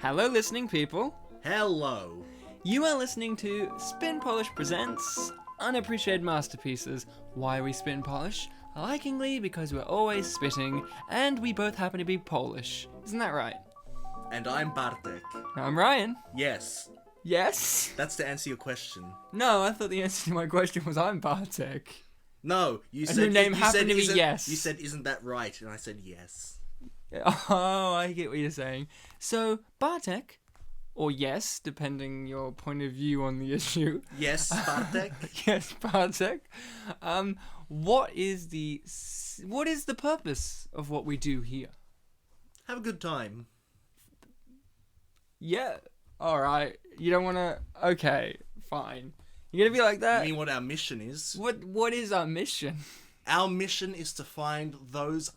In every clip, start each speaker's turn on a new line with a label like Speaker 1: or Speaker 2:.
Speaker 1: Hello, listening people.
Speaker 2: Hello.
Speaker 1: You are listening to Spin Polish Presents Unappreciated Masterpieces. Why we spin polish? Likingly because we're always spitting, and we both happen to be Polish. Isn't that right?
Speaker 2: And I'm Bartek.
Speaker 1: I'm Ryan.
Speaker 2: Yes.
Speaker 1: Yes?
Speaker 2: That's to answer your question.
Speaker 1: No, I thought the answer to my question was I'm Bartek.
Speaker 2: No, you
Speaker 1: And
Speaker 2: said
Speaker 1: your name
Speaker 2: you
Speaker 1: happened
Speaker 2: said,
Speaker 1: to be
Speaker 2: isn't-
Speaker 1: Yes.
Speaker 2: You said, "Isn't that right?" And I said, "Yes."
Speaker 1: Oh, I get what you're saying. So, Bartek, or Yes, depending your point of view on the issue.
Speaker 2: Yes, Bartek.
Speaker 1: Yes, Bartek. What is the purpose of what we do here?
Speaker 2: Have a good time.
Speaker 1: Yeah. All right. You don't want to. Okay. Fine. You're gonna be like that.
Speaker 2: You mean what our mission is?
Speaker 1: What is our mission?
Speaker 2: Our mission is to find those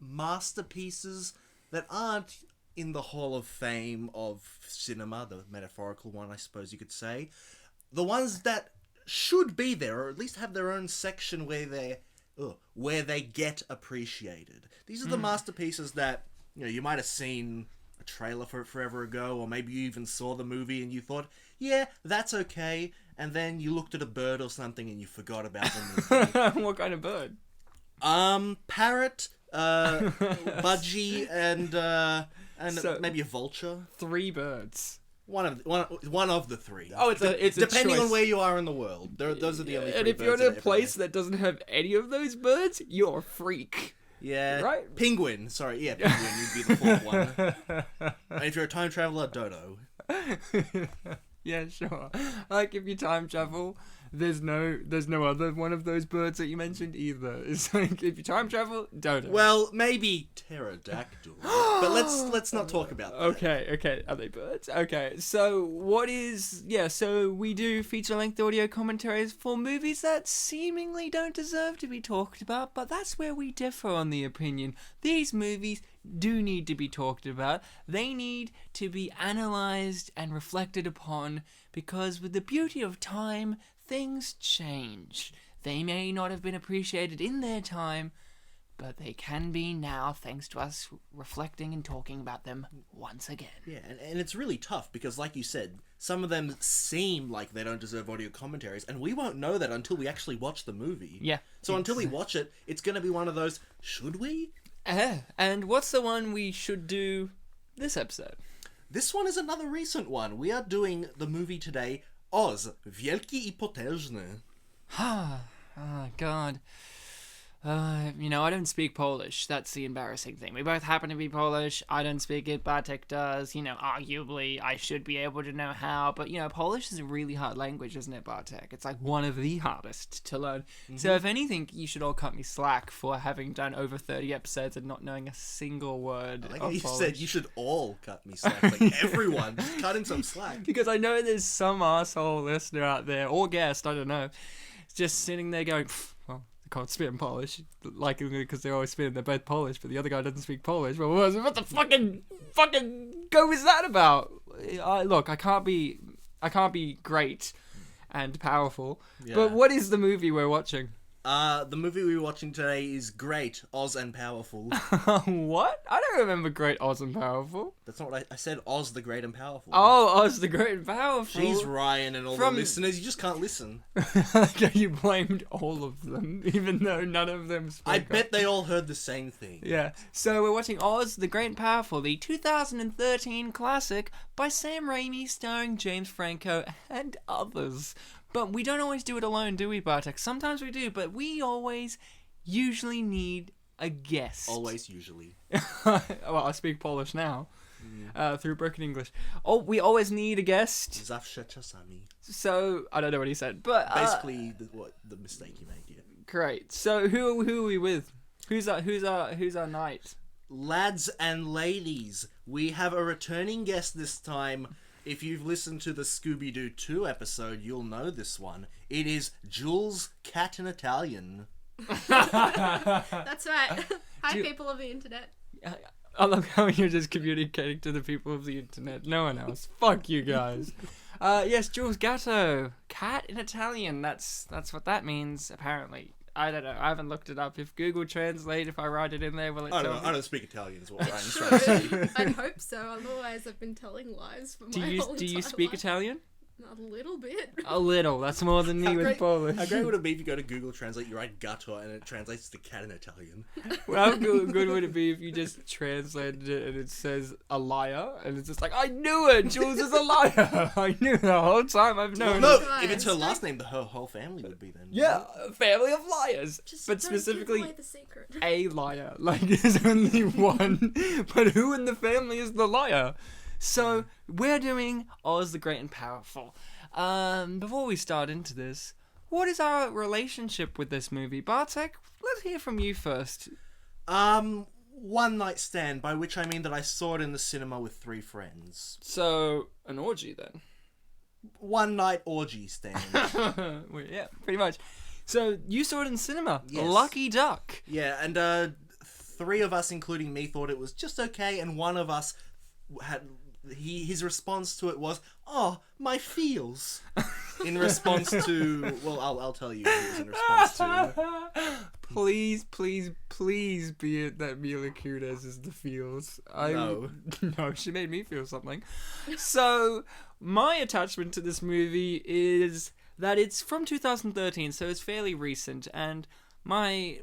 Speaker 2: masterpieces that aren't in the Hall of Fame of cinema, the metaphorical one, I suppose you could say. The ones that should be there, or at least have their own section where they get appreciated. These are the masterpieces that you might have seen a trailer for it forever ago, or maybe you even saw the movie and you thought, yeah, that's okay, and then you looked at a bird or something and you forgot about the movie.
Speaker 1: What kind of bird?
Speaker 2: Parrot, budgie, and
Speaker 1: So-
Speaker 2: maybe a vulture.
Speaker 1: 3 birds.
Speaker 2: One of the 3.
Speaker 1: Oh, it's a
Speaker 2: depending
Speaker 1: choice.
Speaker 2: on where you are in the world. Those are the only 3
Speaker 1: And if you're
Speaker 2: birds
Speaker 1: in a
Speaker 2: that I ever
Speaker 1: place
Speaker 2: met.
Speaker 1: that doesn't have any of those birds, you're a freak.
Speaker 2: Yeah.
Speaker 1: Right?
Speaker 2: Penguin. Sorry, yeah, penguin would be the 4th one. And if you're a time traveler, dodo.
Speaker 1: Yeah, sure. Like if you time travel, there's no other one of those birds that you mentioned either. It's like if you time travel, dodo.
Speaker 2: Well, maybe pterodactyl. But let's not talk about that.
Speaker 1: Okay. Are they birds? Okay. So so we do feature-length audio commentaries for movies that seemingly don't deserve to be talked about, but that's where we differ on the opinion. These movies do need to be talked about. They need to be analyzed and reflected upon, because with the beauty of time, things change. They may not have been appreciated in their time, but they can be now thanks to us reflecting and talking about them once again.
Speaker 2: Yeah, and it's really tough because, like you said, some of them seem like they don't deserve audio commentaries, and we won't know that until we actually watch the movie.
Speaker 1: Yeah.
Speaker 2: So until we watch it, it's going to be one of those, should we?
Speaker 1: And what's the one we should do this episode?
Speaker 2: This one is another recent one. We are doing the movie today, Oz, Wielki i Potężny.
Speaker 1: Oh, God. I don't speak Polish. That's the embarrassing thing. We both happen to be Polish. I don't speak it. Bartek does. Arguably, I should be able to know how. But, Polish is a really hard language, isn't it, Bartek? It's like one of the hardest to learn. Mm-hmm. So if anything, you should all cut me slack for having done over 30 episodes and not knowing a single word
Speaker 2: Like
Speaker 1: of
Speaker 2: you
Speaker 1: Polish.
Speaker 2: said, you should all cut me slack. Like everyone, just cut him some slack.
Speaker 1: Because I know there's some asshole listener out there, or guest, I don't know, just sitting there going, well, they can't spit in Polish, likely because they're always spitting, they're both Polish, but the other guy doesn't speak Polish. Well, what the fucking go is that about? Look, I can't be great and powerful, but what is the movie we're watching?
Speaker 2: The movie we're watching today is Great, Oz and Powerful.
Speaker 1: What? I don't remember Great, Oz and Powerful.
Speaker 2: That's not what I said. Oz the Great and Powerful.
Speaker 1: Oh, Oz the Great and Powerful.
Speaker 2: Jeez, Ryan and all the listeners, you just can't listen.
Speaker 1: You blamed all of them, even though none of them spoke
Speaker 2: I
Speaker 1: up.
Speaker 2: bet they all heard the same thing.
Speaker 1: Yeah. So we're watching Oz the Great and Powerful, the 2013 classic by Sam Raimi, starring James Franco and others. But we don't always do it alone, do we, Bartek? Sometimes we do, but we usually need a guest.
Speaker 2: Always, usually.
Speaker 1: Well, I speak Polish now, through broken English. Oh, we always need a guest.
Speaker 2: Zawsze czasami.
Speaker 1: So, I don't know what he said, but...
Speaker 2: Basically, the mistake you made, yeah.
Speaker 1: Great. So, who are we with? Who's our knight?
Speaker 2: Lads and ladies, we have a returning guest this time. If you've listened to the Scooby-Doo 2 episode, you'll know this one. It is Jules, Cat in Italian.
Speaker 3: That's right. Hi, people of the internet.
Speaker 1: I love how you're just communicating to the people of the internet. No one else. Fuck you guys. Yes, Jules Gatto. Cat in Italian. That's what that means, apparently. I don't know. I haven't looked it up. If Google Translate, if I write it in there, will it
Speaker 2: I
Speaker 1: tell
Speaker 2: don't,
Speaker 1: me?
Speaker 2: I don't speak Italian, is what Ryan's trying to say.
Speaker 3: I'd hope so. Otherwise, I've been telling lies for
Speaker 1: Do
Speaker 3: my
Speaker 1: you
Speaker 3: whole
Speaker 1: do you
Speaker 3: entire
Speaker 1: speak
Speaker 3: life.
Speaker 1: Italian?
Speaker 3: A little bit.
Speaker 1: A little. That's more than me
Speaker 2: How
Speaker 1: with
Speaker 2: great-
Speaker 1: Polish.
Speaker 2: How great would it be if you go to Google Translate, you write Gatto, and it translates to cat in Italian?
Speaker 1: Well, how good would it be if you just translated it and it says a liar, and it's just like, I knew it, Jules is a liar. I knew the whole time. I've known.
Speaker 2: No,
Speaker 3: Right.
Speaker 2: if it's her last name, her whole family would be then.
Speaker 1: Yeah, a family of liars,
Speaker 3: Just
Speaker 1: but
Speaker 3: don't
Speaker 1: specifically
Speaker 3: give away the secret.
Speaker 1: a liar. Like, there's only one, but who in the family is the liar? So we're doing Oz the Great and Powerful. Before we start into this, what is our relationship with this movie? Bartek, let's hear from you first.
Speaker 2: One night stand, by which I mean that I saw it in the cinema with 3 friends.
Speaker 1: So, an orgy then?
Speaker 2: One night orgy stand.
Speaker 1: Well, yeah, pretty much. So, you saw it in cinema.
Speaker 2: Yes.
Speaker 1: Lucky duck.
Speaker 2: Yeah, and 3 of us, including me, thought it was just okay, and one of us had his response to it was, "Oh, my feels." In response to, well, I'll tell you what it was in response to.
Speaker 1: Please be it that Mila Kunis is the feels.
Speaker 2: No.
Speaker 1: No, she made me feel something. So, my attachment to this movie is that it's from 2013, so it's fairly recent, and my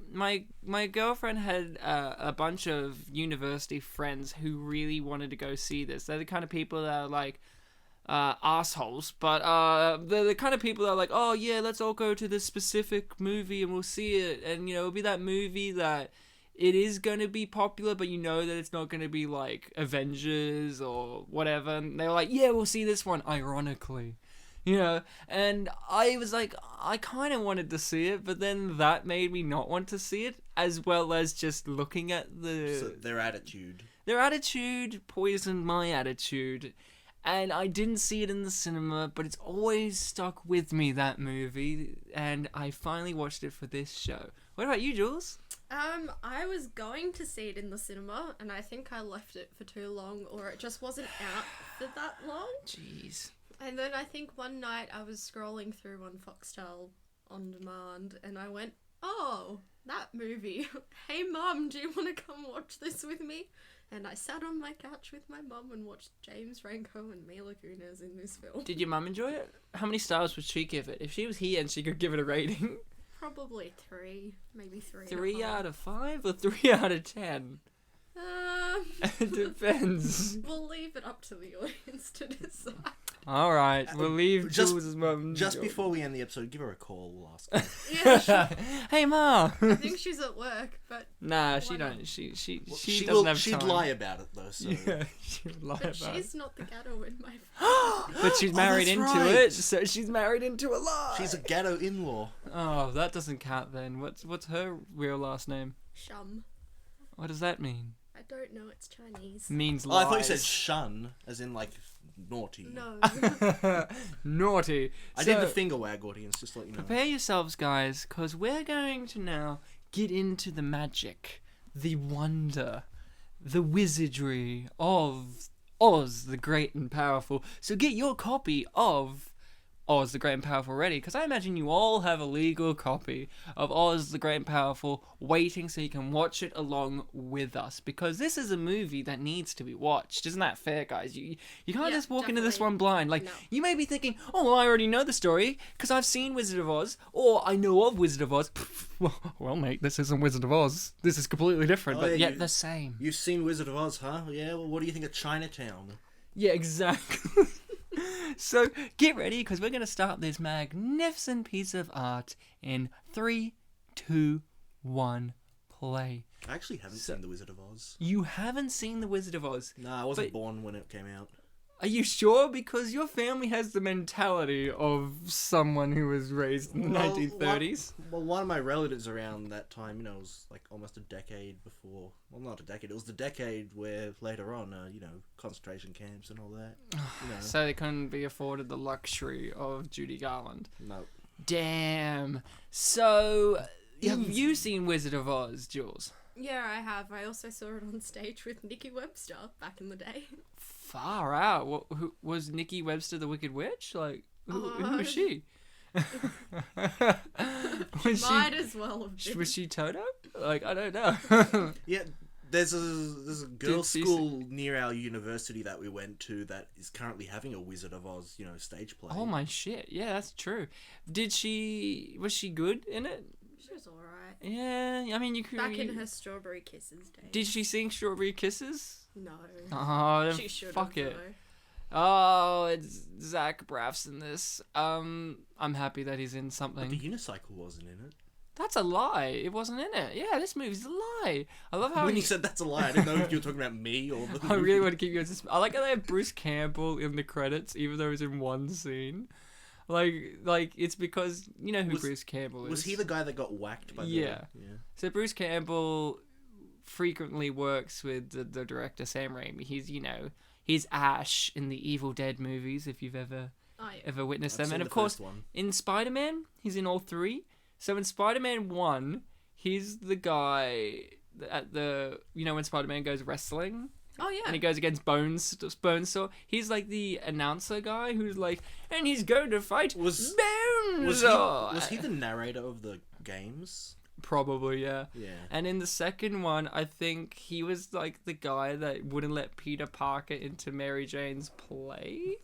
Speaker 1: girlfriend had a bunch of university friends who really wanted to go see this. They're the kind of people that are like assholes, but they're the kind of people that are like, oh yeah, let's all go to this specific movie and we'll see it, and you know, it'll be that movie that it is going to be popular, but you know that it's not going to be like Avengers or whatever. And they were like, yeah, we'll see this one, ironically. You know, and I was like, I kind of wanted to see it, but then that made me not want to see it, as well as just looking at
Speaker 2: So their attitude.
Speaker 1: their attitude poisoned my attitude, and I didn't see it in the cinema, but it's always stuck with me, that movie, and I finally watched it for this show. What about you, Jules?
Speaker 3: I was going to see it in the cinema, and I think I left it for too long, or it just wasn't out for that long.
Speaker 1: Jeez.
Speaker 3: And then I think one night I was scrolling through on Foxtel on demand, and I went, "Oh, that movie. Hey mum, do you want to come watch this with me?" And I sat on my couch with my mum and watched James Franco and Mila Kunis in this film.
Speaker 1: Did your mum enjoy it? How many stars would she give it? If she was here and she could give it a rating?
Speaker 3: Probably 3, maybe 3.
Speaker 1: 3 out of 5 or 3 out of 10? It depends.
Speaker 3: We'll leave it up to the audience to decide.
Speaker 1: All right, we'll leave
Speaker 2: Just-
Speaker 1: Jules' mum.
Speaker 2: Just before we end the episode, give her a call. We'll ask her.
Speaker 3: Yeah, sure.
Speaker 1: Hey, Ma.
Speaker 3: I think she's at work, but
Speaker 1: Nah, she
Speaker 3: Why not?
Speaker 1: don't. She
Speaker 2: Well,
Speaker 1: doesn't have
Speaker 2: she'd
Speaker 1: time.
Speaker 2: lie about it though. So.
Speaker 1: Yeah, she would lie
Speaker 3: but
Speaker 1: about it.
Speaker 3: she's not the Gatto in my family.
Speaker 1: But she's married
Speaker 2: that's
Speaker 1: into
Speaker 2: right.
Speaker 1: it, so she's married into a lie.
Speaker 2: She's a Gatto in-law.
Speaker 1: Oh, that doesn't count then. What's her real last name?
Speaker 3: Shum.
Speaker 1: What does that mean?
Speaker 3: I don't know, it's Chinese.
Speaker 1: Means
Speaker 2: Oh,
Speaker 1: lies.
Speaker 2: I thought you said shun, as in like naughty.
Speaker 3: No.
Speaker 1: Naughty.
Speaker 2: I did
Speaker 1: So,
Speaker 2: the finger wag audience, just to let you know.
Speaker 1: Prepare yourselves, guys, because we're going to now get into the magic, the wonder, the wizardry of Oz the Great and Powerful. So get your copy of Oz the Great and Powerful ready, because I imagine you all have a legal copy of Oz the Great and Powerful waiting so you can watch it along with us, because this is a movie that needs to be watched. Isn't that fair, guys? You can't
Speaker 3: Yeah,
Speaker 1: just walk into this
Speaker 3: definitely.
Speaker 1: one blind. Like,
Speaker 3: No.
Speaker 1: you may be thinking, oh, well, I already know the story because I've seen Wizard of Oz, or I know of Wizard of Oz. Well, mate, this isn't Wizard of Oz. This is completely different,
Speaker 2: Oh,
Speaker 1: but
Speaker 2: yeah,
Speaker 1: yet the same.
Speaker 2: You've seen Wizard of Oz, huh? Yeah, well, what do you think of Chinatown?
Speaker 1: Yeah, exactly. So get ready, because we're going to start this magnificent piece of art in 3, 2, 1, play.
Speaker 2: I actually haven't seen The Wizard of Oz.
Speaker 1: You haven't seen The Wizard of Oz.
Speaker 2: No, I wasn't
Speaker 1: But-
Speaker 2: born when it came out.
Speaker 1: Are you sure? Because your family has the mentality of someone who was raised in the 1930s.
Speaker 2: One of my relatives around that time, you know, was like almost a decade before. Well, not a decade. It was the decade where later on, you know, concentration camps and all that. You know,
Speaker 1: So they couldn't be afforded the luxury of Judy Garland.
Speaker 2: no.
Speaker 1: Damn. So, have
Speaker 2: haven't
Speaker 1: you seen Wizard of Oz, Jules?
Speaker 3: Yeah, I have. I also saw it on stage with Nikki Webster back in the day.
Speaker 1: Far out. Who was Nikki Webster the Wicked Witch? Like, who was she?
Speaker 3: Might as well have been.
Speaker 1: Was she Toto? Like, I don't know.
Speaker 2: Yeah, there's a girls'
Speaker 1: Did she
Speaker 2: school near our university that we went to that is currently having a Wizard of Oz, stage play.
Speaker 1: Oh my shit! Yeah, that's true. Was she good in it?
Speaker 3: She was alright.
Speaker 1: Yeah, I mean, you could.
Speaker 3: Back in her Strawberry Kisses days.
Speaker 1: Did she sing Strawberry Kisses?
Speaker 3: No.
Speaker 1: Oh, then
Speaker 3: She should
Speaker 1: fuck
Speaker 3: have,
Speaker 1: it.
Speaker 3: though.
Speaker 1: Oh, it's Zach Braff's in this. I'm happy that he's in
Speaker 2: But
Speaker 1: something.
Speaker 2: the unicycle wasn't in it.
Speaker 1: That's a lie. It wasn't in it. Yeah, this movie's a lie. I love how
Speaker 2: When you said that's a lie, I didn't know if you were talking about me or the
Speaker 1: I really want to keep you on suspense. I like how they have Bruce Campbell in the credits, even though he's in one scene. Like it's because you know who Bruce Campbell is.
Speaker 2: Was he the guy that got whacked by the...
Speaker 1: Yeah. So Bruce Campbell frequently works with the director Sam Raimi. He's Ash in the Evil Dead movies, if you've ever witnessed
Speaker 2: I've
Speaker 1: them.
Speaker 2: seen
Speaker 1: And
Speaker 2: the
Speaker 1: of course,
Speaker 2: first one.
Speaker 1: in Spider-Man, he's in all three. So in Spider-Man 1, he's the guy at when Spider-Man goes wrestling.
Speaker 3: Oh, yeah.
Speaker 1: And he goes against Bonesaw. He's like the announcer guy who's like, and he's going to fight Bonesaw.
Speaker 2: Was he the narrator of the games?
Speaker 1: Probably, yeah.
Speaker 2: Yeah.
Speaker 1: And in the second one, I think he was like the guy that wouldn't let Peter Parker into Mary Jane's play.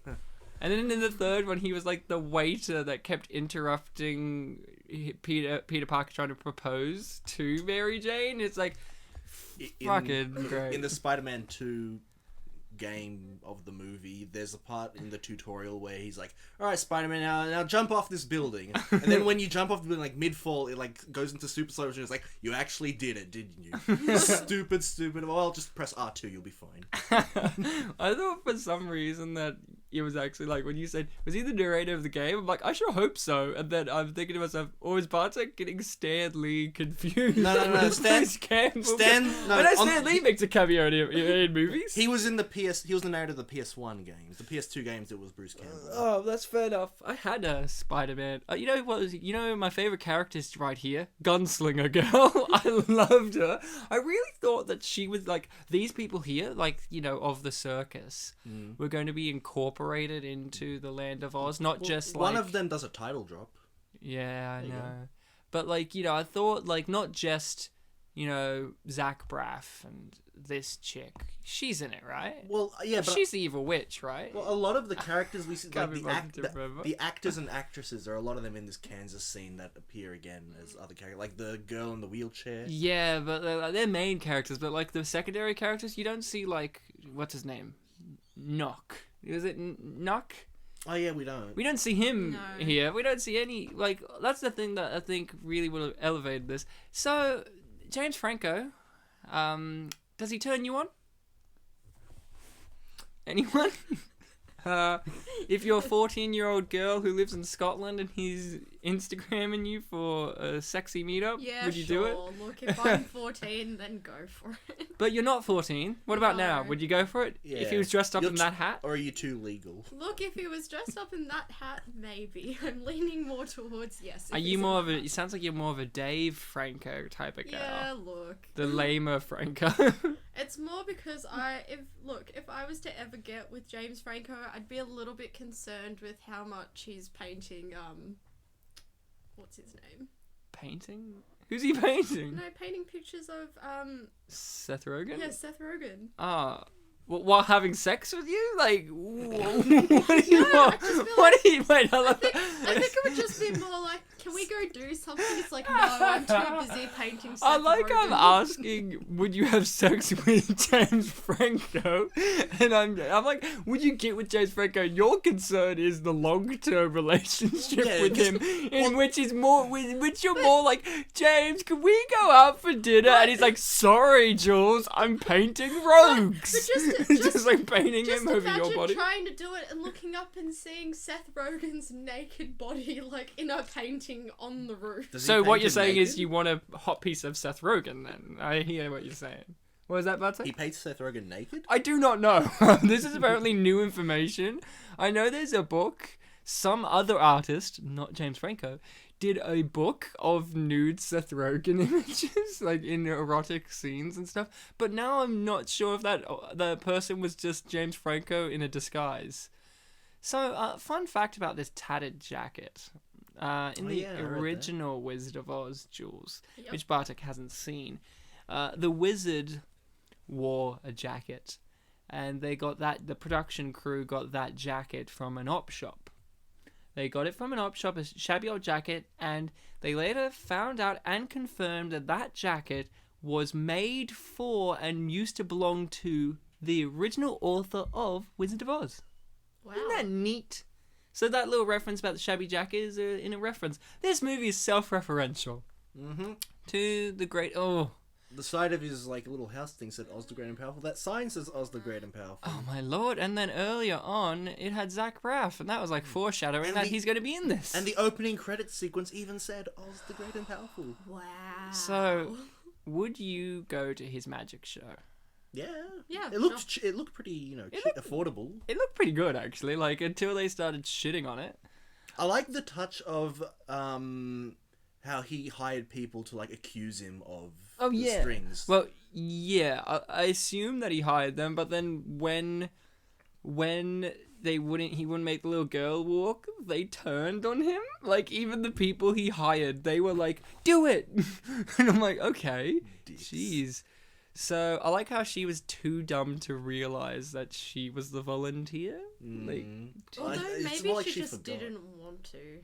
Speaker 1: And then in the third one, he was like the waiter that kept interrupting Peter Parker trying to propose to Mary Jane. It's like, fucking great.
Speaker 2: In the Spider-Man 2 game of the movie, there's a part in the tutorial where he's like, alright, Spider-Man, now jump off this building. And then when you jump off the building, like mid-fall, it like goes into super slow motion. It's like, you actually did it, didn't you? Stupid. Well, just press R2, you'll be fine.
Speaker 1: I thought for some reason that it was actually like when you said, was he the narrator of the game? I'm like, I sure hope so. And then I'm thinking to myself, or is Bartek getting Stan Lee confused?
Speaker 2: No. Stan
Speaker 1: Lee makes a cameo in movies.
Speaker 2: He was in he was the narrator of the PS1 games. The PS2 games, it was Bruce Campbell.
Speaker 1: Oh, that's fair enough. I had a Spider-Man. My favorite character is right here, Gunslinger Girl. I loved her. I really thought that she was like these people here, like of the circus, were going to be incorporated into the land of Oz, not just like
Speaker 2: one of them does a title drop.
Speaker 1: Yeah, I know. But I thought not just Zach Braff and this chick. She's in it, right?
Speaker 2: Well, yeah, but
Speaker 1: she's the evil witch, right?
Speaker 2: Well, a lot of the characters we see, like
Speaker 1: remember.
Speaker 2: the actors and actresses, are a lot of them in this Kansas scene that appear again as other characters, like the girl in the wheelchair.
Speaker 1: Yeah, but they're main characters. But the secondary characters, you don't see what's his name, Knock. Is it Knock?
Speaker 2: Oh yeah, we don't.
Speaker 1: We don't see him here. We don't see any that's the thing that I think really would have elevated this. So James Franco, does he turn you on? Anyone? If you're a 14-year-old girl who lives in Scotland and he's Instagramming you for a sexy meetup, would you do it?
Speaker 3: Look, if I'm 14, then go for it.
Speaker 1: But you're not 14. What about now? Would you go for it?
Speaker 2: Yeah.
Speaker 1: If he was dressed up in that hat?
Speaker 2: Or are you too legal?
Speaker 3: Look, if he was dressed up in that hat, maybe. I'm leaning more towards yes.
Speaker 1: Are you more of a... It sounds like you're more of a Dave Franco type of girl.
Speaker 3: Yeah, look.
Speaker 1: The lamer Franco.
Speaker 3: It's more because if I was to ever get with James Franco, I'd be a little bit concerned with how much he's painting, what's his name?
Speaker 1: Painting? Who's he painting?
Speaker 3: No, painting pictures of,
Speaker 1: Seth Rogen?
Speaker 3: Yeah, Seth Rogen.
Speaker 1: While having sex with you? What do you want? What do you... Wait, I
Speaker 3: think it would just be more like, can we go do something? It's like, no, I'm too busy painting Seth Rogen.
Speaker 1: I'm asking, would you have sex with James Franco? And I'm like, would you get with James Franco? Your concern is the long-term relationship with him, which you're more like, James, can we go out for dinner? And he's like, sorry, Jules, I'm painting rogues. Just like painting him over your body.
Speaker 3: Trying to do it and looking up and seeing Seth Rogen's naked body in a painting on the roof.
Speaker 1: So what you're saying is you want a hot piece of Seth Rogen then? I hear what you're saying. What was that, Bartek?
Speaker 2: He paints Seth Rogen naked?
Speaker 1: I do not know. This is apparently new information. I know there's a book. Some other artist, not James Franco, did a book of nude Seth Rogen images, in erotic scenes and stuff. But now I'm not sure if the person was just James Franco in a disguise. So, fun fact about this tattered jacket. In
Speaker 2: Oh,
Speaker 1: the
Speaker 2: yeah, I read that.
Speaker 1: original Wizard of Oz, Jules,
Speaker 3: Yep.
Speaker 1: which Bartek hasn't seen, the wizard wore a jacket, and they got that. The production crew got that jacket from an op shop. They got it from an op shop, a shabby old jacket, and they later found out and confirmed that that jacket was made for and used to belong to the original author of Wizard of Oz.
Speaker 3: Wow.
Speaker 1: Isn't that neat? So that little reference about the shabby jacket is in a reference. This movie is self-referential
Speaker 2: Mm-hmm.
Speaker 1: to the great... Oh,
Speaker 2: The side of his like little house thing said Oz the Great and Powerful. That sign says Oz the Great and Powerful.
Speaker 1: oh my lord. And then earlier on, it had Zach Braff, and that was like foreshadowing
Speaker 2: And
Speaker 1: that
Speaker 2: the-
Speaker 1: he's going to be in this.
Speaker 2: And the opening credits sequence even said Oz the Great and Powerful.
Speaker 3: Wow.
Speaker 1: So, would you go to his magic show?
Speaker 2: Yeah.
Speaker 3: Yeah,
Speaker 2: It looked it looked pretty, affordable.
Speaker 1: It looked pretty good, actually, like, until they started shitting on it.
Speaker 2: I like the touch of how he hired people to like accuse him of the strings.
Speaker 1: Well, yeah, I assume that he hired them, but then when he wouldn't make the little girl walk, they turned on him. Like, even the people he hired, they were like, do it! And I'm like, okay,
Speaker 2: Dicks.
Speaker 1: jeez. So, I like how she was too dumb to realize that she was the volunteer. Like,
Speaker 3: Although
Speaker 2: It's
Speaker 3: maybe
Speaker 2: more like
Speaker 3: she
Speaker 2: she
Speaker 3: just
Speaker 2: forgot.
Speaker 3: didn't want to.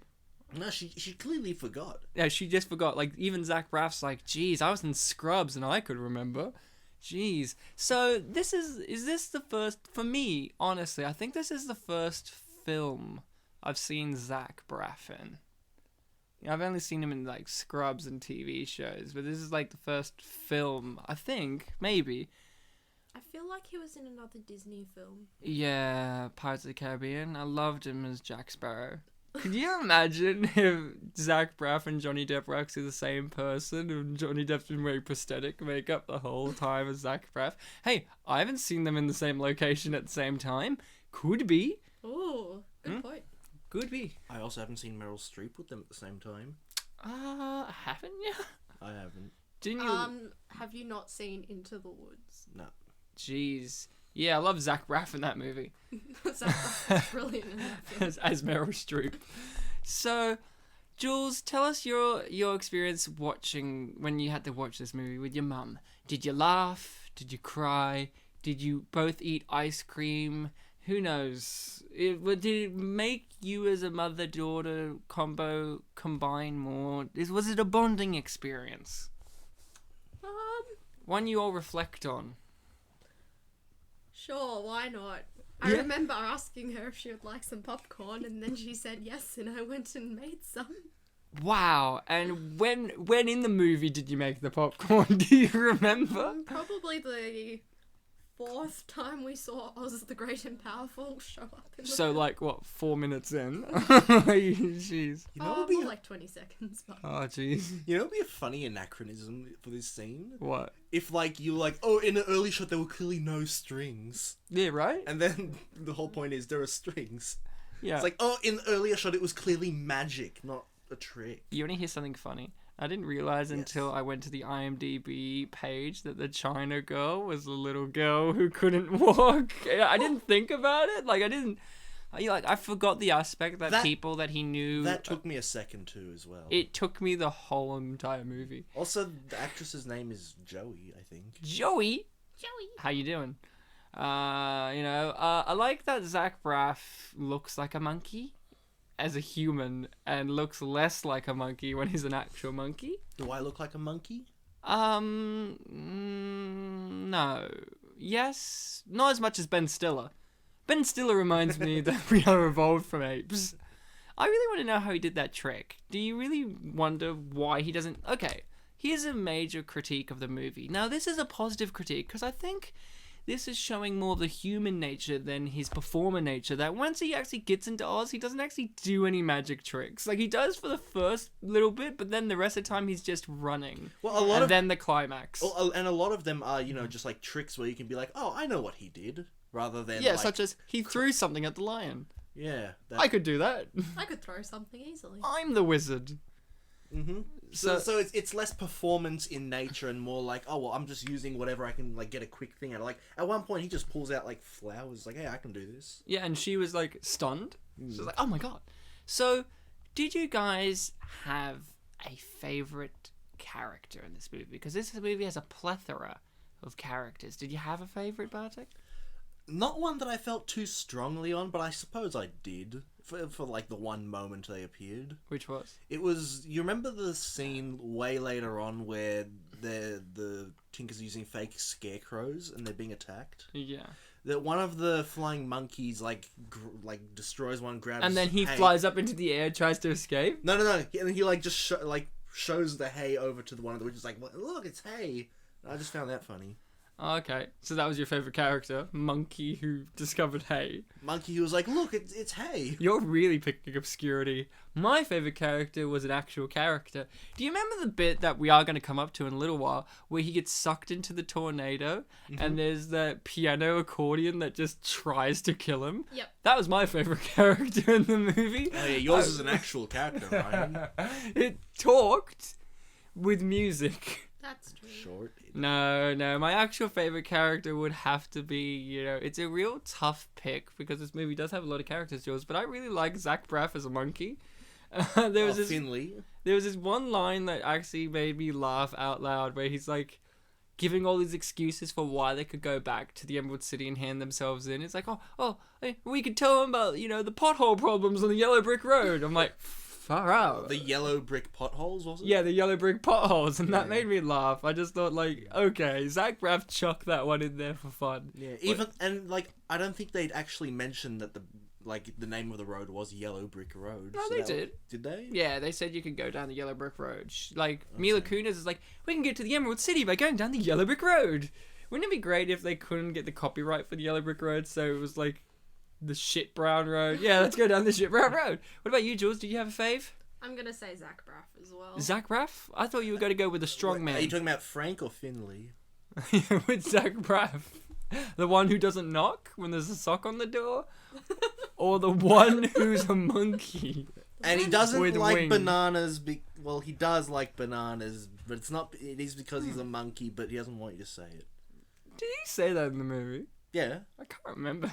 Speaker 2: No, she clearly forgot.
Speaker 1: yeah, she just forgot. Like, even Zach Braff's like, geez, I was in Scrubs and I could remember. Jeez. So, is this the first, for me, honestly, I think this is the first film I've seen Zach Braff in. You know, I've only seen him in, like, Scrubs and TV shows, but this is, like, the first film, I think, maybe.
Speaker 3: I feel like he was in another Disney film.
Speaker 1: Yeah, Pirates of the Caribbean. I loved him as Jack Sparrow. Could you imagine if Zach Braff and Johnny Depp were actually the same person and Johnny Depp's been wearing prosthetic makeup the whole time as Zach Braff? Hey, I haven't seen them in the same location at the same time. Could be.
Speaker 3: Oh, good point.
Speaker 1: Could be.
Speaker 2: I also haven't seen Meryl Streep with them at the same time.
Speaker 1: Haven't you?
Speaker 2: I haven't.
Speaker 1: Didn't you?
Speaker 3: Have you not seen Into the Woods?
Speaker 2: No.
Speaker 1: Jeez. Yeah, I love Zach Braff in that movie.
Speaker 3: That's brilliant in that film.
Speaker 1: as Meryl Streep. So, Jules, tell us your experience watching when you had to watch this movie with your mum. Did you laugh? Did you cry? Did you both eat ice cream? Who knows? Did it make you as a mother-daughter combo combine more? Was it a bonding experience? One you all reflect on.
Speaker 3: Sure, why not? I
Speaker 1: Yeah.
Speaker 3: remember asking her if she would like some popcorn, and then she said yes, and I went and made some.
Speaker 1: Wow. And when in the movie did you make the popcorn? Do you remember?
Speaker 3: Probably the fourth time we saw Oz the Great and Powerful show up in the
Speaker 1: So,
Speaker 3: film.
Speaker 1: like, what, 4 minutes in? Jeez.
Speaker 2: You know what would be
Speaker 3: more
Speaker 2: a,
Speaker 3: like 20 seconds, but...
Speaker 1: Oh, jeez.
Speaker 2: you know what would be a funny anachronism for this scene?
Speaker 1: What?
Speaker 2: If like you like, oh, in an early shot there were clearly no strings.
Speaker 1: Yeah, right?
Speaker 2: And then the whole point is there are strings.
Speaker 1: Yeah.
Speaker 2: It's like, oh, in the earlier shot it was clearly magic, not a trick.
Speaker 1: You want to hear something funny? I didn't realize until I went to the IMDb page that the China girl was a little girl who couldn't walk. I didn't think about it. Like, I forgot the aspect that people that he knew.
Speaker 2: That took me a second too as well.
Speaker 1: It took me the whole entire movie.
Speaker 2: Also, the actress's name is Joey, I think.
Speaker 1: Joey, how you doing? I like that Zach Braff looks like a monkey as a human and looks less like a monkey when he's an actual monkey.
Speaker 2: Do I look like a monkey?
Speaker 1: No. Yes, not as much as Ben Stiller. Ben Stiller reminds me that we are evolved from apes. I really want to know how he did that trick. Do you really wonder why he doesn't... Okay, here's a major critique of the movie. Now, this is a positive critique, because I think this is showing more of the human nature than his performer nature, that once he actually gets into Oz, he doesn't actually do any magic tricks. Like, he does for the first little bit, but then the rest of the time he's just running.
Speaker 2: Well,
Speaker 1: and then the climax.
Speaker 2: And a lot of them are, just like tricks where you can be like, oh, I know what he did, rather than
Speaker 1: Yeah,
Speaker 2: like,
Speaker 1: such as he threw something at the lion.
Speaker 2: yeah.
Speaker 1: I could do that.
Speaker 3: I could throw something easily.
Speaker 1: I'm the wizard.
Speaker 2: Mm-hmm. So it's less performance in nature and more like, oh well, I'm just using whatever I can like get a quick thing out of. Like at one point he just pulls out like flowers, like, hey, I can do this.
Speaker 1: Yeah, and she was like stunned. She was like, oh my god. So, Did you guys have a favorite character in this movie? Because this movie has a plethora of characters. Did you have a favorite, Bartek?
Speaker 2: Not one that I felt too strongly on, but I suppose I did. For like the one moment they appeared.
Speaker 1: Which was?
Speaker 2: It was... You remember the scene way later on where the Tinker's using fake scarecrows and they're being attacked?
Speaker 1: Yeah.
Speaker 2: That one of the flying monkeys destroys one, grabs...
Speaker 1: And then he
Speaker 2: hay.
Speaker 1: flies up into the air, tries to escape?
Speaker 2: No. And he just shows the hay over to the one of the witches, like, look, it's hay. I just found that funny.
Speaker 1: Oh, okay, so that was your favourite character? Monkey who discovered hay.
Speaker 2: Monkey who was like, look, it's hay.
Speaker 1: You're really picking obscurity. My favourite character was an actual character. Do you remember the bit that we are going to come up to in a little while, where he gets sucked into the tornado, and there's the piano accordion that just tries to kill him?
Speaker 3: Yep.
Speaker 1: That was my favourite character in the movie.
Speaker 2: Oh yeah, yours is an actual character, Ryan.
Speaker 1: It talked with music.
Speaker 3: That's true.
Speaker 2: Short.
Speaker 1: No, my actual favourite character would have to be, it's a real tough pick because this movie does have a lot of characters, Jules, but I really like Zach Braff as a monkey.
Speaker 2: Finley.
Speaker 1: There was this one line that actually made me laugh out loud where he's like giving all these excuses for why they could go back to the Emerald City and hand themselves in. It's like, we could tell them about, the pothole problems on the yellow brick road. I'm like... Far out.
Speaker 2: The yellow brick potholes, was it?
Speaker 1: Yeah, the yellow brick potholes, and that made me laugh. I just thought, okay, Zach Braff chucked that one in there for fun.
Speaker 2: Yeah, I don't think they'd actually mentioned that the name of the road was Yellow Brick Road.
Speaker 1: No, they did.
Speaker 2: Did they?
Speaker 1: Yeah, they said you could go down the yellow brick road. Mila Kunis is like, we can get to the Emerald City by going down the yellow brick road. Wouldn't it be great if they couldn't get the copyright for the yellow brick road, so it was like... the shit brown road. Yeah, let's go down the shit brown road. What about you, Jules? Do you have a fave?
Speaker 3: I'm gonna say Zach Braff as well.
Speaker 1: Zach Braff? I thought you were going to go with a strong man.
Speaker 2: Are you talking about Frank or Finley?
Speaker 1: With Zach Braff. The one who doesn't knock when there's a sock on the door? Or the one who's a monkey?
Speaker 2: And he doesn't
Speaker 1: with
Speaker 2: like
Speaker 1: wings.
Speaker 2: bananas. Well, he does like bananas, but it's not. It is because he's a monkey, but he doesn't want you to say it.
Speaker 1: Did he say that in the movie?
Speaker 2: Yeah.
Speaker 1: I can't remember.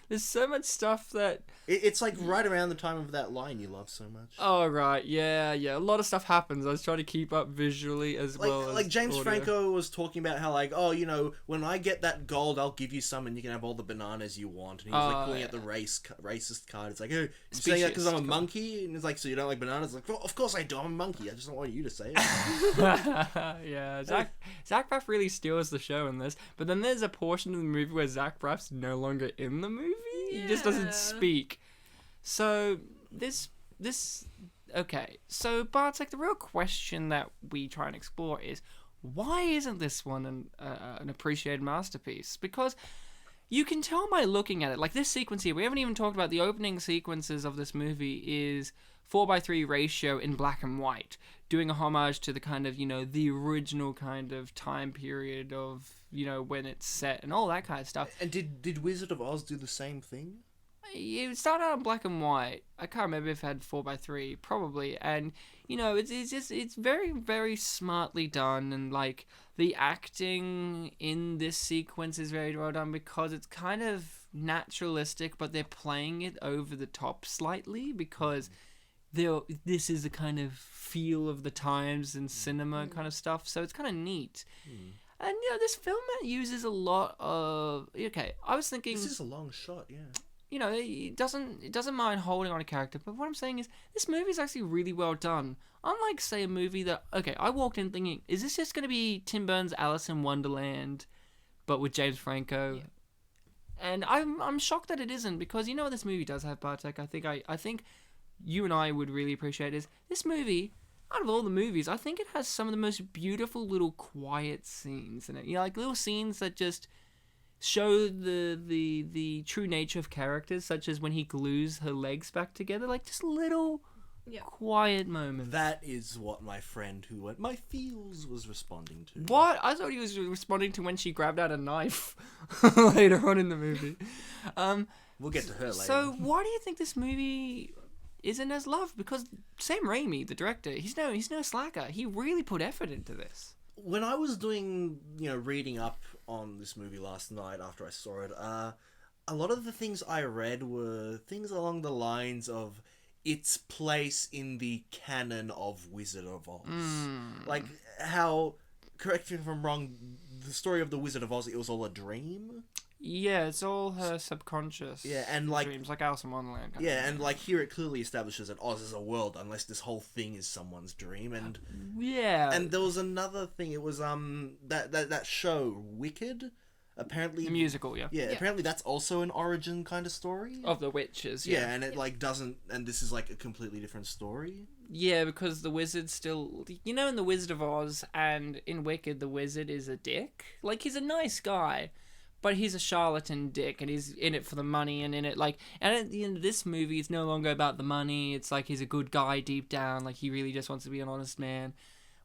Speaker 1: There's so much stuff that...
Speaker 2: It's like right around the time of that line you love so much.
Speaker 1: Oh, right. Yeah. A lot of stuff happens. I was trying to keep up visually as well as
Speaker 2: Like James
Speaker 1: audio.
Speaker 2: Franco was talking about how when I get that gold, I'll give you some and you can have all the bananas you want. And he was pulling out the racist card. It's like, oh, you're saying that because I'm a monkey? And it's like, so you don't like bananas? It's like, well, of course I do. I'm a monkey. I just don't want you to say it.
Speaker 1: Yeah. Zach Braff really steals the show in this. But then there's a portion of the movie where Zach Braff's no longer in the movie. He just doesn't speak. So okay. So Bartek, the real question that we try and explore is, why isn't this one an appreciated masterpiece? Because you can tell by looking at it. Like this sequence here, we haven't even talked about the opening sequences of this movie is 4:3 ratio in black and white, doing a homage to the kind of, the original kind of time period of, when it's set and all that kind of stuff.
Speaker 2: And did Wizard of Oz do the same thing?
Speaker 1: It started out in black and white. I can't remember if it had 4:3, probably. And, it's very, very smartly done. And, the acting in this sequence is very well done because it's kind of naturalistic, but they're playing it over the top slightly because... this is a kind of feel of the times and cinema kind of stuff, so it's kind of neat. And this film uses a lot of... Okay, I was thinking...
Speaker 2: This is a long shot, yeah.
Speaker 1: It doesn't mind holding on a character, but what I'm saying is, this movie is actually really well done. Unlike, say, a movie that... Okay, I walked in thinking, is this just going to be Tim Burton's Alice in Wonderland, but with James Franco? Yeah. And I'm shocked that it isn't, because what this movie does have, Bartek? I think you and I would really appreciate is this movie, out of all the movies, I think it has some of the most beautiful little quiet scenes in it. Little scenes that just show the true nature of characters, such as when he glues her legs back together, just little quiet moments.
Speaker 2: That is what my friend who went my feels was responding to.
Speaker 1: What? I thought he was responding to when she grabbed out a knife later on in the movie.
Speaker 2: We'll get to her later.
Speaker 1: So why do you think this movie isn't as loved? Because Sam Raimi, the director, he's no slacker. He really put effort into this.
Speaker 2: When I was doing, reading up on this movie last night after I saw it, a lot of the things I read were things along the lines of its place in the canon of Wizard of Oz. Like, how, correct me if I'm wrong, the story of the Wizard of Oz, it was all a dream?
Speaker 1: Yeah, it's all her subconscious.
Speaker 2: Yeah, and like
Speaker 1: dreams, like Alice in Wonderland. Kind
Speaker 2: yeah,
Speaker 1: of
Speaker 2: and like here it clearly establishes that Oz is a world, unless this whole thing is someone's dream. And
Speaker 1: yeah,
Speaker 2: and there was another thing. It was that show Wicked. Apparently,
Speaker 1: the musical. Yeah,
Speaker 2: apparently that's also an origin kind of story
Speaker 1: of the witches.
Speaker 2: Yeah, and it like doesn't, and this is like a completely different story.
Speaker 1: Yeah, because the wizard still, in the Wizard of Oz and in Wicked, the wizard is a dick. Like, he's a nice guy, but he's a charlatan dick, and he's in it for the money, and in it, like, and at the end of this movie, it's no longer about the money. It's like he's a good guy deep down, like he really just wants to be an honest man.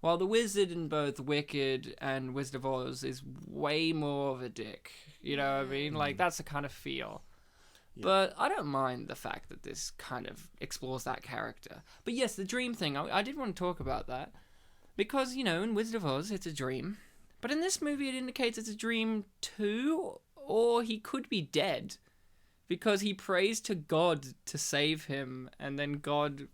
Speaker 1: While the wizard in both Wicked and Wizard of Oz is way more of a dick. You know what I mean? Like, that's the kind of feel. Yeah. But I don't mind the fact that this kind of explores that character. But yes, the dream thing, I did want to talk about that. Because, in Wizard of Oz, it's a dream. But in this movie, it indicates it's a dream too, or he could be dead. Because he prays to God to save him, and then God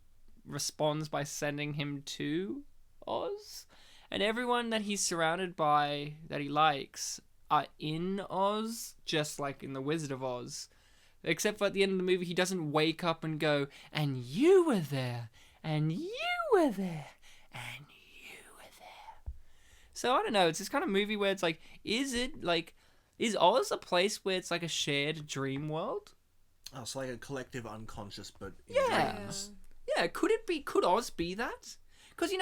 Speaker 1: responds by sending him to Oz. And everyone that he's surrounded by, that he likes, are in Oz, just like in The Wizard of Oz. Except for at the end of the movie, he doesn't wake up and go, and you were there, and you were there, and you were there. So I don't know, it's this kind of movie where it's like, is Oz a place where it's like a shared dream world?
Speaker 2: Oh, it's like a collective unconscious, but in
Speaker 1: dreams. Yeah, could Oz be that? Because,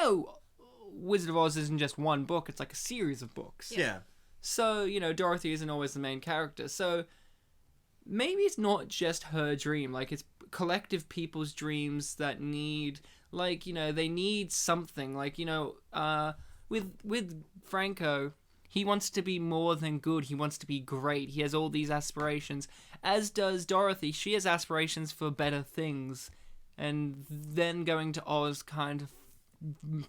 Speaker 1: Wizard of Oz isn't just one book, it's like a series of books.
Speaker 2: Yeah.
Speaker 1: So, Dorothy isn't always the main character, so maybe it's not just her dream, like it's collective people's dreams that need, like, they need something, like, with Franco, he wants to be more than good, he wants to be great, he has all these aspirations, as does Dorothy. She has aspirations for better things, and then going to Oz kind of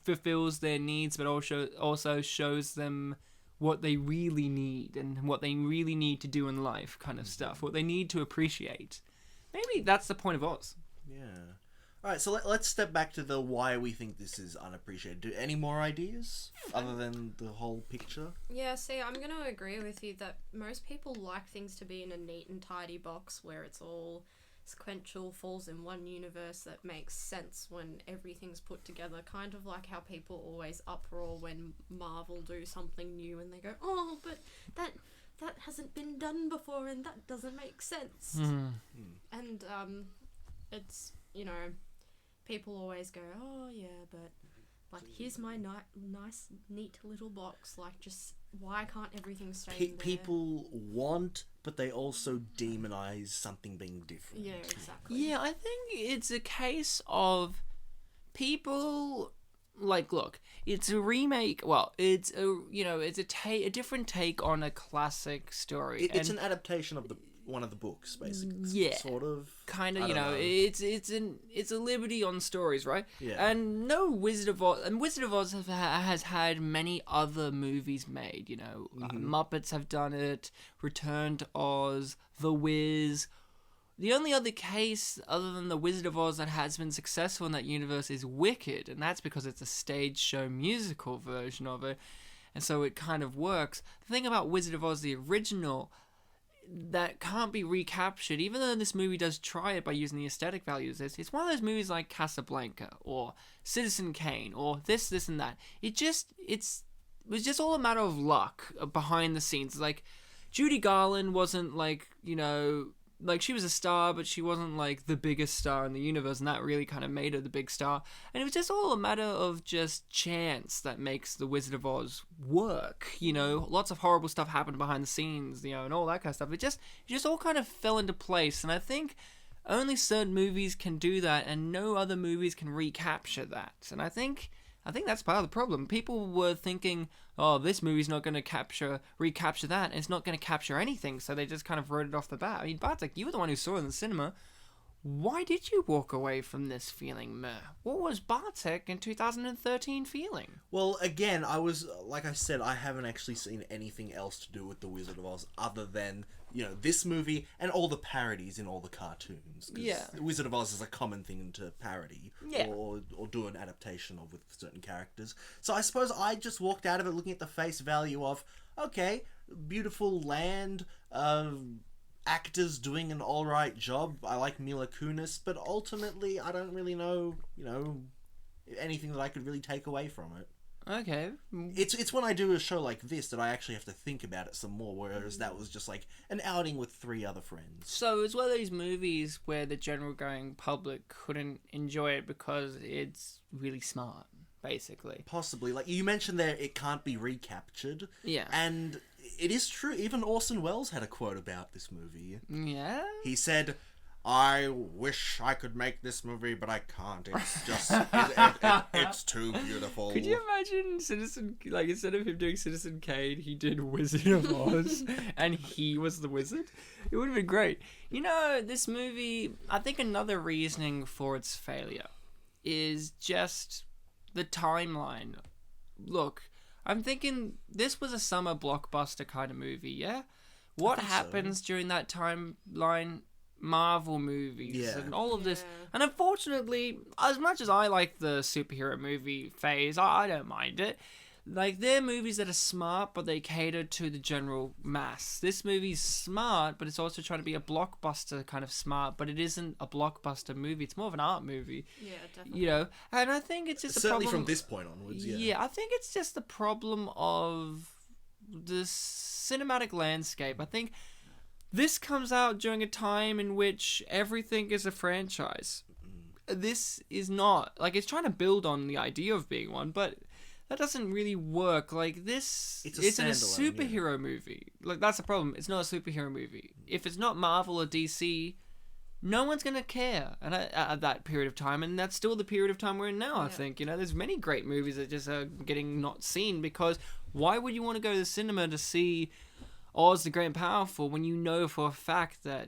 Speaker 1: fulfills their needs, but also shows them what they really need and what they really need to do in life, kind of stuff, what they need to appreciate. Maybe that's the point of Oz.
Speaker 2: Yeah. Alright, so let's step back to the why we think this is unappreciated. Do any more ideas other than the whole picture?
Speaker 3: Yeah, see, I'm going to agree with you that most people like things to be in a neat and tidy box where it's all sequential, falls in one universe that makes sense when everything's put together, kind of like how people always uproar when Marvel do something new and they go, oh, but that hasn't been done before and that doesn't make sense. And it's, people always go, oh yeah, but like, here's my nice neat little box, like, just why can't everything stay in there?
Speaker 2: People want, but they also demonize something being different.
Speaker 3: Yeah, exactly.
Speaker 1: Yeah, I think it's a case of people, like, look, it's a remake, well, it's a different take on a classic story.
Speaker 2: It's an adaptation of one of the books, basically.
Speaker 1: Yeah.
Speaker 2: Sort of.
Speaker 1: Kind of, it's a liberty on stories, right?
Speaker 2: Yeah.
Speaker 1: And Wizard of Oz has had many other movies made, Muppets have done it, Return to Oz, The Wiz. The only other case other than The Wizard of Oz that has been successful in that universe is Wicked, and that's because it's a stage show musical version of it, and so it kind of works. The thing about Wizard of Oz, the original, that can't be recaptured, even though this movie does try it by using the aesthetic values. It's one of those movies like Casablanca or Citizen Kane or this and that. It was just all a matter of luck behind the scenes. Like, Judy Garland wasn't like, like, she was a star, but she wasn't like the biggest star in the universe, and that really kind of made her the big star. And it was just all a matter of just chance that makes The Wizard of Oz work. Lots of horrible stuff happened behind the scenes, and all that kind of stuff. It just all kind of fell into place, and I think only certain movies can do that, and no other movies can recapture that. And I think that's part of the problem. People were thinking, oh, this movie's not going to recapture that, and it's not going to capture anything, so they just kind of wrote it off the bat. I mean, Bartek, you were the one who saw it in the cinema. Why did you walk away from this feeling meh? What was Bartek in 2013 feeling?
Speaker 2: Well, again, like I said, I haven't actually seen anything else to do with The Wizard of Oz other than this movie and all the parodies in all the cartoons. 'Cause
Speaker 1: Yeah.
Speaker 2: Wizard of Oz is a common thing to parody
Speaker 1: Yeah.
Speaker 2: or do an adaptation of with certain characters. So I suppose I just walked out of it looking at the face value of, okay, beautiful land, actors doing an alright job. I like Mila Kunis, but ultimately I don't really know, anything that I could really take away from it.
Speaker 1: Okay.
Speaker 2: It's when I do a show like this that I actually have to think about it some more, whereas that was just like an outing with 3 other friends.
Speaker 1: So it's one of those movies where the general going public couldn't enjoy it because it's really smart, basically.
Speaker 2: Possibly. Like you mentioned there, it can't be recaptured.
Speaker 1: Yeah.
Speaker 2: And it is true, even Orson Welles had a quote about this movie.
Speaker 1: Yeah?
Speaker 2: He said, I wish I could make this movie, but I can't. It's just, it's too beautiful.
Speaker 1: Could you imagine instead of him doing Citizen Kane, he did Wizard of Oz, and he was the wizard? It would have been great. This movie, I think another reasoning for its failure is just the timeline. Look, I'm thinking this was a summer blockbuster kind of movie, yeah? What happens during that timeline? Marvel movies and all of this, and unfortunately, as much as I like the superhero movie phase, I don't mind it. Like, they're movies that are smart, but they cater to the general mass. This movie's smart, but it's also trying to be a blockbuster kind of smart, but it isn't a blockbuster movie. It's more of an art movie.
Speaker 3: Yeah, definitely.
Speaker 1: And I think it's just
Speaker 2: certainly
Speaker 1: a problem
Speaker 2: from this point onwards.
Speaker 1: Yeah, I think it's just the problem of the cinematic landscape. I think this comes out during a time in which everything is a franchise. This is not. Like, it's trying to build on the idea of being one, but that doesn't really work. Like, this isn't a superhero movie. Like, that's the problem. It's not a superhero movie. If it's not Marvel or DC, no one's going to care at that period of time, and that's still the period of time we're in now, I think. There's many great movies that just are getting not seen, because why would you want to go to the cinema to see Oz the Great and Powerful when you know for a fact that,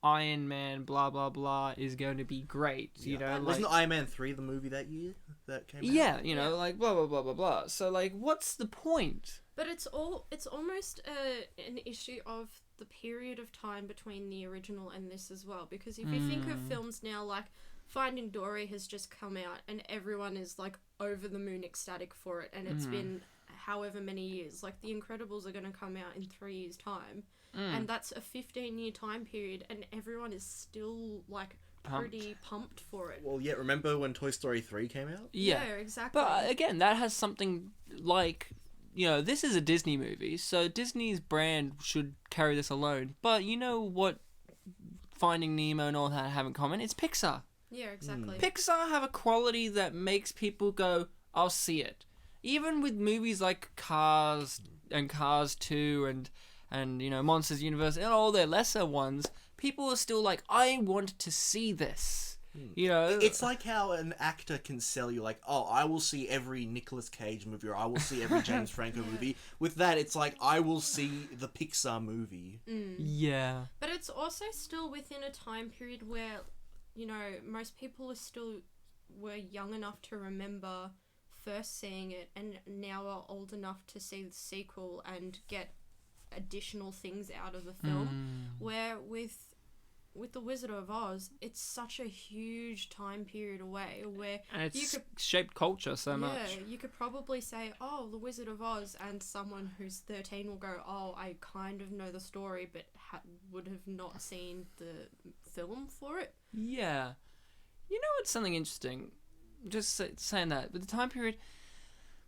Speaker 1: Iron Man, blah, blah, blah, is going to be great,
Speaker 2: Wasn't Iron Man 3 the movie that year that came out?
Speaker 1: Yeah, like, blah, blah, blah, blah, blah. So, like, what's the point?
Speaker 3: But it's almost an issue of the period of time between the original and this as well, because if you think of films now, like, Finding Dory has just come out and everyone is, like, over the moon ecstatic for it, and it's been however many years. Like, The Incredibles are going to come out in 3 years' time, and that's a 15-year time period, and everyone is still, like, pretty pumped for it.
Speaker 2: Well, yeah, remember when Toy Story 3 came out?
Speaker 1: Yeah,
Speaker 3: exactly.
Speaker 1: But again, that has something like, this is a Disney movie, so Disney's brand should carry this alone. But you know what Finding Nemo and all that have in common? It's Pixar.
Speaker 3: Yeah, exactly.
Speaker 1: Pixar have a quality that makes people go, I'll see it. Even with movies like Cars and Cars 2 and Monsters University and all their lesser ones, people are still like, I want to see this.
Speaker 2: It's like how an actor can sell you, like, oh, I will see every Nicolas Cage movie, or I will see every James Franco movie. With that, it's like, I will see the Pixar movie.
Speaker 1: Yeah.
Speaker 3: But it's also still within a time period where, most people were young enough to remember first seeing it, and now are old enough to see the sequel and get additional things out of the film. Where with The Wizard of Oz, it's such a huge time period away where
Speaker 1: it's shaped culture so much.
Speaker 3: Yeah, you could probably say, oh, The Wizard of Oz, and someone who's 13 will go, oh, I kind of know the story, but would have not seen the film for it.
Speaker 1: Yeah. What's something interesting? Just saying that, with the time period,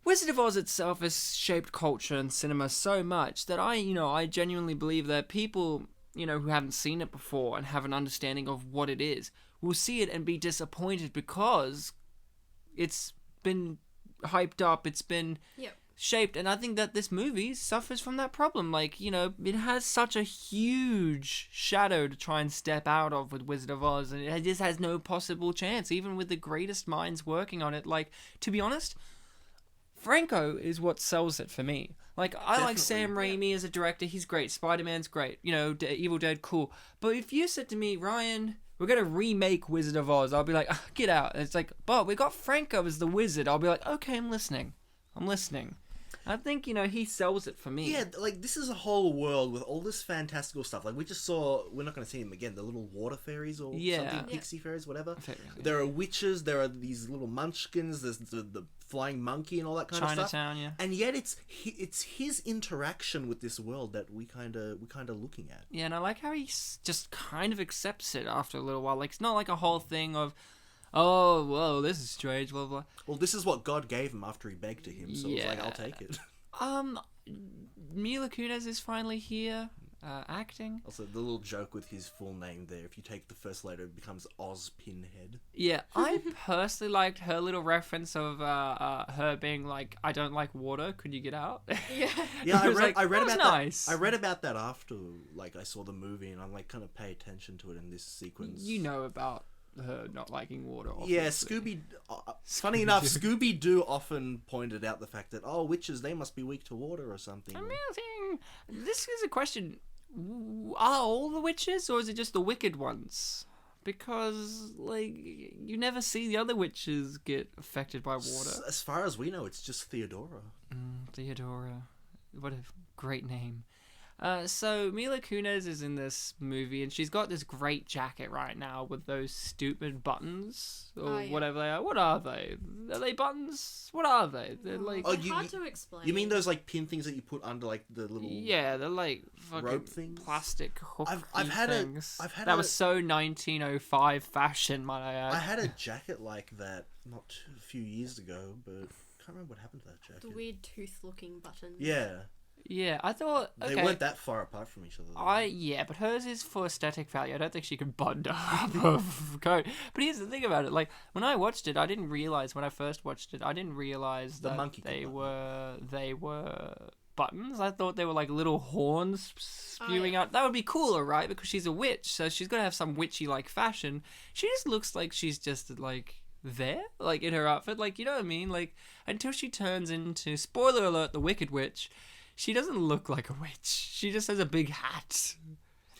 Speaker 1: Wizard of Oz itself has shaped culture and cinema so much that I genuinely believe that people, who haven't seen it before and have an understanding of what it is, will see it and be disappointed because it's been hyped up, it's been shaped, and I think that this movie suffers from that problem. Like, it has such a huge shadow to try and step out of with Wizard of Oz, and it just has no possible chance, even with the greatest minds working on it. Like, to be honest, Franco is what sells it for me. Like, I like Sam Raimi as a director, he's great, Spider-Man's great, Evil Dead, cool. But if you said to me, Ryan, we're going to remake Wizard of Oz, I'll be like, get out. And it's like, but we got Franco as the wizard. I'll be like, okay, I'm listening. I think, he sells it for me.
Speaker 2: Yeah, like, this is a whole world with all this fantastical stuff. Like, we just saw, we're not going to see them again, the little water fairies or something, pixie fairies, whatever.
Speaker 1: Fairies, yeah.
Speaker 2: There are witches, there are these little munchkins, there's the flying monkey and all that kind of stuff.
Speaker 1: Chinatown, yeah.
Speaker 2: And yet it's his interaction with this world that we kind of looking at.
Speaker 1: Yeah, and I like how he just kind of accepts it after a little while. Like, it's not like a whole thing of, oh, whoa, this is strange, blah, blah.
Speaker 2: Well, this is what God gave him after he begged to him, so it's like, I'll take it.
Speaker 1: Mila Kunis is finally here, acting.
Speaker 2: Also, the little joke with his full name there, if you take the first letter, it becomes Oz Pinhead.
Speaker 1: Yeah, I personally liked her little reference of her being like, I don't like water, could you get out?
Speaker 3: Yeah.
Speaker 2: Yeah, I read
Speaker 1: that was
Speaker 2: about
Speaker 1: nice.
Speaker 2: that. I read about that after, like, I saw the movie, and I'm like, kind of pay attention to it in this sequence.
Speaker 1: You know about her not liking water, obviously.
Speaker 2: Yeah, funny enough, Scooby-Doo often pointed out the fact that, witches, they must be weak to water or something.
Speaker 1: Amazing. This is a question. Are all the witches, or is it just the wicked ones? Because, like, you never see the other witches get affected by water.
Speaker 2: As far as we know, it's just Theodora.
Speaker 1: Theodora. What a great name. So Mila Kunis is in this movie, and she's got this great jacket right now with those stupid buttons or whatever they are. What are they? Are they buttons? What are they? They're like
Speaker 3: hard to explain.
Speaker 2: You mean those like pin things that you put under like the little
Speaker 1: they're like fucking
Speaker 2: rope things?
Speaker 1: Plastic hook
Speaker 2: I've had
Speaker 1: things.
Speaker 2: that
Speaker 1: was so 1905 fashion, might I add.
Speaker 2: I had a jacket like that not a few years ago, but I can't remember what happened to that jacket.
Speaker 3: The weird tooth-looking buttons.
Speaker 2: Yeah.
Speaker 1: Yeah, I thought
Speaker 2: they weren't that far apart from each other.
Speaker 1: But hers is for aesthetic value. I don't think she could button up a coat. But here's the thing about it: like when I watched it, I didn't realize when I first watched it, I didn't realize that they were buttons. I thought they were like little horns spewing out. That would be cooler, right? Because she's a witch, so she's gonna have some witchy like fashion. She just looks like she's just like there, like in her outfit, like, you know what I mean? Like until she turns into, spoiler alert, the Wicked Witch. She doesn't look like a witch. She just has a big hat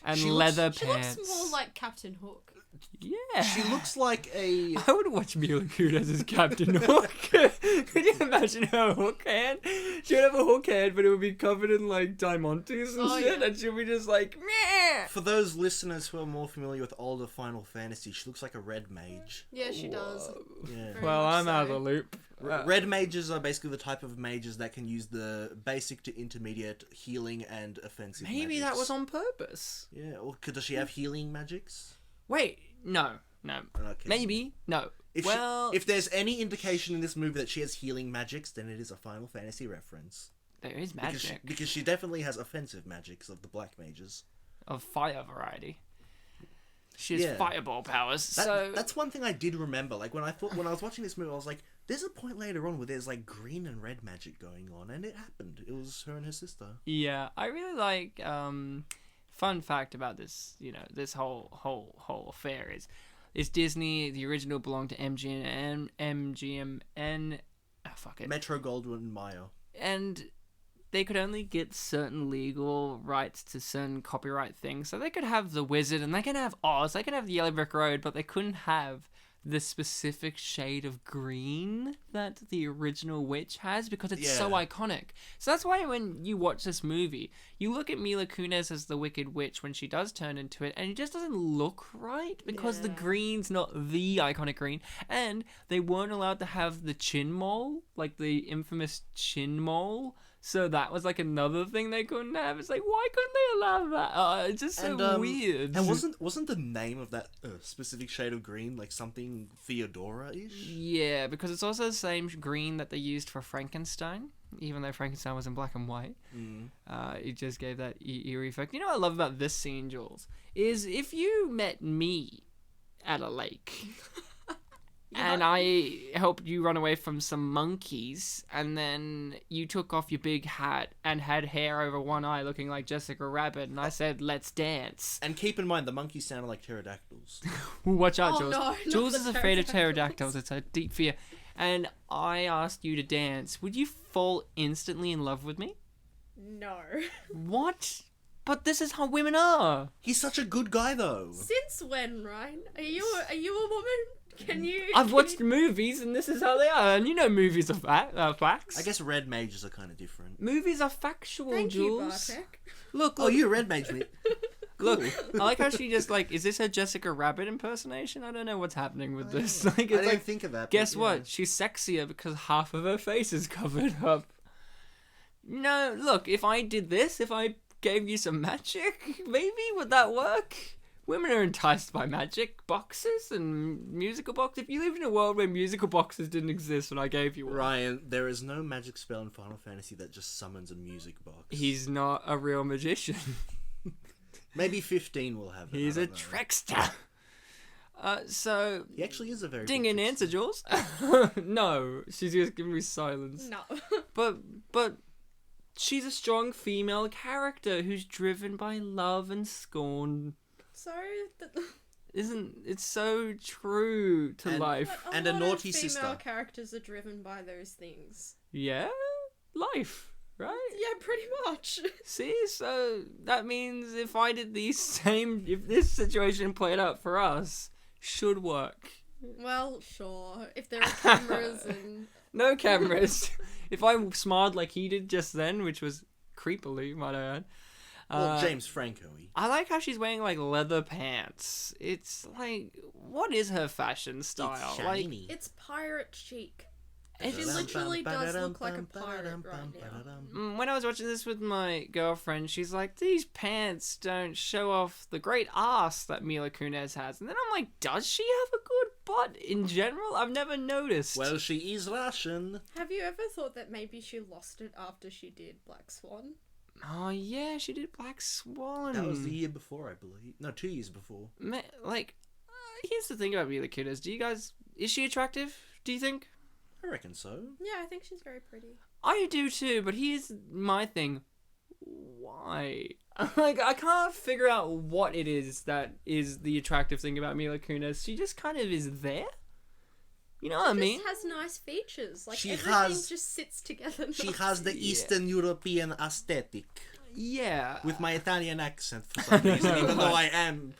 Speaker 1: and leather pants.
Speaker 3: She looks more like Captain Hook.
Speaker 1: Yeah.
Speaker 2: She looks like a...
Speaker 1: I would watch Mila Kunis as Captain Hook. Could you imagine her hook hand? She would have a hook hand, but it would be covered in, like, diamantes and shit, and she'll be just like, meh!
Speaker 2: For those listeners who are more familiar with older Final Fantasy, she looks like a red mage.
Speaker 3: Yeah, she does.
Speaker 2: Yeah.
Speaker 1: Well, I'm out of the loop.
Speaker 2: Red mages are basically the type of mages that can use the basic to intermediate healing and offensive
Speaker 1: Maybe
Speaker 2: magics.
Speaker 1: that was on purpose.
Speaker 2: Yeah, or does she have healing magics?
Speaker 1: Wait, no.
Speaker 2: Okay.
Speaker 1: Maybe, no.
Speaker 2: If there's any indication in this movie that she has healing magics, then it is a Final Fantasy reference.
Speaker 1: There is magic.
Speaker 2: Because she definitely has offensive magics of the black mages.
Speaker 1: Of fire variety. She has fireball powers.
Speaker 2: That's one thing I did remember. Like when I was watching this movie, I was like, there's a point later on where there's like green and red magic going on, and it happened. It was her and her sister.
Speaker 1: Yeah, I really like. Fun fact about this, this whole affair is Disney. The original belonged to MGMN. Oh, fuck it.
Speaker 2: Metro Goldwyn Mayer.
Speaker 1: And they could only get certain legal rights to certain copyright things. So they could have The Wizard and they could have Oz, they could have the Yellow Brick Road, but they couldn't have the specific shade of green that the original witch has because it's so iconic. So that's why when you watch this movie, you look at Mila Kunis as the Wicked Witch when she does turn into it, and it just doesn't look right because the green's not the iconic green, and they weren't allowed to have the chin mole, like the infamous chin mole. So that was like another thing they couldn't have. It's like, why couldn't they allow that? It's just so weird.
Speaker 2: And wasn't the name of that specific shade of green like something Theodora-ish?
Speaker 1: Yeah, because it's also the same green that they used for Frankenstein, even though Frankenstein was in black and white. It just gave that eerie effect. You know what I love about this scene, Jules? Is if you met me at a lake... and I helped you run away from some monkeys, and then you took off your big hat and had hair over one eye looking like Jessica Rabbit, and I said, let's dance.
Speaker 2: And keep in mind, the monkeys sounded like pterodactyls.
Speaker 1: Watch out, Jules.
Speaker 3: No,
Speaker 1: Jules is afraid of pterodactyls. It's a deep fear. And I asked you to dance. Would you fall instantly in love with me?
Speaker 3: No.
Speaker 1: What? But this is how women are.
Speaker 2: He's such a good guy, though.
Speaker 3: Since when, Ryan? Are you a woman? Can you?
Speaker 1: I've watched movies, and this is how they are. And you know, movies are facts.
Speaker 2: I guess red mages are kind of different.
Speaker 1: Movies are factual,
Speaker 3: Thank
Speaker 1: Jules.
Speaker 3: you, Bartek.
Speaker 1: Look,
Speaker 2: Oh, you red mage me.
Speaker 1: look. I like how she just like, is this a Jessica Rabbit impersonation? I don't know what's happening with this. Like,
Speaker 2: I
Speaker 1: it's
Speaker 2: didn't
Speaker 1: like,
Speaker 2: think of that.
Speaker 1: guess
Speaker 2: but,
Speaker 1: what?
Speaker 2: yeah.
Speaker 1: She's sexier because half of her face is covered up. No, look. If I did this, if I gave you some magic, maybe would that work? Women are enticed by magic boxes and musical boxes. If you lived in a world where musical boxes didn't exist when I gave you one,
Speaker 2: Ryan, there is no magic spell in Final Fantasy that just summons a music box.
Speaker 1: he's not a real magician.
Speaker 2: Maybe 15 will have it.
Speaker 1: He's
Speaker 2: I
Speaker 1: a
Speaker 2: don't know.
Speaker 1: trickster. So,
Speaker 2: He actually is a very
Speaker 1: ding
Speaker 2: good
Speaker 1: an
Speaker 2: trickster.
Speaker 1: answer, Jules. No, she's just giving me silence.
Speaker 3: No.
Speaker 1: But she's a strong female character who's driven by love and scorn.
Speaker 3: So,
Speaker 1: Isn't it so true to
Speaker 2: And-
Speaker 1: life?
Speaker 3: but
Speaker 2: And a
Speaker 3: lot
Speaker 2: naughty
Speaker 3: of female
Speaker 2: sister.
Speaker 3: characters are driven by those things.
Speaker 1: Yeah, life, right?
Speaker 3: Yeah, pretty much.
Speaker 1: See, so that means if I did if this situation played out for us, should work.
Speaker 3: Well, sure. If there are cameras and
Speaker 1: No cameras. If I smiled like he did just then, which was creepily, might I add.
Speaker 2: Well, James Franco-y.
Speaker 1: I like how she's wearing like leather pants. It's like, what is her fashion style?
Speaker 2: It's
Speaker 1: Like,
Speaker 2: shiny.
Speaker 3: it's pirate chic.
Speaker 1: it's
Speaker 3: She literally does look like a pirate right now.
Speaker 1: When I was watching this with my girlfriend, she's like, these pants don't show off the great ass that Mila Kunis has. And then I'm like, does she have a good butt in general? I've never noticed.
Speaker 2: Well, she is Russian.
Speaker 3: Have you ever thought that maybe she lost it after she did Black Swan?
Speaker 1: Oh, yeah, she did Black Swan.
Speaker 2: That was the year before, I believe. No, 2 years before.
Speaker 1: Here's the thing about Mila Kunis. Is she attractive, do you think?
Speaker 2: I reckon so.
Speaker 3: Yeah, I think she's very pretty.
Speaker 1: I do too, but here's my thing. Why? Like, I can't figure out what it is that is the attractive thing about Mila Kunis. She just kind of is there. You know what I mean?
Speaker 3: Just has nice features. Like
Speaker 2: She
Speaker 3: everything
Speaker 2: has-
Speaker 3: just sits together.
Speaker 2: She has the
Speaker 1: Yeah.
Speaker 2: Eastern European aesthetic.
Speaker 1: Yeah.
Speaker 2: With my Italian accent for some reason, even though I am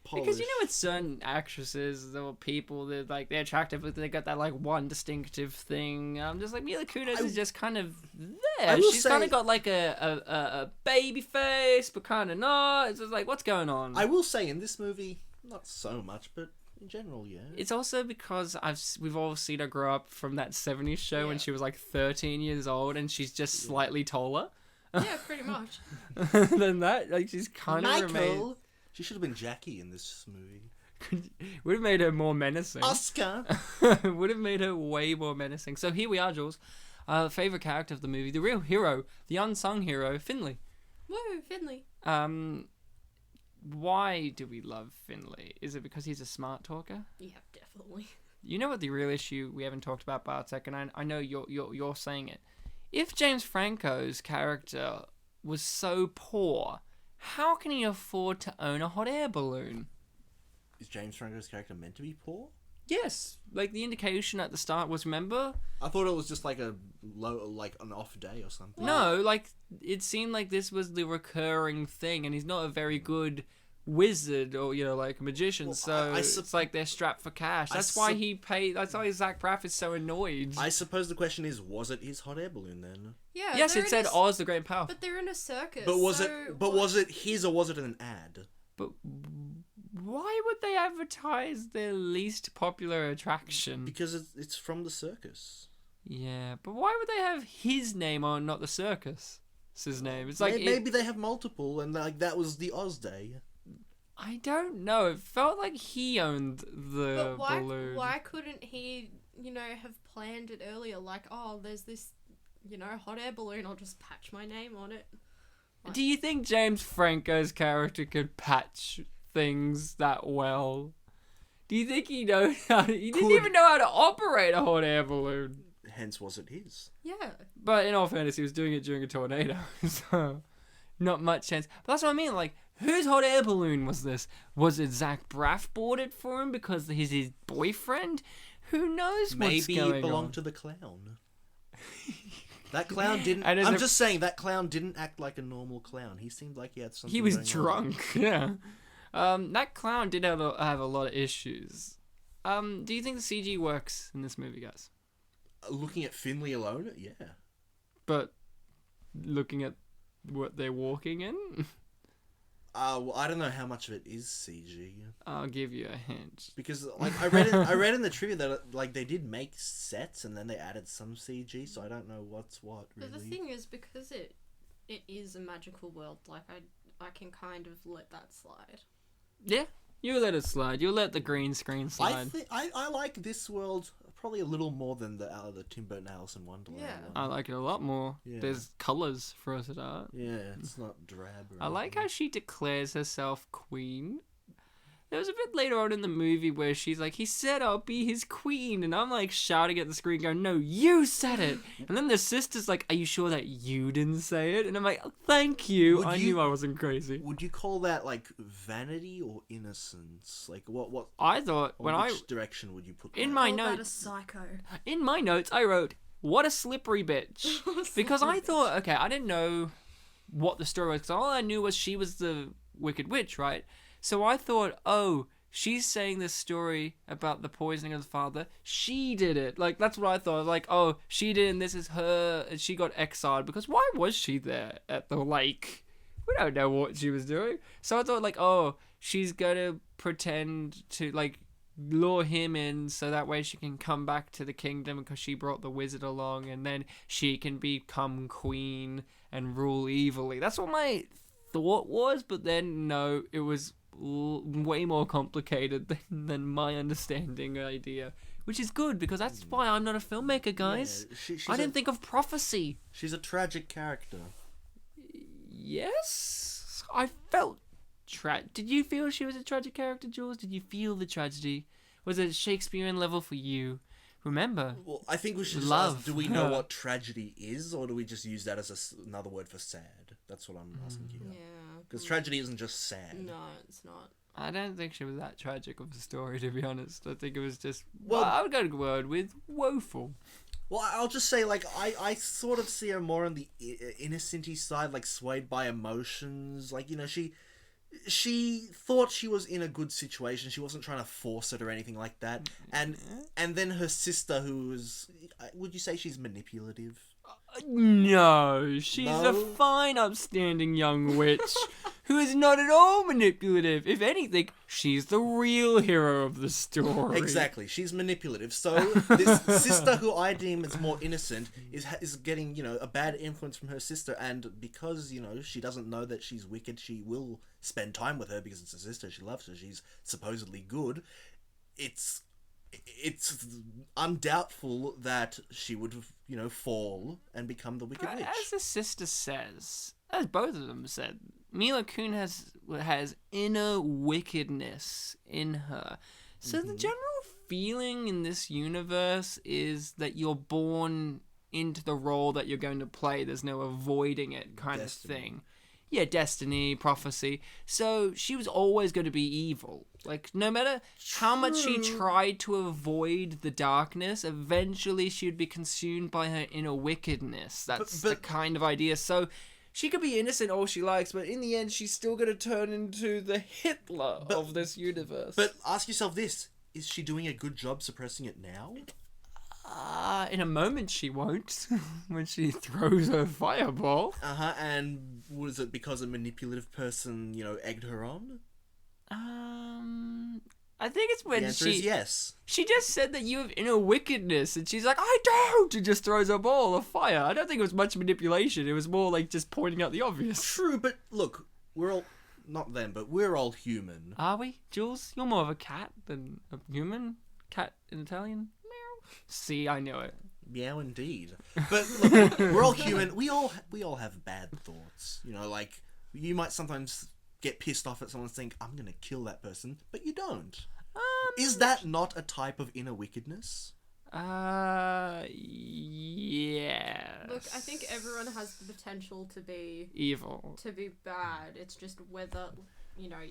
Speaker 2: Polish.
Speaker 1: Because you know, with certain actresses or people, they're attractive, but they got that like one distinctive thing. Just like Mila Kunis is just kind of
Speaker 2: I
Speaker 1: there.
Speaker 2: will
Speaker 1: She's kind
Speaker 2: say-
Speaker 1: of got like a baby face, but kind of not. It's just like, what's going on?
Speaker 2: I will say in this movie, not so much, but in general, yeah.
Speaker 1: It's also because we've all seen her grow up from that 70s show when
Speaker 3: Yeah.
Speaker 1: she was like 13 years old, and she's just slightly taller
Speaker 3: Yeah, pretty much.
Speaker 1: than that. Like, she's kind of remained.
Speaker 2: Michael! She should have been Jackie in this movie.
Speaker 1: Would have made her more menacing.
Speaker 2: Oscar!
Speaker 1: Would have made her way more menacing. So here we are, Jules. Favorite character of the movie, the real hero, the unsung hero, Finley.
Speaker 3: Whoa, Finley.
Speaker 1: Why do we love Finley? Is it because he's a smart talker?
Speaker 3: Yeah, definitely.
Speaker 1: You know what the real issue we haven't talked about, Bartek, and I know you're saying it. If James Franco's character was so poor, how can he afford to own a hot air balloon?
Speaker 2: Is James Franco's character meant to be poor?
Speaker 1: Yes, like the indication at the start was, remember?
Speaker 2: I thought it was just like an off day or something.
Speaker 1: No, like it seemed like this was the recurring thing, and he's not a very good wizard or like a magician.
Speaker 2: Well,
Speaker 1: so it's like they're strapped for cash. That's why he paid. That's why Zach Braff is so annoyed.
Speaker 2: I suppose the question is, was it his hot air balloon then?
Speaker 3: Yeah.
Speaker 1: Yes,
Speaker 3: they're
Speaker 1: it
Speaker 3: in
Speaker 1: said
Speaker 3: a s-
Speaker 1: Oz the Great and Powerful.
Speaker 3: But they're in a circus.
Speaker 2: But was
Speaker 3: so
Speaker 2: it? But
Speaker 3: what?
Speaker 2: was it his or was it an ad?
Speaker 1: But why would they advertise their least popular attraction?
Speaker 2: Because it's from the circus.
Speaker 1: Yeah, but why would they have his name on, not the circus? It's his name. It's like
Speaker 2: Maybe they have multiple, and like that was the Oz day.
Speaker 1: I don't know. It felt like he owned the
Speaker 3: But why?
Speaker 1: balloon.
Speaker 3: Why couldn't he? Have planned it earlier. Like, oh, there's this, hot air balloon. I'll just patch my name on it.
Speaker 1: Do you think James Franco's character could patch things that well? Do you think he knows how to... He didn't
Speaker 2: Could-
Speaker 1: even know how to operate a hot air balloon.
Speaker 2: Hence, was it his?
Speaker 3: Yeah.
Speaker 1: But in all fairness, he was doing it during a tornado, so not much chance. But that's what I mean, like, whose hot air balloon was this? Was it Zach Braff bought it for him because he's his boyfriend? Who knows what's
Speaker 2: Maybe
Speaker 1: going
Speaker 2: it belonged
Speaker 1: on?
Speaker 2: to the clown. That clown didn't.
Speaker 1: And
Speaker 2: I'm just saying that clown didn't act like a normal clown. He seemed like he had something.
Speaker 1: He was
Speaker 2: going on.
Speaker 1: drunk. Yeah. That clown did have a lot of issues. Do you think the CG works in this movie, guys?
Speaker 2: Looking at Finley alone, yeah.
Speaker 1: But looking at what they're walking in,
Speaker 2: Well, I don't know how much of it is CG.
Speaker 1: I'll give you a hint.
Speaker 2: Because like I read in the trivia that like they did make sets and then they added some CG, so I don't know what's what really.
Speaker 3: But the thing is, because it is a magical world, like I can kind of let that slide.
Speaker 1: Yeah, you let it slide. You let the green screen slide.
Speaker 2: I like this world probably a little more than the Tim Burton Alice in Wonderland
Speaker 3: Yeah.
Speaker 2: one.
Speaker 1: I like it a lot more.
Speaker 2: Yeah.
Speaker 1: There's colours for us at art.
Speaker 2: Yeah, it's not drab.
Speaker 1: I like how she declares herself queen. There was a bit later on in the movie where she's like, he said I'll be his queen. And I'm like shouting at the screen going, no, you said it. And then the sister's like, are you sure that you didn't say it? And I'm like, thank you. I knew I wasn't crazy.
Speaker 2: Would you call that like vanity or innocence? Like what?
Speaker 1: I thought
Speaker 2: which direction would you put that?
Speaker 1: In my
Speaker 3: Call that a
Speaker 1: notes,
Speaker 3: psycho.
Speaker 1: in my notes, I wrote, what a slippery bitch. Because I thought, okay, I didn't know what the story was. Because all I knew was she was the Wicked Witch, right? So I thought, oh, she's saying this story about the poisoning of the father. She did it. Like, that's what I thought. I was like, oh, she did, and this is her, and she got exiled. Because why was she there at the lake? We don't know what she was doing. So I thought, like, oh, she's going to pretend to, like, lure him in so that way she can come back to the kingdom because she brought the wizard along, and then she can become queen and rule evilly. That's what my thought was, but then, no, it was way more complicated than my understanding idea, which is good because that's why I'm not a filmmaker, guys.
Speaker 2: Yeah,
Speaker 1: I didn't think of prophecy.
Speaker 2: She's a tragic character.
Speaker 1: Yes, I felt Did you feel she was a tragic character, Jules? Did you feel the tragedy? Was it Shakespearean level for you? Remember,
Speaker 2: Well, I think we should just
Speaker 1: Love.
Speaker 2: ask, do we know what tragedy is, or do we just use that as another word for sad? That's what I'm asking you.
Speaker 3: Yeah.
Speaker 2: Because tragedy isn't just sad.
Speaker 3: No, it's not.
Speaker 1: I don't think she was that tragic of a story, to be honest. I think it was just,
Speaker 2: Well-
Speaker 1: I would go to word with woeful.
Speaker 2: Well, I'll just say, like, I sort of see her more on the innocent-y side, like, swayed by emotions. Like, you know, she thought she was in a good situation. She wasn't trying to force it or anything like that. And then her sister, who was... Would you say she's manipulative?
Speaker 1: No, she's a
Speaker 2: No?
Speaker 1: fine, upstanding young witch who is not at all manipulative. If anything, she's the real hero of the story.
Speaker 2: Exactly. She's manipulative. So this sister, who I deem as more innocent, is getting, you know, a bad influence from her sister. And because, you know, she doesn't know that she's wicked, she will spend time with her because it's her sister. She loves her. She's supposedly good. It's undoubtful that she would, you know, fall and become the Wicked Witch.
Speaker 1: As the sister says, as both of them said, Mila Kunis has inner wickedness in her. So the general feeling in this universe is that you're born into the role that you're going to play. There's no avoiding it kind
Speaker 2: Destiny.
Speaker 1: of thing. Yeah, destiny, prophecy. So she was always going to be evil. Like, no matter how much she tried to avoid the darkness, eventually she would be consumed by her inner wickedness. That's the kind of idea. So she could be innocent all she likes, but in the end, she's still going to turn into the Hitler of this universe.
Speaker 2: But ask yourself this. Is she doing a good job suppressing it now?
Speaker 1: In a moment she won't, when she throws her fireball.
Speaker 2: And was it because a manipulative person, you know, egged her on?
Speaker 1: I think it's when
Speaker 2: The answer is yes.
Speaker 1: She just said that you have inner wickedness, and she's like, I don't! And just throws a ball of fire. I don't think it was much manipulation. It was more like just pointing out the obvious.
Speaker 2: True, but look, we're all... Not them, but we're all human.
Speaker 1: Are we? Jules, you're more of a cat than a human. Cat in Italian? Meow. See, I knew it.
Speaker 2: Meow indeed. But look, we're all human. We all have bad thoughts. You know, like, you might sometimes get pissed off at someone and think, I'm gonna kill that person, but you don't. Is that not a type of inner wickedness?
Speaker 1: Yes.
Speaker 3: Look, I think everyone has the potential to be
Speaker 1: evil.
Speaker 3: to be bad. It's just whether, you know,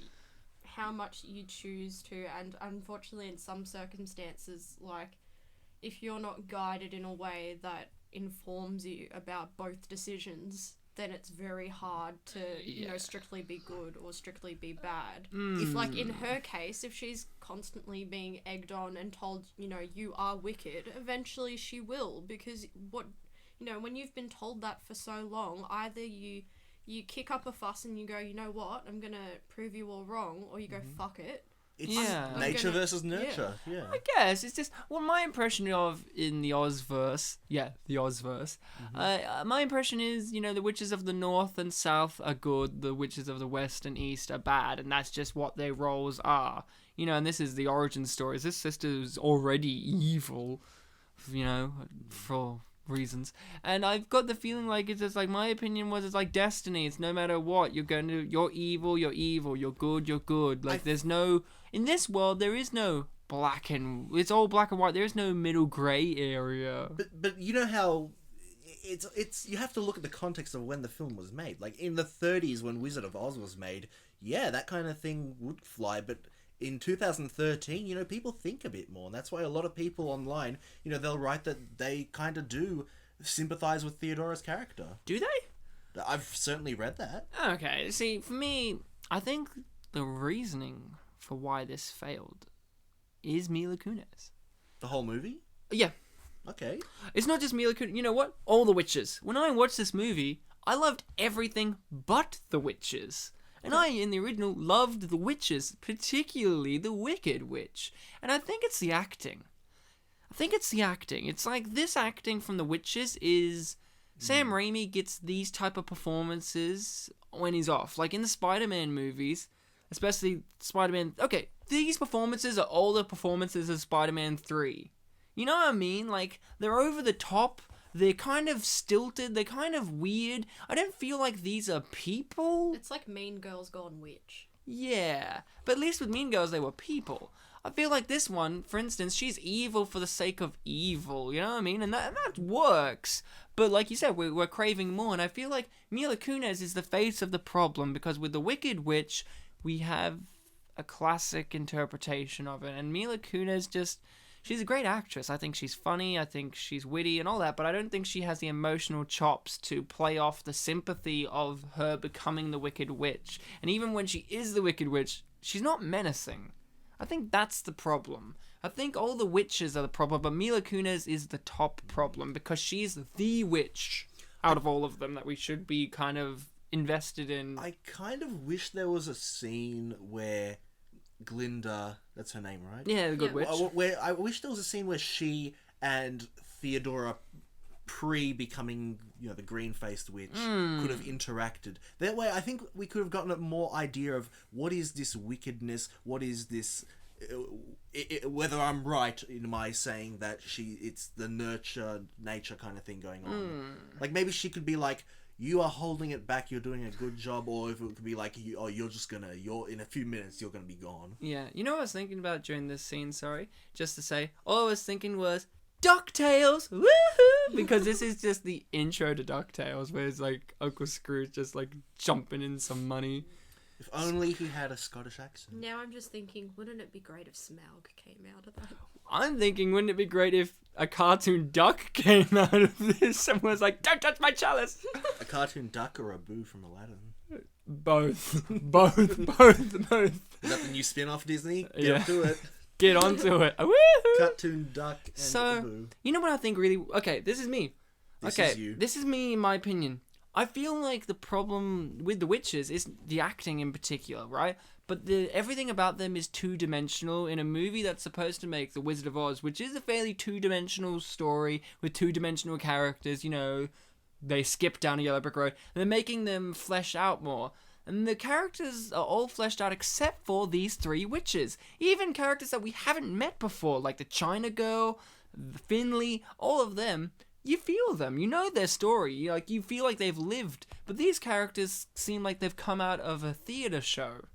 Speaker 3: how much you choose to. And unfortunately, in some circumstances, like, if you're not guided in a way that informs you about both decisions, then it's very hard to, strictly be good or strictly be bad. If, like, in her case, if she's constantly being egged on and told, you are wicked, eventually she will, because when you've been told that for so long, either you kick up a fuss and you go, you know what, I'm gonna prove you all wrong, or you go, fuck it.
Speaker 2: It's nature versus nurture. Yeah.
Speaker 1: I guess it's just my impression of in the Ozverse. My impression is the witches of the north and south are good. The witches of the west and east are bad, and that's just what their roles are. And this is the origin stories. This sister is already evil, for reasons, and I've got the feeling like it's just like my opinion was it's like destiny. It's no matter what you're evil, you're good. Like there's no, in this world there is no it's all black and white. There is no middle gray area.
Speaker 2: But you know how it's you have to look at the context of when the film was made. Like in the 30s when Wizard of Oz was made, that kind of thing would fly, but in 2013, people think a bit more, and that's why a lot of people online, they'll write that they kind of do sympathize with Theodora's character.
Speaker 1: Do they?
Speaker 2: I've certainly read that.
Speaker 1: Okay, see, for me, I think the reasoning for why this failed is Mila Kunis.
Speaker 2: The whole movie?
Speaker 1: Yeah.
Speaker 2: Okay.
Speaker 1: It's not just Mila Kunis. You know what? All the witches. When I watched this movie, I loved everything but the witches. And I, in the original, loved the witches, particularly the Wicked Witch. And I think it's the acting. It's like this acting from the witches is... Sam Raimi gets these type of performances when he's off. Like in the Spider-Man movies, especially Spider-Man... Okay, these performances are all the performances of Spider-Man 3. You know what I mean? Like, they're over the top... They're kind of stilted. They're kind of weird. I don't feel like these are people.
Speaker 3: It's like Mean Girls Gone Witch.
Speaker 1: Yeah, but at least with Mean Girls, they were people. I feel like this one, for instance, she's evil for the sake of evil. You know what I mean? And that works. But like you said, we're craving more. And I feel like Mila Kunis is the face of the problem because with the Wicked Witch, we have a classic interpretation of it. And Mila Kunis just... She's a great actress. I think she's funny. I think she's witty and all that, but I don't think she has the emotional chops to play off the sympathy of her becoming the Wicked Witch. And even when she is the Wicked Witch, she's not menacing. I think that's the problem. I think all the witches are the problem, but Mila Kunis is the top problem because she's the witch out of all of them that we should be kind of invested in.
Speaker 2: I kind of wish there was a scene where Glinda, that's her name, right?
Speaker 1: Yeah, the Good Witch.
Speaker 2: Where I wish there was a scene where she and Theodora, pre-becoming, the green-faced witch, could have interacted. That way, I think we could have gotten a more idea of what is this wickedness, what is this... whether I'm right in my saying that it's the nurture, nature kind of thing going on. Like, maybe she could be like, you are holding it back, you're doing a good job, or if it could be like, you're in a few minutes, you're gonna be gone.
Speaker 1: Yeah, you know what I was thinking about during this scene, just to say, all I was thinking was, DuckTales! Woohoo! Because this is just the intro to DuckTales, where it's like Uncle Scrooge just like jumping in some money.
Speaker 2: If only he had a Scottish accent.
Speaker 3: Now I'm just thinking, wouldn't it be great if Smaug came out of that?
Speaker 1: I'm thinking, wouldn't it be great if a cartoon duck came out of this and was like, don't touch my chalice?
Speaker 2: A cartoon duck or a Boo from Aladdin?
Speaker 1: Both.
Speaker 2: Is that the new spin-off Disney? Get onto it.
Speaker 1: Get onto it. Woohoo!
Speaker 2: Cartoon duck and Boo.
Speaker 1: You know what I think really... Okay, this is me.
Speaker 2: This is you.
Speaker 1: This is me in my opinion. I feel like the problem with the witches is the acting in particular, right? But everything about them is two-dimensional in a movie that's supposed to make The Wizard of Oz, which is a fairly two-dimensional story with two-dimensional characters, they skip down a yellow brick road, and they're making them flesh out more. And the characters are all fleshed out except for these three witches. Even characters that we haven't met before, like the China Girl, Finley, all of them... You feel them. You know their story. You feel like they've lived. But these characters seem like they've come out of a theater show.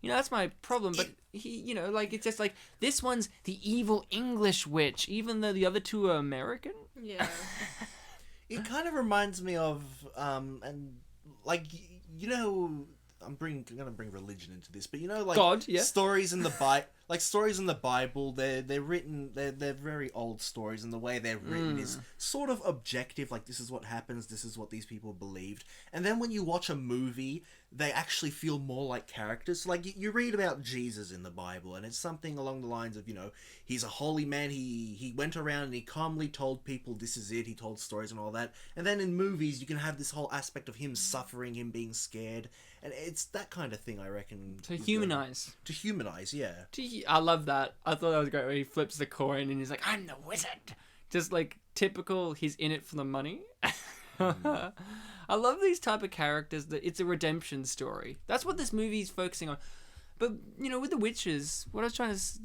Speaker 1: That's my problem. But it's just like, this one's the evil English witch, even though the other two are American.
Speaker 3: Yeah.
Speaker 2: It kind of reminds me of, I'm gonna bring religion into this, but
Speaker 1: God, yeah.
Speaker 2: Stories in the Bible, like stories in the Bible, they're written, they're very old stories, and the way they're written is sort of objective, like this is what happens, this is what these people believed. And then when you watch a movie, they actually feel more like characters. Like you read about Jesus in the Bible, and it's something along the lines of, you know, he's a holy man, he went around and he calmly told people this is it, he told stories and all that. And then in movies, you can have this whole aspect of him suffering, him being scared, and it's that kind of thing, I reckon.
Speaker 1: To humanize.
Speaker 2: To humanize, yeah.
Speaker 1: I love that. I thought that was great when he flips the coin and he's like, I'm the wizard. Just like typical, he's in it for the money. I love these type of characters that it's a redemption story. That's what this movie is focusing on. But, you know, with the witches, what I was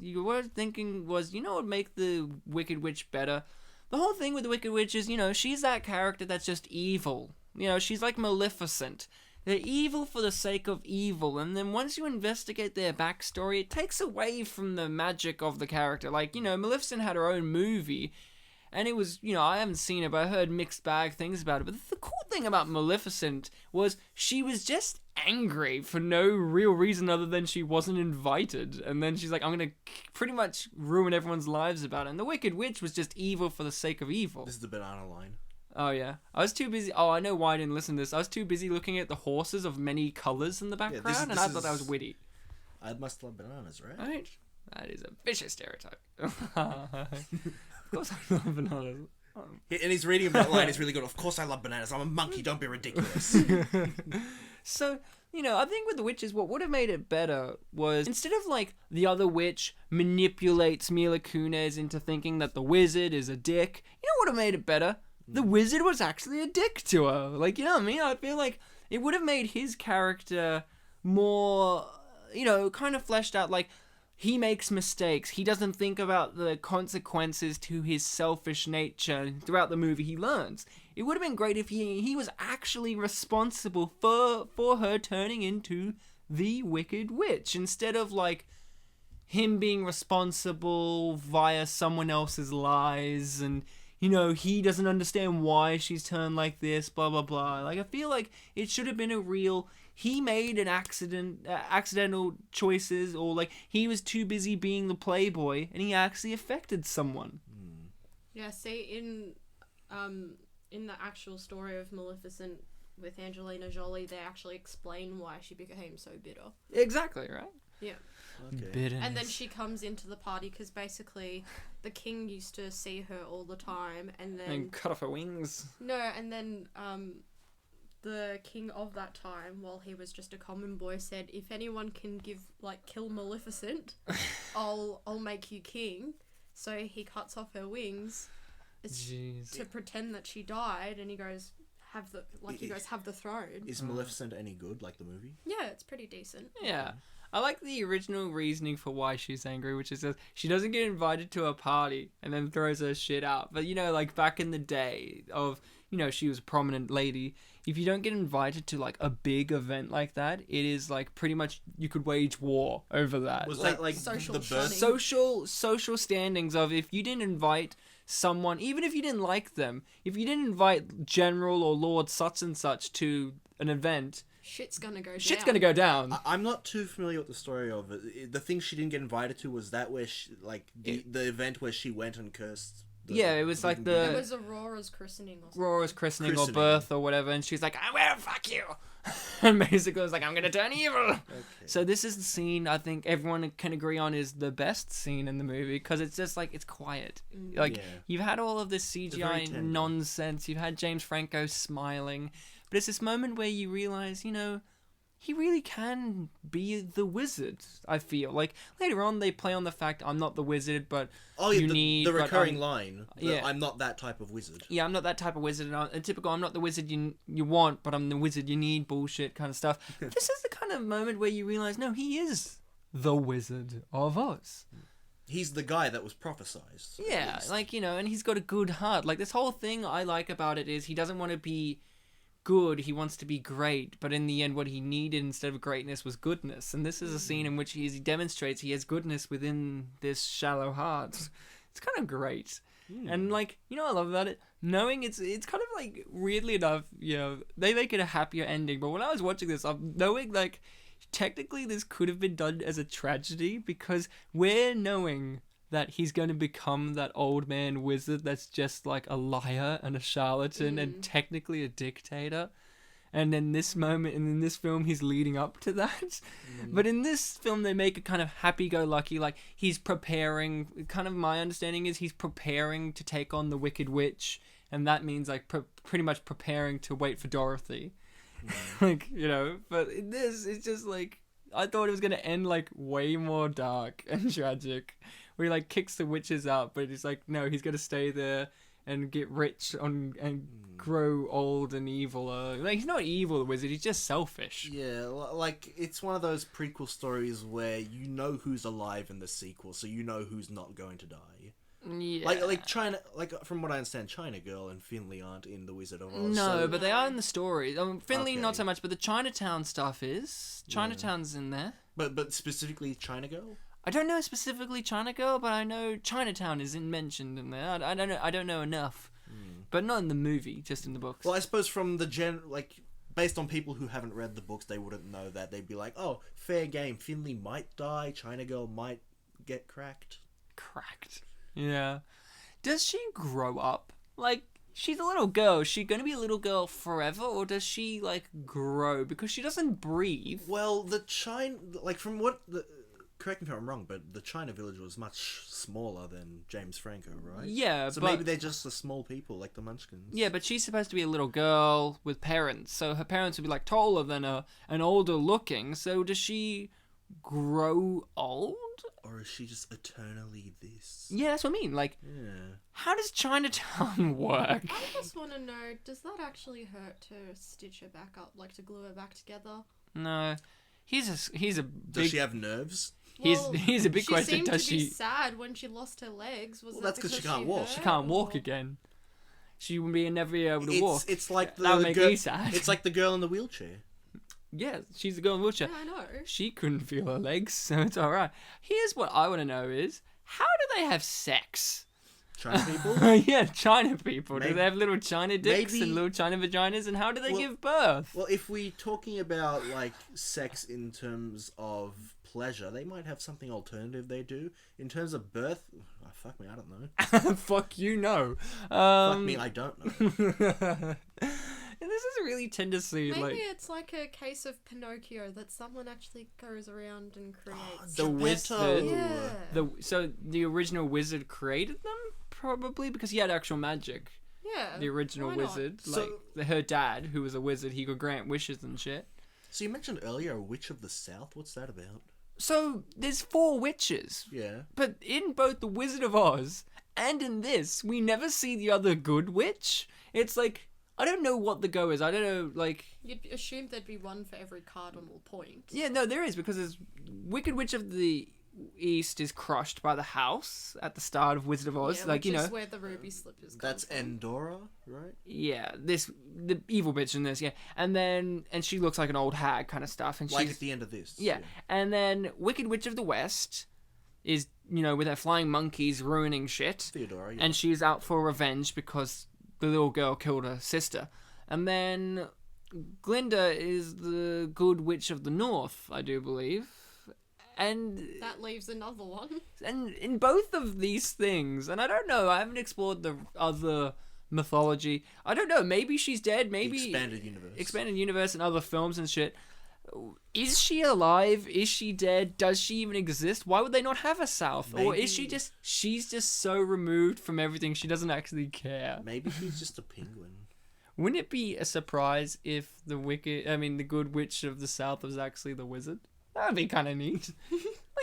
Speaker 1: thinking was, you know what would make the Wicked Witch better? The whole thing with the Wicked Witch is, you know, she's that character that's just evil. You know, she's like Maleficent. They're evil for the sake of evil, and then once you investigate their backstory, it takes away from the magic of the character. Like, you know, Maleficent had her own movie, and it was, you know, I haven't seen it, but I heard mixed bag things about it. But the cool thing about Maleficent was she was just angry for no real reason other than she wasn't invited. And then she's like, I'm going to pretty much ruin everyone's lives about it. And the Wicked Witch was just evil for the sake of evil.
Speaker 2: This is the banana line.
Speaker 1: Oh, yeah. I was too busy... Oh, I know why I didn't listen to this. I was too busy looking at the horses of many colours in the background, and I thought that was witty.
Speaker 2: I must love bananas, right?
Speaker 1: Right? That is a vicious stereotype. Of course I love bananas.
Speaker 2: And he's reading that line, he's really good. Of course I love bananas. I'm a monkey, don't be ridiculous.
Speaker 1: So, you know, I think with the witches, what would have made it better was, instead of, like, the other witch manipulates Mila Kunis into thinking that the wizard is a dick, you know what would have made it better? The wizard was actually a dick to her. Like, you know what I mean? I feel like it would have made his character more, you know, kind of fleshed out. Like, he makes mistakes. He doesn't think about the consequences to his selfish nature. Throughout the movie, he learns. It would have been great if he was actually responsible for her turning into the Wicked Witch, instead of, like, him being responsible via someone else's lies, and, you know, he doesn't understand why she's turned like this, blah, blah, blah. Like, I feel like it should have been a real... He made an accidental choices, or, like, he was too busy being the playboy, and he actually affected someone.
Speaker 3: Yeah, see, in the actual story of Maleficent with Angelina Jolie, they actually explain why she became so bitter.
Speaker 1: Exactly, right?
Speaker 3: Yeah.
Speaker 2: Okay.
Speaker 1: Bitterness.
Speaker 3: And then she comes into the party because basically the king used to see her all the time, and then...
Speaker 1: And cut off her wings.
Speaker 3: No, and then the king of that time, while he was just a common boy, said, if anyone can kill Maleficent, I'll make you king. So he cuts off her wings to pretend that she died, and he goes, have the throne.
Speaker 2: Is Maleficent any good, like the movie?
Speaker 3: Yeah, it's pretty decent.
Speaker 1: Yeah. I like the original reasoning for why she's angry, which is that she doesn't get invited to a party and then throws her shit out. But, you know, like back in the day of, you know, she was a prominent lady. If you don't get invited to, like, a big event like that, it is, like, pretty much you could wage war over that.
Speaker 2: Was that, like,
Speaker 3: social
Speaker 2: the birth?
Speaker 1: Social standings of, if you didn't invite someone, even if you didn't like them, if you didn't invite General or Lord such and such to an event...
Speaker 3: Shit's gonna
Speaker 1: go down.
Speaker 2: I'm not too familiar with the story of it. The thing she didn't get invited to was that where she, like, the event where she went and cursed.
Speaker 1: It was like the...
Speaker 3: It was Aurora's christening or something.
Speaker 1: Aurora's christening or birth or whatever, and she's like, I will fuck you! And basically it was like, I'm gonna turn evil! Okay. So this is the scene I think everyone can agree on is the best scene in the movie, because it's just like, it's quiet. Like, you've had all of this CGI nonsense, you've had James Franco smiling, but it's this moment where you realise, you know, he really can be the wizard, I feel. Like, later on, they play on the fact, I'm not the wizard, but
Speaker 2: the recurring line.
Speaker 1: Yeah.
Speaker 2: I'm not that type of wizard.
Speaker 1: Yeah, I'm not that type of wizard. A typical, I'm not the wizard you want, but I'm the wizard you need bullshit kind of stuff. This is the kind of moment where you realise, no, he is the Wizard of Oz.
Speaker 2: He's the guy that was prophesized.
Speaker 1: Yeah, like, you know, and he's got a good heart. Like, this whole thing I like about it is he doesn't want to be good, he wants to be great, but in the end what he needed instead of greatness was goodness, and this is a scene in which he demonstrates he has goodness within this shallow heart. It's kind of great. And, like, you know what I love about it? Knowing it's kind of, like, weirdly enough, you know, they make it a happier ending, but when I was watching this, I'm knowing, like, technically this could have been done as a tragedy because we're knowing that he's going to become that old man wizard that's just like a liar and a charlatan and technically a dictator. And in this moment, and in this film, he's leading up to that. But in this film, they make it kind of happy-go-lucky. Like, he's preparing, kind of my understanding is he's preparing to take on the Wicked Witch. And that means, like, pretty much preparing to wait for Dorothy. Like, you know, but in this, it's just like, I thought it was going to end, like, way more dark and tragic. Where he, like, kicks the witches out, but it's like, no, he's going to stay there and get rich and grow old and evil. Like, he's not evil, the wizard. He's just selfish.
Speaker 2: Yeah, like, it's one of those prequel stories where you know who's alive in the sequel, so you know who's not going to die.
Speaker 1: Yeah.
Speaker 2: Like China, like from what I understand, China Girl and Finley aren't in the Wizard of Oz.
Speaker 1: No,
Speaker 2: so...
Speaker 1: but they are in the story. Finley,
Speaker 2: Okay.
Speaker 1: not so much, but the Chinatown stuff is. Chinatown's in there.
Speaker 2: But specifically China Girl.
Speaker 1: I don't know specifically China Girl, but I know Chinatown isn't mentioned in there. I don't know. I don't know enough, but not in the movie, just in the books.
Speaker 2: Well, I suppose from the based on people who haven't read the books, they wouldn't know that. They'd be like, "Oh, fair game. Finley might die. China Girl might get cracked."
Speaker 1: Cracked. Yeah. Does she grow up? Like, she's a little girl. Is she going to be a little girl forever, or does she like grow because she doesn't breathe?
Speaker 2: Well, from what correct me if I'm wrong, but the China village was much smaller than James Franco, right?
Speaker 1: Yeah,
Speaker 2: so
Speaker 1: but
Speaker 2: maybe they're just the small people, like the Munchkins.
Speaker 1: yeah, but she's supposed to be a little girl with parents, so her parents would be like taller than her and older looking. So does she grow old?
Speaker 2: Or is she just eternally this?
Speaker 1: Yeah, that's what I mean. Like,
Speaker 2: Yeah.
Speaker 1: how does Chinatown work?
Speaker 3: I just want to know, does that actually hurt to stitch her back up, like to glue her back together?
Speaker 1: No, he's a
Speaker 2: Does
Speaker 1: big.
Speaker 2: she have nerves?
Speaker 1: He's a big question.
Speaker 3: She seemed
Speaker 1: Does
Speaker 3: to be
Speaker 1: she?
Speaker 3: sad when she lost her legs. Was
Speaker 2: Well,
Speaker 3: that
Speaker 2: that's 'cause
Speaker 3: because
Speaker 2: she can't walk.
Speaker 1: She
Speaker 3: hurt,
Speaker 1: can't walk
Speaker 3: or-
Speaker 1: again. She would never be able to walk.
Speaker 2: It's like
Speaker 1: That would
Speaker 2: the
Speaker 1: make
Speaker 2: girl.
Speaker 1: me sad.
Speaker 2: It's like the girl in the wheelchair.
Speaker 1: Yeah, she's the girl in the wheelchair.
Speaker 3: Yeah, I know.
Speaker 1: She couldn't feel her legs, so it's alright. Here's what I want to know is, how do they have sex?
Speaker 2: China people.
Speaker 1: Yeah, China people. Do
Speaker 2: Maybe-
Speaker 1: they have little China dicks
Speaker 2: maybe-
Speaker 1: and little China vaginas? And how do they
Speaker 2: Well-
Speaker 1: give birth?
Speaker 2: Well, if we talking about like sex in terms of pleasure, they might have something alternative they do. In terms of birth, fuck me, I don't know.
Speaker 1: Fuck you, no.
Speaker 2: Fuck me, I don't know.
Speaker 1: And this is a really tender scene.
Speaker 3: Maybe
Speaker 1: Like,
Speaker 3: it's like a case of Pinocchio that someone actually goes around and creates.
Speaker 1: The
Speaker 2: Geppetto.
Speaker 1: wizard.
Speaker 3: Yeah.
Speaker 1: So the original wizard created them? Probably, because he had actual magic.
Speaker 3: Yeah.
Speaker 1: The original
Speaker 3: why not?
Speaker 1: wizard.
Speaker 2: So-
Speaker 1: Like, her dad, who was a wizard, he could grant wishes and shit.
Speaker 2: So you mentioned earlier a witch of the south. What's that about?
Speaker 1: So, there's 4 witches.
Speaker 2: Yeah.
Speaker 1: But in both The Wizard of Oz and in this, we never see the other good witch. It's like, I don't know what the go is. I don't know, like...
Speaker 3: You'd assume there'd be one for every cardinal point.
Speaker 1: Yeah, no, there is, because there's Wicked Witch of the East is crushed by the house at the start of Wizard of Oz.
Speaker 3: Yeah,
Speaker 1: like,
Speaker 3: which
Speaker 1: you know...
Speaker 3: is where the ruby slippers come
Speaker 2: That's
Speaker 3: from.
Speaker 2: Endora, right?
Speaker 1: Yeah, the evil bitch in this, yeah. And she looks like an old hag kind of stuff. And
Speaker 2: Like
Speaker 1: she's,
Speaker 2: at the end of this.
Speaker 1: yeah. And then Wicked Witch of the West is, you know, with her flying monkeys ruining shit.
Speaker 2: Theodora. Yeah.
Speaker 1: And she's out for revenge because the little girl killed her sister. And then Glinda is the good witch of the north, I do believe. And
Speaker 3: That leaves another one.
Speaker 1: in both of these things, and I don't know, I haven't explored the other mythology. I don't know, maybe she's dead, maybe expanded universe and other films and shit. Is she alive? Is she dead? Does she even exist? Why would they not have a south? Or is she
Speaker 2: Maybe-
Speaker 1: she's just so removed from everything she doesn't actually care?
Speaker 2: Maybe she's just a penguin.
Speaker 1: Wouldn't it be a surprise if the good witch of the south was actually the wizard? That would be kind of neat. Like,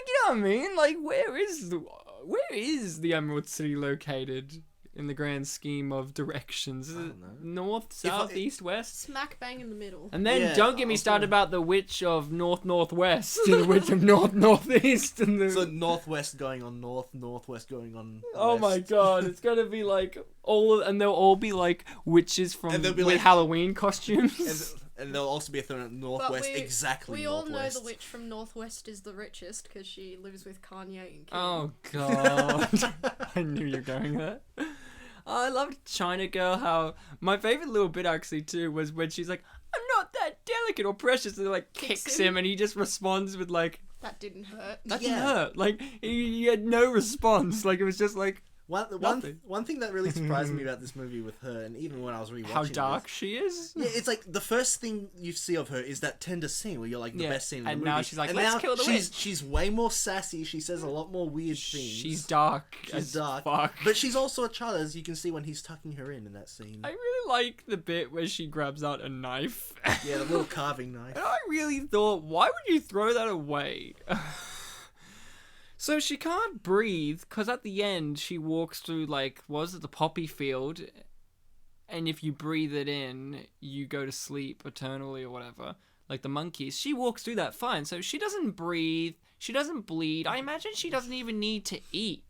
Speaker 1: you know what I mean? Like, where is the Emerald City located in the grand scheme of directions? Is
Speaker 2: I
Speaker 1: it
Speaker 2: don't know.
Speaker 1: north, south,
Speaker 2: it-
Speaker 1: east, west?
Speaker 3: Smack bang in the middle.
Speaker 1: And then
Speaker 2: Yeah,
Speaker 1: don't get me
Speaker 2: also-
Speaker 1: started about the witch of northwest and the witch of northeast and the.
Speaker 2: So northwest going on north, northwest going on
Speaker 1: Oh
Speaker 2: west.
Speaker 1: my god, it's gonna be like and they'll all be like witches from
Speaker 2: And they'll be
Speaker 1: with
Speaker 2: like-
Speaker 1: Halloween costumes.
Speaker 2: And there'll also be a third northwest,
Speaker 3: we-
Speaker 2: exactly
Speaker 3: We all
Speaker 2: northwest.
Speaker 3: know the witch from Northwest is the richest because she lives with Kanye and Kim.
Speaker 1: Oh god, I knew you were going there. I loved China Girl. How my favorite little bit actually too was when she's like, "I'm not that delicate or precious. And like kicks him, and he just responds with like,
Speaker 3: That didn't hurt.
Speaker 1: that didn't hurt. Like he had no response. Like it was just like
Speaker 2: One thing that really surprised me about this movie with her, and even when I was rewatching
Speaker 1: how dark she is.
Speaker 2: Yeah, it's like the first thing you see of her is that tender scene where you're like the best scene in the movie.
Speaker 1: And now she's like,
Speaker 2: and
Speaker 1: let's
Speaker 2: now
Speaker 1: kill the witch.
Speaker 2: She's way more sassy. She says a lot more weird things.
Speaker 1: She's dark.
Speaker 2: She's dark.
Speaker 1: Fuck.
Speaker 2: But she's also a child, as you can see when he's tucking her in that scene.
Speaker 1: I really like the bit where she grabs out a knife.
Speaker 2: Yeah, the little carving knife.
Speaker 1: And I really thought, why would you throw that away? So she can't breathe, because at the end she walks through, like, was it the poppy field? And if you breathe it in, you go to sleep eternally or whatever. Like the monkeys. She walks through that fine, so she doesn't breathe, she doesn't bleed. I imagine she doesn't even need to eat.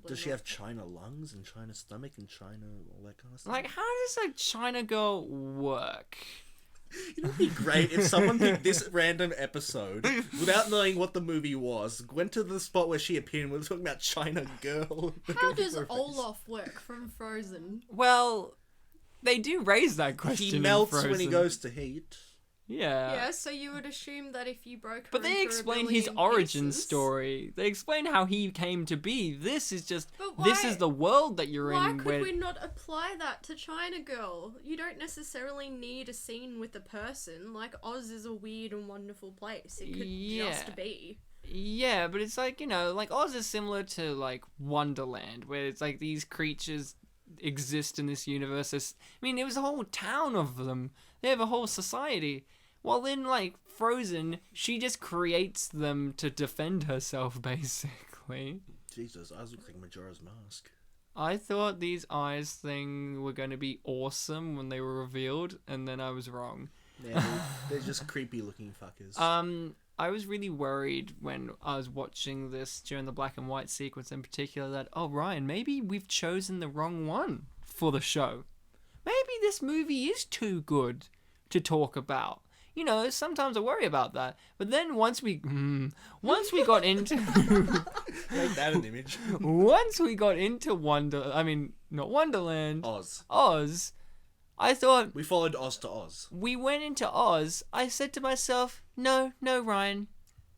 Speaker 2: Does she have China lungs and China stomach and China all that kind of stuff?
Speaker 1: Like, how does a China girl work?
Speaker 2: It would be great if someone picked this random episode without knowing what the movie was, went to the spot where she appeared and we were talking about China Girl.
Speaker 3: How does Olaf work from Frozen?
Speaker 1: Well, they do raise that question.
Speaker 2: He
Speaker 1: in
Speaker 2: melts when he
Speaker 1: Frozen.
Speaker 2: goes to heat.
Speaker 3: Yeah, so you would assume that if you broke her
Speaker 1: But they
Speaker 3: into a
Speaker 1: explain his
Speaker 3: billion
Speaker 1: origin
Speaker 3: pieces-
Speaker 1: story. They explain how he came to be. This is just...
Speaker 3: But
Speaker 1: this
Speaker 3: why-
Speaker 1: is the world that you're
Speaker 3: Why
Speaker 1: in.
Speaker 3: could
Speaker 1: where...
Speaker 3: we not apply that to China Girl? You don't necessarily need a scene with a person. Like, Oz is a weird and wonderful place. It could just be.
Speaker 1: Yeah, but it's like, you know, like Oz is similar to like Wonderland, where it's like these creatures exist in this universe. I mean, it was a whole town of them. They have a whole society. While in like Frozen, she just creates them to defend herself, basically.
Speaker 2: Jesus, eyes look like Majora's Mask.
Speaker 1: I thought these eyes thing were going to be awesome when they were revealed, and then I was wrong.
Speaker 2: Yeah, they're just creepy looking fuckers.
Speaker 1: I was really worried when I was watching this during the black and white sequence in particular that, oh, Ryan, maybe we've chosen the wrong one for the show. Maybe this movie is too good to talk about. You know, sometimes I worry about that. But then once we got into...
Speaker 2: Make that an image.
Speaker 1: Once we got into not Wonderland. Oz. I thought...
Speaker 2: We followed Oz to Oz.
Speaker 1: We went into Oz. I said to myself, no, Ryan,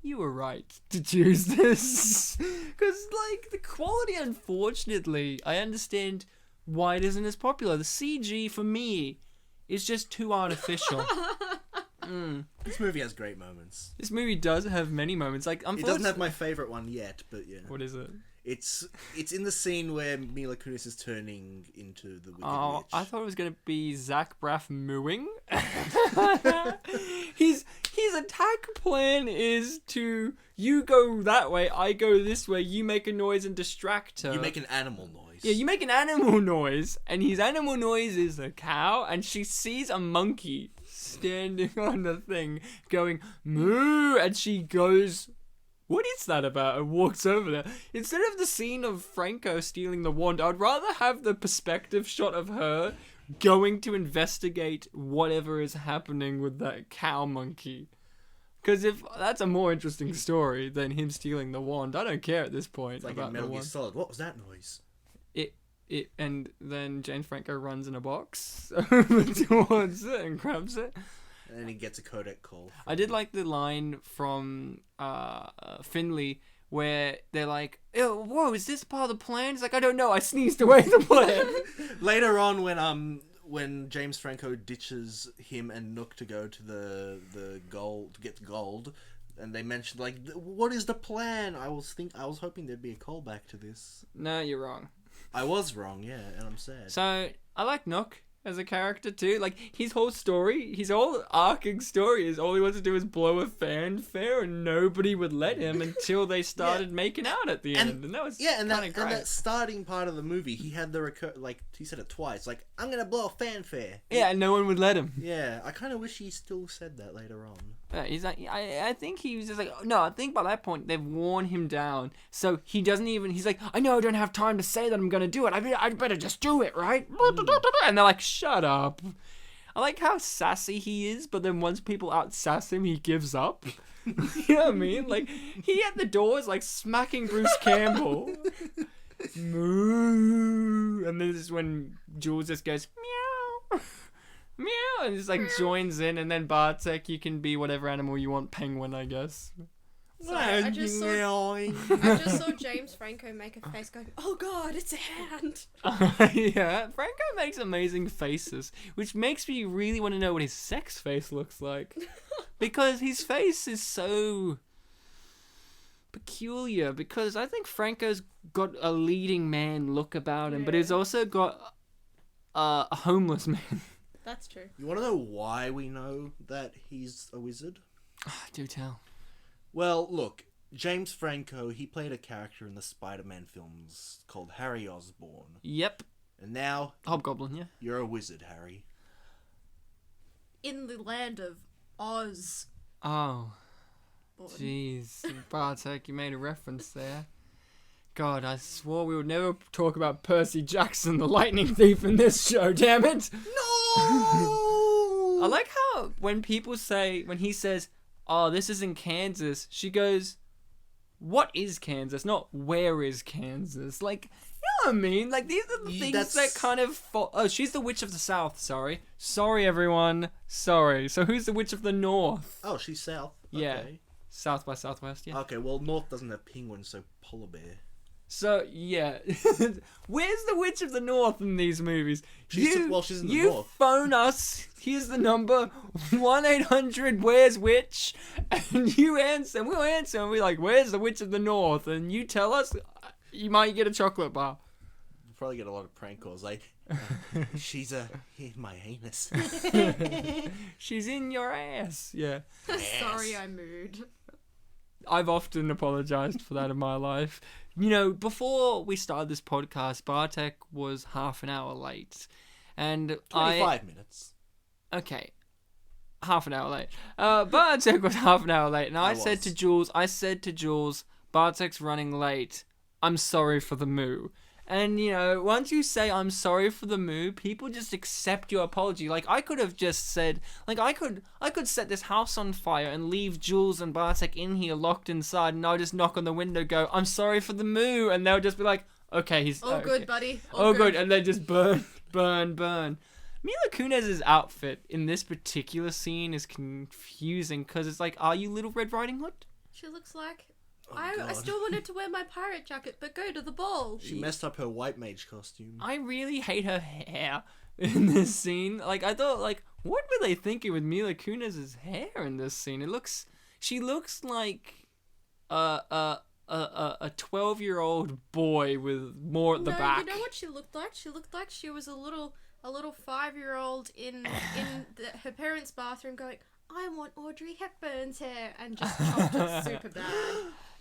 Speaker 1: you were right to choose this. Because, like, the quality, unfortunately, I understand why it isn't as popular. The CG, for me, is just too artificial.
Speaker 2: This movie has great moments.
Speaker 1: This movie does have many moments. Like,
Speaker 2: it doesn't have my favourite one yet, but yeah.
Speaker 1: What is it?
Speaker 2: It's in the scene where Mila Kunis is turning into the Wicked Witch.
Speaker 1: I thought it was gonna be Zach Braff mooing. His attack plan is to you go that way, I go this way. You make a noise and distract her.
Speaker 2: You make an animal noise.
Speaker 1: Yeah, you make an animal noise, and his animal noise is a cow, and she sees a monkey standing on the thing going moo, and she goes, what is that about? And walks over there. Instead of the scene of Franco stealing the wand, I'd rather have the perspective shot of her going to investigate whatever is happening with that cow monkey. Because if that's a more interesting story than him stealing the wand, I don't care at this point.
Speaker 2: It's like
Speaker 1: about
Speaker 2: in Metal
Speaker 1: the
Speaker 2: Gear
Speaker 1: wand.
Speaker 2: Solid. What was that noise?
Speaker 1: And then James Franco runs in a box over towards it and grabs it.
Speaker 2: And then he gets a codec call.
Speaker 1: I did like the line from Finley where they're like, "Ew, whoa, is this part of the plan?" He's like, "I don't know, I sneezed away the plan."
Speaker 2: Later on, when James Franco ditches him and Nook to go to the gold to get the gold, and they mentioned like, "What is the plan?" I was hoping there'd be a callback to this.
Speaker 1: No, you're wrong.
Speaker 2: I was wrong, yeah, and I'm sad.
Speaker 1: So I like Nook as a character too. Like his whole story, his whole arcing story is all he wants to do is blow a fanfare, and nobody would let him until they started making out at the end, and that was
Speaker 2: and
Speaker 1: kind of great.
Speaker 2: And that starting part of the movie, he had he said it twice, like, "I'm gonna blow a fanfare."
Speaker 1: Yeah, and no one would let him.
Speaker 2: Yeah, I kind of wish he still said that later on.
Speaker 1: He's like, I think he was just like, no, I think by that point they've worn him down, so he doesn't even. He's like, I know I don't have time to say that I'm gonna do it. I'd better just do it, right? And they're like, shut up. I like how sassy he is, but then once people out-sass him, he gives up. You know what I mean? Like, he at the door is like smacking Bruce Campbell. Moo. And this is when Jules just goes, meow. meow, and just like joins in, and then Bartek, you can be whatever animal you want, penguin, I guess.
Speaker 3: Sorry, I just saw James Franco make a face going, oh god, it's a hand.
Speaker 1: Yeah, Franco makes amazing faces, which makes me really want to know what his sex face looks like. Because his face is so peculiar, because I think Franco's got a leading man look about him, but he's also got a homeless man.
Speaker 3: That's true.
Speaker 2: You want to know why we know that he's a wizard?
Speaker 1: Do tell.
Speaker 2: Well, look, James Franco, he played a character in the Spider-Man films called Harry Osborn.
Speaker 1: Yep.
Speaker 2: And now...
Speaker 1: Hobgoblin, yeah.
Speaker 2: You're a wizard, Harry.
Speaker 3: In the land of Oz.
Speaker 1: Oh. Jeez. Bartek, you made a reference there. God, I swore we would never talk about Percy Jackson, the lightning thief, in this show, damn it!
Speaker 2: No!
Speaker 1: I like how when people say, when he says, oh, this is in Kansas, she goes, what is Kansas? Not where is Kansas? Like, you know what I mean? Like, these are the things that kind of... Oh, she's the witch of the South, sorry. Sorry, everyone. Sorry. So who's the witch of the North?
Speaker 2: Oh, she's South.
Speaker 1: Yeah.
Speaker 2: Okay.
Speaker 1: South by Southwest, yeah.
Speaker 2: Okay, well, North doesn't have penguins, so polar bear.
Speaker 1: So, yeah. Where's the witch of the North in these movies?
Speaker 2: She's in the North.
Speaker 1: You phone us. Here's the number. 1-800 where's witch? And you answer. And we'll answer. And we're like, where's the witch of the North? And you tell us, you might get a chocolate bar.
Speaker 2: We'll probably get a lot of prank calls. Like, she's in my anus.
Speaker 1: She's in your ass. Yeah.
Speaker 3: Sorry, I mooed.
Speaker 1: I've often apologized for that in my life. You know, before we started this podcast, Bartek was half an hour late. And
Speaker 2: 25 minutes.
Speaker 1: Okay. Half an hour late. Bartek was half an hour late. And I said to Jules, Bartek's running late. I'm sorry for the moo. And, you know, once you say I'm sorry for the moo, people just accept your apology. Like, I could have just said, like, I could set this house on fire and leave Jules and Bartek in here locked inside, and I'll just knock on the window, go, I'm sorry for the moo, and they'll just be like, okay, he's...
Speaker 3: All
Speaker 1: okay.
Speaker 3: good, buddy.
Speaker 1: All good. And they just burn. Mila Kunis' outfit in this particular scene is confusing, because it's like, are you Little Red Riding Hood?
Speaker 3: She looks like...
Speaker 2: Oh,
Speaker 3: I still wanted to wear my pirate jacket, but go to the ball.
Speaker 2: She messed up her white mage costume.
Speaker 1: I really hate her hair in this scene. Like, I thought, like, what were they thinking with Mila Kunis' hair in this scene? She looks like a 12-year-old boy with more at the back.
Speaker 3: You know what she looked like? She looked like she was a little 5-year-old in her parents' bathroom going, I want Audrey Hepburn's hair, and just chopped it super bad.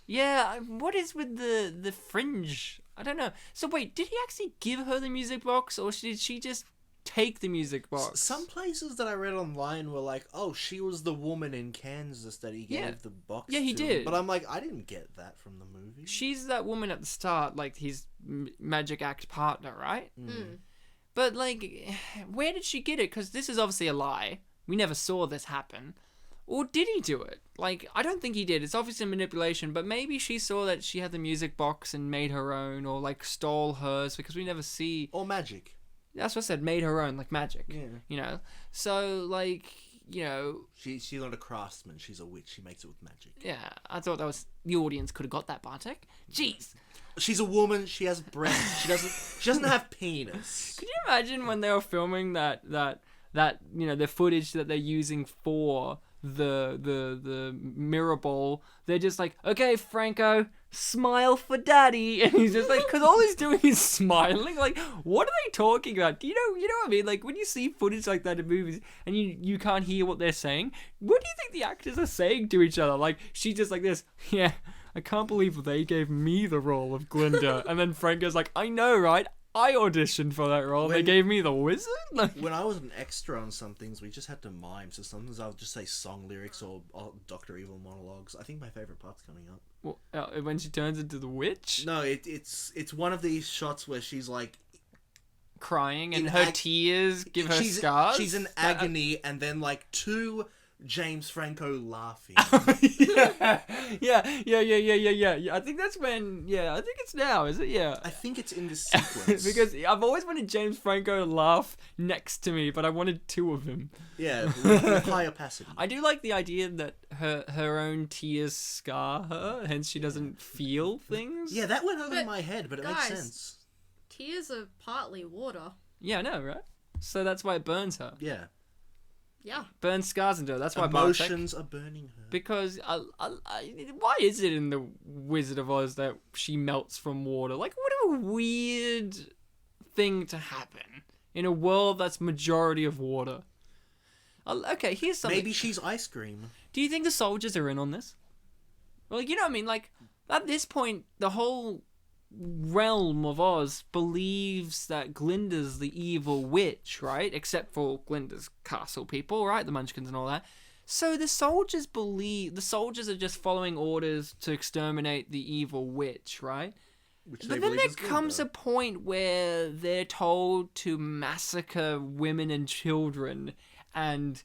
Speaker 1: Yeah, what is with the fringe? I don't know. So wait, did he actually give her the music box, or did she just take the music box?
Speaker 2: Some places that I read online were like, oh, she was the woman in Kansas that he gave the box to.
Speaker 1: Yeah, he did.
Speaker 2: But I'm like, I didn't get that from the movie.
Speaker 1: She's that woman at the start, like his magic act partner, right?
Speaker 3: Mm.
Speaker 1: But, like, where did she get it? Because this is obviously a lie. We never saw this happen. Or did he do it? Like, I don't think he did. It's obviously manipulation, but maybe she saw that she had the music box and made her own, or, like, stole hers, because we never see...
Speaker 2: Or magic.
Speaker 1: That's what I said, made her own, like magic.
Speaker 2: Yeah.
Speaker 1: You know? So, like, you know...
Speaker 2: She's not a craftsman. She's a witch. She makes it with magic.
Speaker 1: Yeah, I thought that was... The audience could have got that, Bartek. Jeez!
Speaker 2: She's a woman. She has breasts. She doesn't have penis.
Speaker 1: Could you imagine when they were filming that you know, the footage that they're using for the mirror ball? They're just like, okay, Franco, smile for daddy, and he's just like, because all he's doing is smiling. Like, what are they talking about? You know what I mean? Like, when you see footage like that in movies and you can't hear what they're saying, what do you think the actors are saying to each other? Like, she's just like this, yeah, I can't believe they gave me the role of Glinda. And then Franco's like, I know, right? I auditioned for that role. They gave me the wizard? Like...
Speaker 2: When I was an extra on some things, we just had to mime. So sometimes I would just say song lyrics or Dr. Evil monologues. I think my favourite part's coming up.
Speaker 1: Well, when she turns into the witch?
Speaker 2: No, it's one of these shots where she's like...
Speaker 1: crying and her tears give her scars?
Speaker 2: She's in agony and then like two James Franco laughing.
Speaker 1: yeah. I think that's when. Yeah, I think it's now. Is it? Yeah.
Speaker 2: I think it's in this sequence.
Speaker 1: Because I've always wanted James Franco to laugh next to me, but I wanted two of him.
Speaker 2: Yeah, with high opacity.
Speaker 1: I do like the idea that her own tears scar her, hence she doesn't feel things.
Speaker 2: Yeah, that went over
Speaker 3: But,
Speaker 2: my head, but it
Speaker 3: guys,
Speaker 2: makes sense.
Speaker 3: Tears are partly water.
Speaker 1: Yeah, I know, right? So that's why it burns her.
Speaker 2: Yeah.
Speaker 3: Yeah.
Speaker 1: Burns scars into her. That's why
Speaker 2: Emotions are burning her.
Speaker 1: Because why is it in the Wizard of Oz that she melts from water? Like, what a weird thing to happen in a world that's majority of water. Okay, here's something.
Speaker 2: Maybe she's ice cream.
Speaker 1: Do you think the soldiers are in on this? Well, you know what I mean? Like, at this point, the whole realm of Oz believes that Glinda's the evil witch, right? Except for Glinda's castle people, right? The Munchkins and all that. So the soldiers are just following orders to exterminate the evil witch, right?
Speaker 2: Which
Speaker 1: But then there comes a point where they're told to massacre women and children and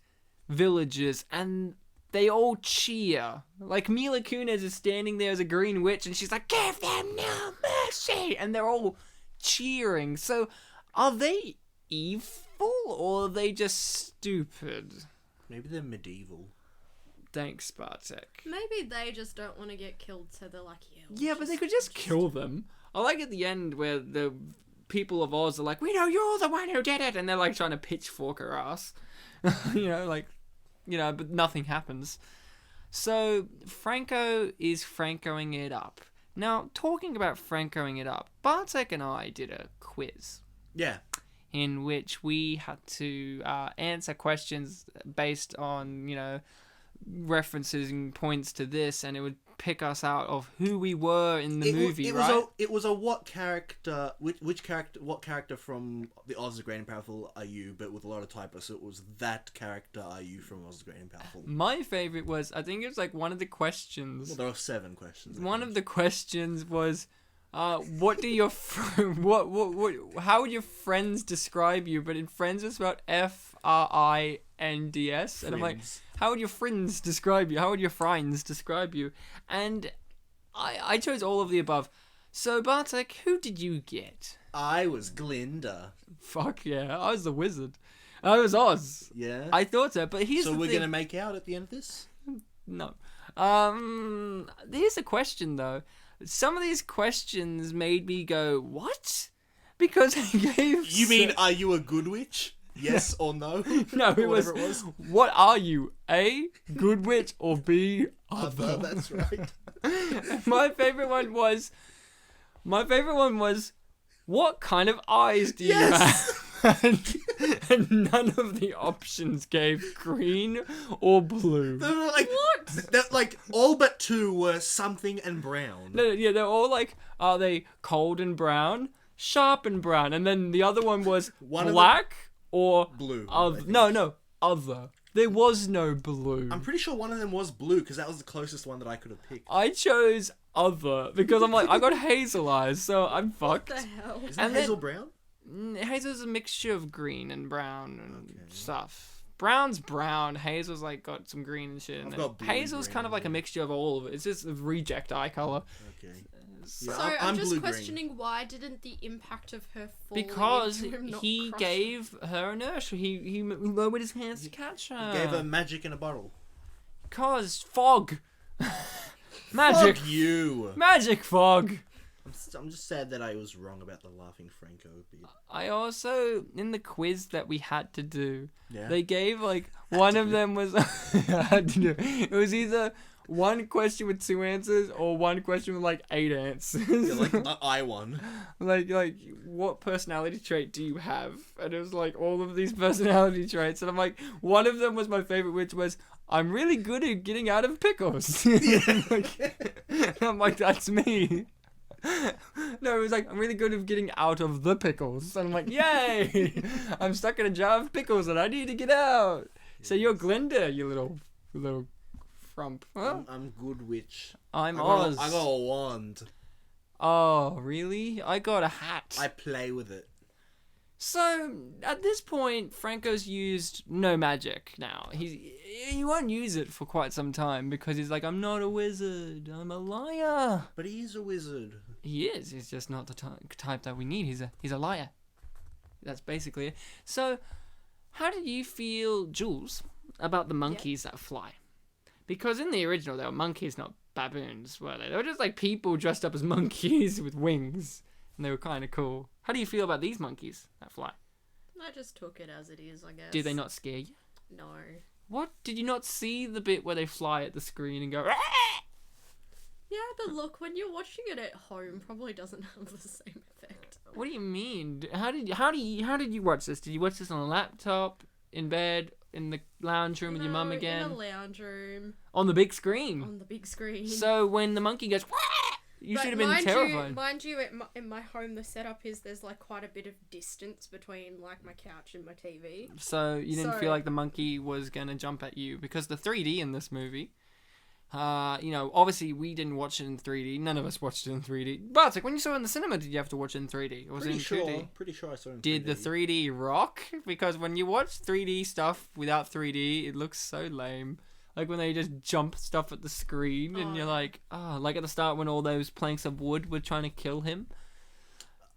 Speaker 1: villagers, and they all cheer. Like, Mila Kunis is standing there as a green witch, and she's like, "Give them no mercy!" And they're all cheering. So, are they evil, or are they just stupid?
Speaker 2: Maybe they're medieval.
Speaker 1: Thanks, Bartek.
Speaker 3: Maybe they just don't want to get killed, so they're like,
Speaker 1: Yeah, but they could just kill them. I like at the end where the people of Oz are like, "We know you're the one who did it!" And they're like trying to pitchfork her ass. But nothing happens. So Franco is Francoing it up. Now, talking about Francoing it up, Bartek and I did a quiz
Speaker 2: Yeah.
Speaker 1: in which we had to answer questions based on, references and points to this, and it would pick us out of who we were in the movie, right?
Speaker 2: It was a what character from the Oz the Great and Powerful are you, but with a lot of typos, so it was that character are you from Oz the Great and Powerful.
Speaker 1: My favorite was, I think it was like one of the questions.
Speaker 2: Well, there were 7 questions.
Speaker 1: One of the questions was, what do your how would your friends describe you? But in Friends it's about FRINDS, and I'm like, how would your friends describe you? How would your friends describe you? And I chose all of the above. So Bartek, who did you get?
Speaker 2: I was Glinda.
Speaker 1: Fuck yeah, I was the wizard. I was Oz.
Speaker 2: Yeah.
Speaker 1: I thought so, but here's the thing.
Speaker 2: So we're gonna make out at the end of this?
Speaker 1: No. Here's a question though. Some of these questions made me go, what? Because I gave...
Speaker 2: You mean, are you a good witch? Yes or no?
Speaker 1: No,
Speaker 2: Or
Speaker 1: it was,
Speaker 2: whatever it was.
Speaker 1: What are you? A, good witch, or B, other?
Speaker 2: That's right.
Speaker 1: My favorite one was, what kind of eyes do you have? And none of the options gave green or blue.
Speaker 2: Like all but 2 were something and brown.
Speaker 1: No, yeah, they're all like, are they cold and brown, sharp and brown? And then the other one was black or
Speaker 2: blue.
Speaker 1: No, other. There was no blue.
Speaker 2: I'm pretty sure one of them was blue because that was the closest one that I could have picked.
Speaker 1: I chose other because I'm like, I got hazel eyes, so I'm fucked.
Speaker 3: What the hell?
Speaker 2: Isn't Hazel brown?
Speaker 1: Hazel's a mixture of green and brown and stuff. Brown's brown. Hazel's like got some green and shit in it. Hazel's kind of like a mixture of all of it. It's just a reject eye color.
Speaker 2: Okay.
Speaker 3: So I'm just questioning why didn't the impact of her falling
Speaker 1: because
Speaker 3: into him not
Speaker 1: he
Speaker 3: crush
Speaker 1: gave her inertia. He lowered his hands to catch her.
Speaker 2: He gave her magic in a bottle.
Speaker 1: Cause fog. Magic.
Speaker 2: Fuck you.
Speaker 1: Magic fog.
Speaker 2: I'm just sad that I was wrong about the laughing Franco bit.
Speaker 1: I also, in the quiz that we had to do,
Speaker 2: Yeah.
Speaker 1: they gave like one of them was it was either one question with 2 answers or one question with like 8 answers.
Speaker 2: Yeah, like I won.
Speaker 1: like what personality trait do you have? And it was like all of these personality traits, and I'm like, one of them was my favorite, which was I'm really good at getting out of pickles. I'm like, that's me. No, it was like, I'm really good at getting out of the pickles. And I'm like, yay! I'm stuck in a jar of pickles and I need to get out. So you're Glinda, you little frump. Huh?
Speaker 2: I'm good witch.
Speaker 1: I'm Oz.
Speaker 2: I got a wand.
Speaker 1: Oh, really? I got a hat.
Speaker 2: I play with it.
Speaker 1: So, at this point, Franco's used no magic now. He won't use it for quite some time because he's like, I'm not a wizard, I'm a liar.
Speaker 2: But he is a wizard.
Speaker 1: He is, he's just not the type that we need. He's a liar. That's basically it. So, how did you feel, Jules, about the monkeys that fly? Because in the original, they were monkeys, not baboons, were they? They were just like people dressed up as monkeys with wings. And they were kind of cool. How do you feel about these monkeys that fly?
Speaker 3: I just took it as it is, I guess.
Speaker 1: Do they not scare you?
Speaker 3: No.
Speaker 1: What? Did you not see the bit where they fly at the screen and go, "Rah!"
Speaker 3: Yeah, but look, when you're watching it at home, probably doesn't have the same effect.
Speaker 1: What do you mean? How did you watch this? Did you watch this on a laptop, in bed, in the lounge room with your mum again?
Speaker 3: In a lounge room.
Speaker 1: On the big screen?
Speaker 3: On the big screen.
Speaker 1: So when the monkey goes, "Rah!" You should have been terrified.
Speaker 3: Mind you, in my home, the setup is there's like quite a bit of distance between like my couch and my TV.
Speaker 1: So you didn't feel like the monkey was gonna jump at you because the 3D in this movie, obviously we didn't watch it in 3D. None of us watched it in 3D. Bartek, when you saw it in the cinema, did you have to watch it in 3D? Or was it in 2D?
Speaker 2: Pretty sure I saw it in 3D.
Speaker 1: Did the 3D rock? Because when you watch 3D stuff without 3D, it looks so lame. Like when they just jump stuff at the screen and you're like, like at the start when all those planks of wood were trying to kill him.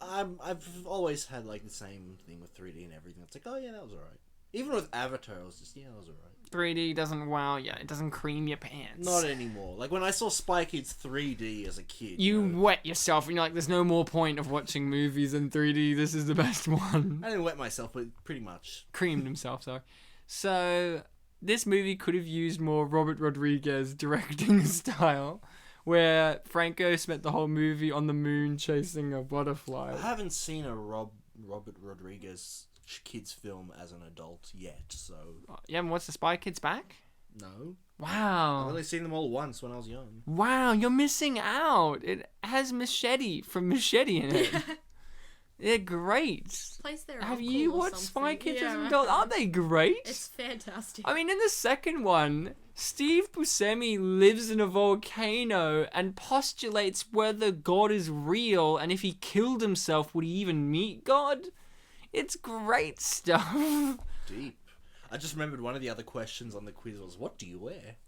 Speaker 2: I've always had like the same thing with 3D and everything. It's like, oh yeah, that was alright. Even with Avatar, I was just, that was alright.
Speaker 1: 3D doesn't wow you. It doesn't cream your pants.
Speaker 2: Not anymore. Like when I saw Spy Kids 3D as a kid.
Speaker 1: You wet yourself and you're like, there's no more point of watching movies in 3D. This is the best one.
Speaker 2: I didn't wet myself, but pretty much.
Speaker 1: Creamed himself, sorry. So... this movie could have used more Robert Rodriguez directing style, where Franco spent the whole movie on the moon chasing a butterfly.
Speaker 2: I haven't seen a Robert Rodriguez kids film as an adult yet, so...
Speaker 1: You haven't watched The Spy Kids back?
Speaker 2: No.
Speaker 1: Wow.
Speaker 2: I've only seen them all once when I was young.
Speaker 1: Wow, you're missing out. It has Machete from Machete in it. They're great.
Speaker 3: Plays their
Speaker 1: Have
Speaker 3: uncle
Speaker 1: you
Speaker 3: or
Speaker 1: watched
Speaker 3: something.
Speaker 1: Spy Kids as an
Speaker 3: I
Speaker 1: adult?
Speaker 3: have.
Speaker 1: Aren't they great?
Speaker 3: It's fantastic.
Speaker 1: I mean, in the second one, Steve Buscemi lives in a volcano and postulates whether God is real and if he killed himself, would he even meet God? It's great stuff.
Speaker 2: Deep. I just remembered one of the other questions on the quiz was, what do you wear?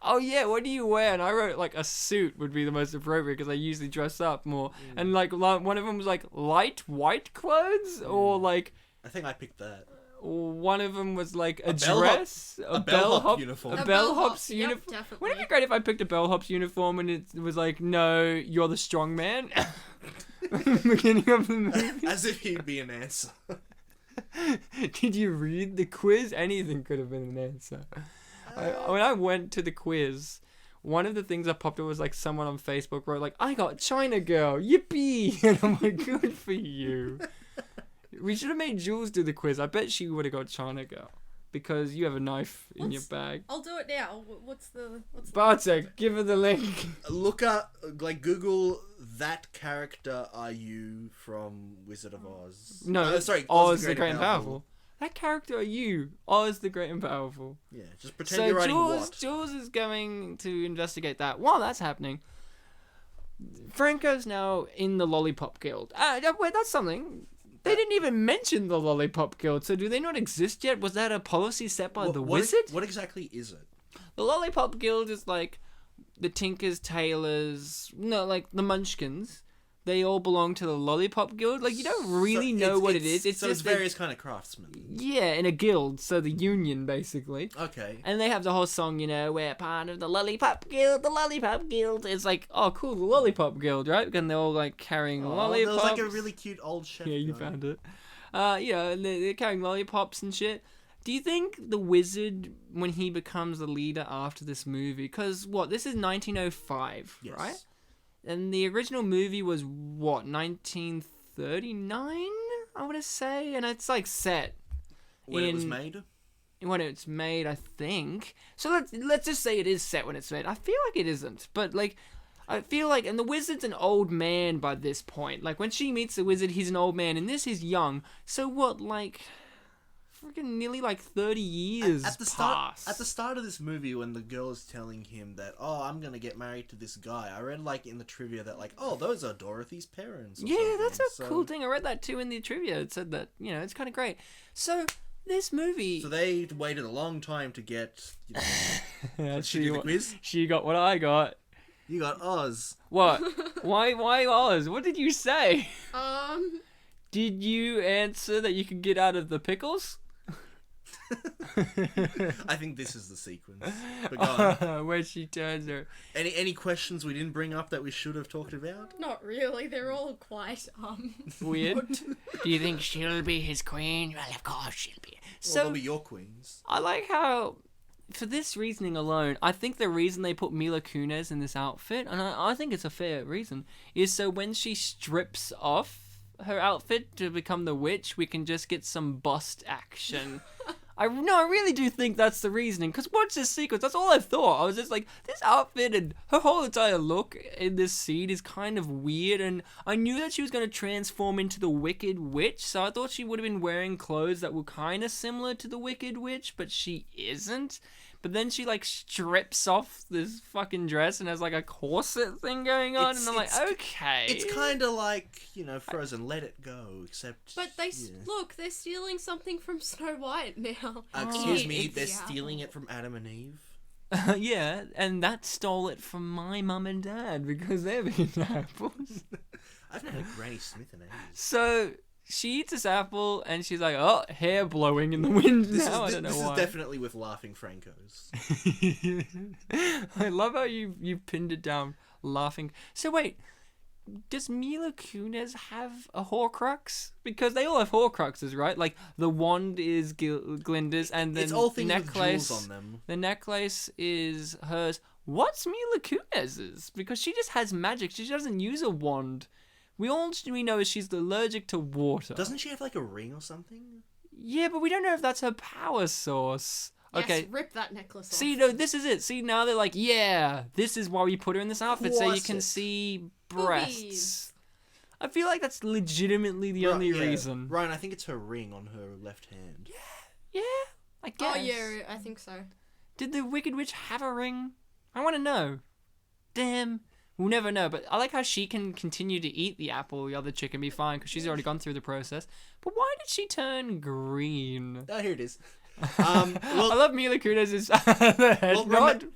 Speaker 1: Oh yeah, what do you wear? And I wrote like a suit would be the most appropriate because I usually dress up more. And like one of them was like light white clothes or like...
Speaker 2: I think I picked that.
Speaker 1: One of them was like a
Speaker 2: bellhop-
Speaker 1: dress,
Speaker 2: a bellhop uniform.
Speaker 1: a bellhop's
Speaker 3: Yep,
Speaker 1: uniform.
Speaker 3: definitely.
Speaker 1: Wouldn't it be great if I picked a bellhop's uniform and it was like, no, you're the strong man? Beginning of the movie.
Speaker 2: As if he'd be an answer.
Speaker 1: Did you read the quiz? Anything could have been an answer. When I went to the quiz, one of the things that popped up was like someone on Facebook wrote like, I got China Girl, yippee! And I'm like, good for you. We should have made Jules do the quiz. I bet she would have got China Girl. Because you have a knife in your bag.
Speaker 3: I'll do it now. What's the
Speaker 1: Bartek, give her the link.
Speaker 2: Look up, like Google that character are you from Wizard of Oz.
Speaker 1: No,
Speaker 2: sorry,
Speaker 1: Oz the Great and Powerful. That character are you, Oz the Great and Powerful.
Speaker 2: Yeah, just pretend you're writing what.
Speaker 1: Jules is going to investigate that. While that's happening, Franco's now in the Lollipop Guild. Wait, that's something. They didn't even mention the Lollipop Guild, so do they not exist yet? Was that a policy set by the wizard?
Speaker 2: What exactly is it?
Speaker 1: The Lollipop Guild is like the Tinkers, Tailors, like the Munchkins. They all belong to the Lollipop Guild. Like, you don't really know what it is. It's
Speaker 2: so
Speaker 1: just
Speaker 2: it's various kind of craftsmen.
Speaker 1: Yeah, in a guild. So the union, basically.
Speaker 2: Okay.
Speaker 1: And they have the whole song, we're part of the Lollipop Guild, the Lollipop Guild. It's like, oh, cool, the Lollipop Guild, right? And they're all, like, carrying lollipops.
Speaker 2: There was, like, a really cute old chef.
Speaker 1: Yeah, you found it. And they're carrying lollipops and shit. Do you think the wizard, when he becomes the leader after this movie, because, this is 1905,
Speaker 2: Yes.
Speaker 1: right? And the original movie was, 1939, I want to say? And it's, like, set
Speaker 2: When it was made?
Speaker 1: When it's made, I think. So let's just say it is set when it's made. I feel like it isn't. But, like, I feel like... And the wizard's an old man by this point. Like, when she meets the wizard, he's an old man. And this is young. So what, like... freaking nearly like 30 years
Speaker 2: At the start of this movie, when the girl is telling him that, oh, I'm gonna get married to this guy, I read like in the trivia that like, oh, those are Dorothy's parents. Or
Speaker 1: Yeah,
Speaker 2: something.
Speaker 1: that's a cool thing. I read that too in the trivia. It said that, you know, it's kind of great. So this movie.
Speaker 2: So they waited a long time to get. You know,
Speaker 1: Yeah,
Speaker 2: did she do the quiz?
Speaker 1: She got what I got.
Speaker 2: You got Oz.
Speaker 1: What? Why Oz? What did you say? Did you answer that you could get out of the pickles?
Speaker 2: I think this is the sequence. But go on.
Speaker 1: Where she turns her.
Speaker 2: Any questions we didn't bring up that we should have talked about?
Speaker 3: Not really. They're all quite
Speaker 1: Weird. Do you think she'll be his queen? Well, of course she'll be.
Speaker 2: So well, they'll be your queens.
Speaker 1: I like how, for this reasoning alone, I think the reason they put Mila Kunis in this outfit, and I think it's a fair reason, is so when she strips off her outfit to become the witch, we can just get some bust action. I really do think that's the reasoning, because watch this sequence, that's all I thought. I was just like, this outfit and her whole entire look in this scene is kind of weird, and I knew that she was going to transform into the Wicked Witch, so I thought she would have been wearing clothes that were kind of similar to the Wicked Witch, but she isn't. But then she, like, strips off this fucking dress and has, like, a corset thing going on. And I'm like, okay.
Speaker 2: It's kind of like, you know, Frozen, Let It Go, except...
Speaker 3: But look, they're stealing something from Snow White now.
Speaker 2: Excuse me, they're stealing it from Adam and Eve?
Speaker 1: Yeah, and that stole it from my mum and dad because they're eating apples.
Speaker 2: I've not had a Granny Smith in ages.
Speaker 1: So... she eats this apple and she's like, oh, hair blowing in the wind now. I don't know why.
Speaker 2: This is definitely with laughing Francos.
Speaker 1: I love how you pinned it down, laughing. So wait, does Mila Kunis have a Horcrux? Because they all have Horcruxes, right? Like the wand is Glinda's, and then
Speaker 2: it's all things
Speaker 1: necklace
Speaker 2: with jewels on them.
Speaker 1: The necklace is hers. What's Mila Kunis's? Because she just has magic. She doesn't use a wand. We know she's allergic to water.
Speaker 2: Doesn't she have like a ring or something?
Speaker 1: Yeah, but we don't know if that's her power source.
Speaker 3: Yes,
Speaker 1: okay,
Speaker 3: rip that necklace off.
Speaker 1: See, no, this is it. See, now they're like, yeah, this is why we put her in this outfit, so you can see breasts.
Speaker 3: Boobies.
Speaker 1: I feel like that's legitimately the only reason.
Speaker 2: Ryan, I think it's her ring on her left hand.
Speaker 1: Yeah, I guess.
Speaker 3: Oh, yeah, I think so.
Speaker 1: Did the Wicked Witch have a ring? I want to know. Damn. We'll never know, but I like how she can continue to eat the apple, the other chick can be fine, because she's already gone through the process. But why did she turn green?
Speaker 2: Oh, here it is.
Speaker 1: I love Mila Kunis'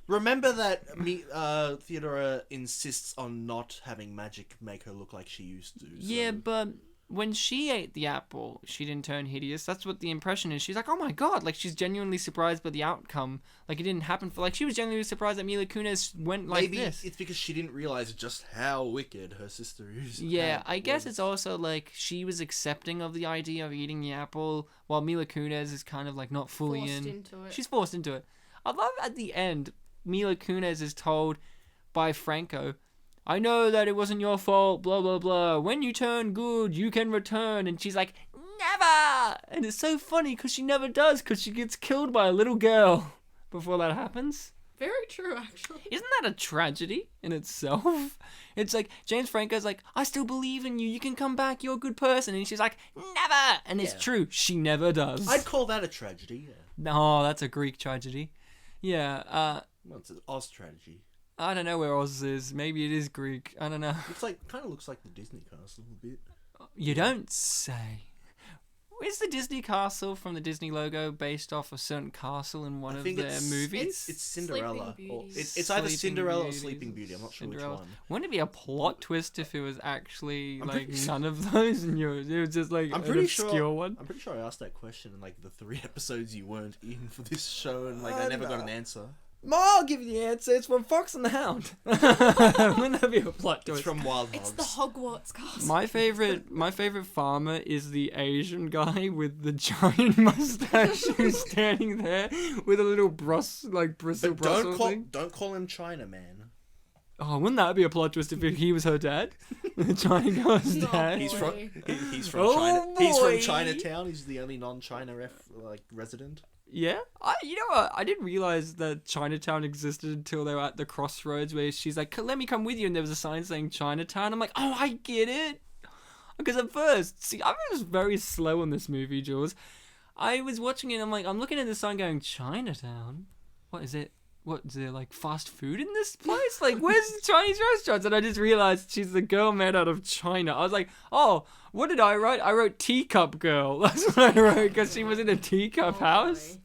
Speaker 2: remember that Theodora insists on not having magic make her look like she used to. So.
Speaker 1: Yeah, but when she ate the apple, she didn't turn hideous. That's what the impression is. She's like, oh my god, like she's genuinely surprised by the outcome. Like it didn't happen for, like she was genuinely surprised that Mila Kunis went like this.
Speaker 2: Maybe it's because she didn't realize just how wicked her sister is.
Speaker 1: Yeah, I guess it's also like she was accepting of the idea of eating the apple, while Mila Kunis is kind of like not fully
Speaker 3: Forced
Speaker 1: in.
Speaker 3: into it.
Speaker 1: She's forced into it. I love at the end, Mila Kunis is told by Franco, I know that it wasn't your fault, blah, blah, blah. When you turn good, you can return. And she's like, never! And it's so funny because she never does, because she gets killed by a little girl before that happens.
Speaker 3: Very true, actually.
Speaker 1: Isn't that a tragedy in itself? It's like, James Franco's like, I still believe in you, you can come back, you're a good person. And she's like, never! And it's true, she never does.
Speaker 2: I'd call that a tragedy, yeah.
Speaker 1: No, that's a Greek tragedy. Yeah,
Speaker 2: well, it's an Oz tragedy.
Speaker 1: I don't know where Oz is. Maybe it is Greek. I don't know.
Speaker 2: Kind of looks like the Disney castle a bit.
Speaker 1: You don't say. Is the Disney castle from the Disney logo based off a certain castle in one of their movies?
Speaker 2: It's Cinderella. It's either
Speaker 1: Sleeping
Speaker 2: Cinderella or
Speaker 1: Beauty.
Speaker 2: Sleeping Beauty. I'm not sure which one.
Speaker 1: Wouldn't it be a plot twist if it was actually none of those and it was just like an obscure one?
Speaker 2: I'm pretty sure I asked that question in like the 3 episodes you weren't in for this show, and like I never got an answer.
Speaker 1: I'll give you the answer. It's from Fox and the Hound. Wouldn't that be a plot twist?
Speaker 2: It's from Wild Hogs.
Speaker 3: It's the Hogwarts castle.
Speaker 1: My favorite farmer is the Asian guy with the giant mustache who's standing there with a little bristle thing.
Speaker 2: Don't call him Chinaman.
Speaker 1: Oh, wouldn't that be a plot twist if he was her dad? The China guy's dad.
Speaker 2: He's from
Speaker 1: Oh,
Speaker 2: China. He's
Speaker 1: boy.
Speaker 2: from Chinatown. He's the only non-China resident.
Speaker 1: Yeah, you know what? I didn't realize that Chinatown existed until they were at the crossroads where she's like, "Let me come with you," and there was a sign saying Chinatown. I'm like, oh, I get it. Because at first, see, I was very slow on this movie, Jules. I was watching it and I'm looking at the sign going, Chinatown? What is it? What, is there like fast food in this place? Like, where's the Chinese restaurants? And I just realized she's the girl made out of China. I was like, oh, what did I write? I wrote Teacup Girl. That's what I wrote because she was in a teacup house.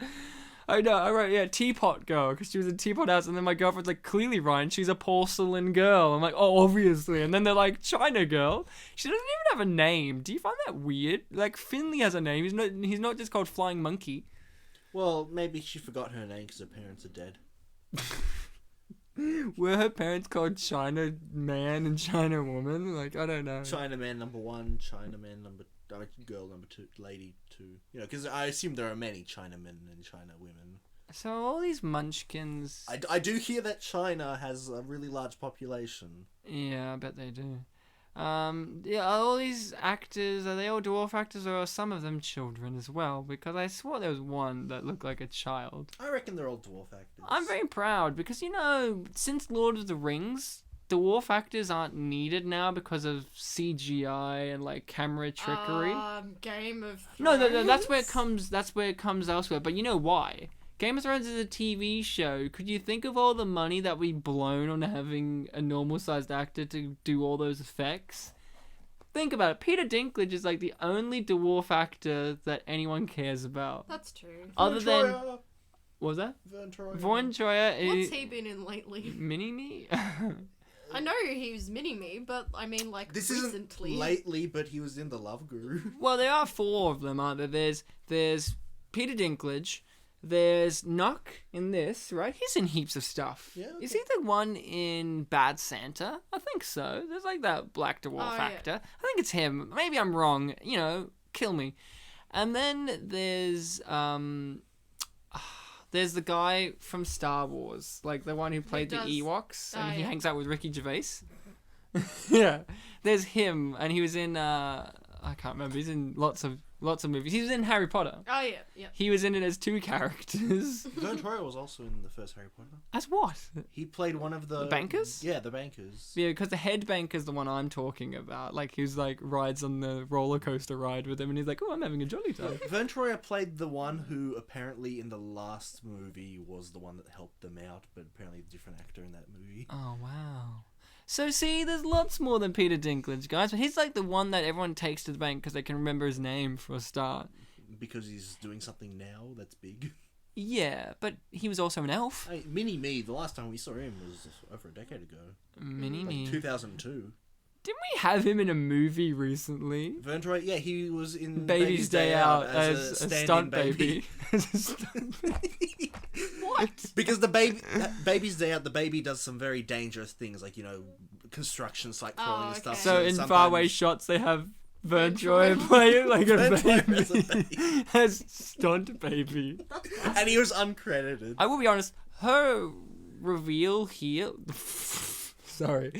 Speaker 1: I know, I wrote, yeah, Teapot Girl because she was in a teapot house. And then my girlfriend's like, clearly, Ryan, she's a porcelain girl. I'm like, oh, obviously. And then they're like, China Girl. She doesn't even have a name. Do you find that weird? Like, Finley has a name. He's not just called Flying Monkey.
Speaker 2: Well, maybe she forgot her name because her parents are dead.
Speaker 1: Were her parents called China Man and China Woman? Like, I don't know.
Speaker 2: China Man number 1, China Man girl number 2, lady 2. You know, because I assume there are many Chinamen and China women.
Speaker 1: So all these munchkins...
Speaker 2: I do hear that China has a really large population.
Speaker 1: Yeah, I bet they do. Yeah, are all these actors, are they all dwarf actors or are some of them children as well? Because I swore there was one that looked like a child.
Speaker 2: I reckon they're all dwarf actors.
Speaker 1: I'm very proud because, you know, since Lord of the Rings, dwarf actors aren't needed now because of CGI and like camera trickery.
Speaker 3: Game of Thrones.
Speaker 1: No, that's where it comes elsewhere. But you know why? Game of Thrones is a TV show. Could you think of all the money that we've blown on having a normal-sized actor to do all those effects? Think about it. Peter Dinklage is like the only dwarf actor that anyone cares about.
Speaker 3: That's true.
Speaker 1: Other than... What was that?
Speaker 2: Vern Troyer.
Speaker 1: Vern Troyer.
Speaker 3: What's he been in lately?
Speaker 1: Mini-Me?
Speaker 3: I know he was Mini-Me, but I mean like
Speaker 2: this
Speaker 3: recently.
Speaker 2: Isn't lately, but he was in The Love Guru.
Speaker 1: Well, there are 4 of them, aren't there? There's Peter Dinklage... There's Nuck in this, right? He's in heaps of stuff.
Speaker 2: Yeah. Okay.
Speaker 1: Is he the one in Bad Santa? I think so. There's like that black dwarf actor. Yeah. I think it's him. Maybe I'm wrong. You know, kill me. And then there's the guy from Star Wars, like the one who played the Ewoks, and he hangs out with Ricky Gervais. Yeah. There's him, and he was in I can't remember. He's in lots of movies. He was in Harry Potter.
Speaker 3: Oh yeah, yeah.
Speaker 1: He was in it as 2 characters.
Speaker 2: Vern Troyer was also in the first Harry Potter.
Speaker 1: As what?
Speaker 2: He played one of the
Speaker 1: bankers.
Speaker 2: Yeah, the bankers.
Speaker 1: Yeah, because the head banker's the one I'm talking about. Like he's like rides on the roller coaster ride with him, and he's like, "Oh, I'm having a jolly time."
Speaker 2: Vern Troyer played the one who apparently in the last movie was the one that helped them out, but apparently a different actor in that movie.
Speaker 1: Oh wow. So see, there's lots more than Peter Dinklage, guys. But he's like the one that everyone takes to the bank because they can remember his name for a start.
Speaker 2: Because he's doing something now that's big.
Speaker 1: Yeah, but he was also an elf.
Speaker 2: Hey, Mini-Me, the last time we saw him was over a decade ago.
Speaker 1: Mini-Me.
Speaker 2: Like 2002.
Speaker 1: Didn't we have him in a movie recently?
Speaker 2: Vern Troyer, yeah, he was in
Speaker 1: Baby's Day Out as a stunt baby.
Speaker 3: What?
Speaker 2: Because Baby's Day Out, the baby does some very dangerous things, like, you know, construction site crawling and stuff.
Speaker 1: So in faraway shots, they have Vern Troyer playing like a baby. As stunt baby.
Speaker 2: And he was uncredited.
Speaker 1: I will be honest, her reveal here... Sorry.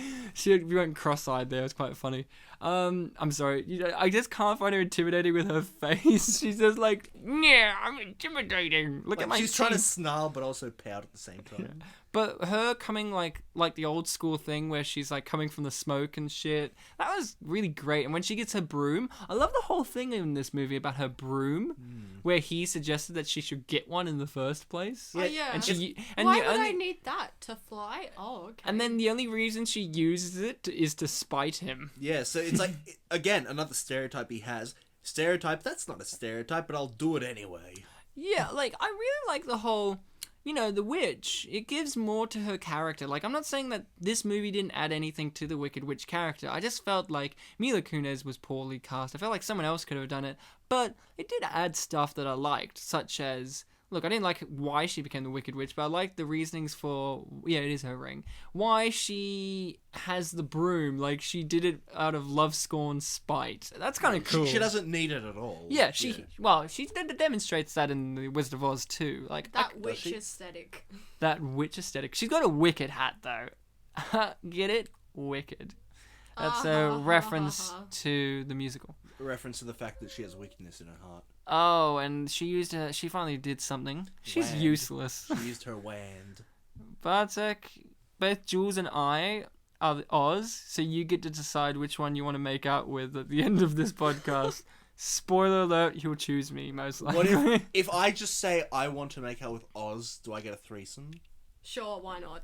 Speaker 1: We went cross-eyed there. It was quite funny. I'm sorry. I just can't find her intimidating with her face. She's just like, yeah, I'm intimidating. Look at my
Speaker 2: She's
Speaker 1: teeth.
Speaker 2: trying to snarl, but also pout at the same time.
Speaker 1: Yeah. But her coming like the old school thing where she's like coming from the smoke and shit, that was really great. And when she gets her broom, I love the whole thing in this movie about her broom, where he suggested that she should get one in the first place.
Speaker 3: Yeah. Oh, yeah.
Speaker 1: And
Speaker 3: why would I need that to fly? Oh, okay.
Speaker 1: And then the only reason she uses it is to spite him.
Speaker 2: Yeah, so it's like, again, another stereotype he has. Stereotype, that's not a stereotype, but I'll do it anyway.
Speaker 1: Yeah, like, I really like the whole... You know, the witch, it gives more to her character. Like, I'm not saying that this movie didn't add anything to the Wicked Witch character. I just felt like Mila Kunis was poorly cast. I felt like someone else could have done it. But it did add stuff that I liked, such as... Look, I didn't like why she became the Wicked Witch, but I liked the reasonings for... Yeah, it is her ring. Why she has the broom. Like, she did it out of love, scorn, spite. That's kind of cool.
Speaker 2: She doesn't need it at all.
Speaker 1: Yeah, Well, she demonstrates that in the Wizard of Oz, too. Like
Speaker 3: that witch aesthetic.
Speaker 1: That witch aesthetic. She's got a wicked hat, though. Get it? Wicked. That's a reference to the musical.
Speaker 2: A reference to the fact that she has wickedness in her heart.
Speaker 1: Oh, and she finally did something. She's
Speaker 2: Wand.
Speaker 1: useless.
Speaker 2: She used her wand.
Speaker 1: Bartek, both Jules and I are the Oz, so you get to decide which one you want to make out with at the end of this podcast. Spoiler alert, he'll choose me, most likely.
Speaker 2: What if I just say I want to make out with Oz, do I get a threesome?
Speaker 3: Sure, why not?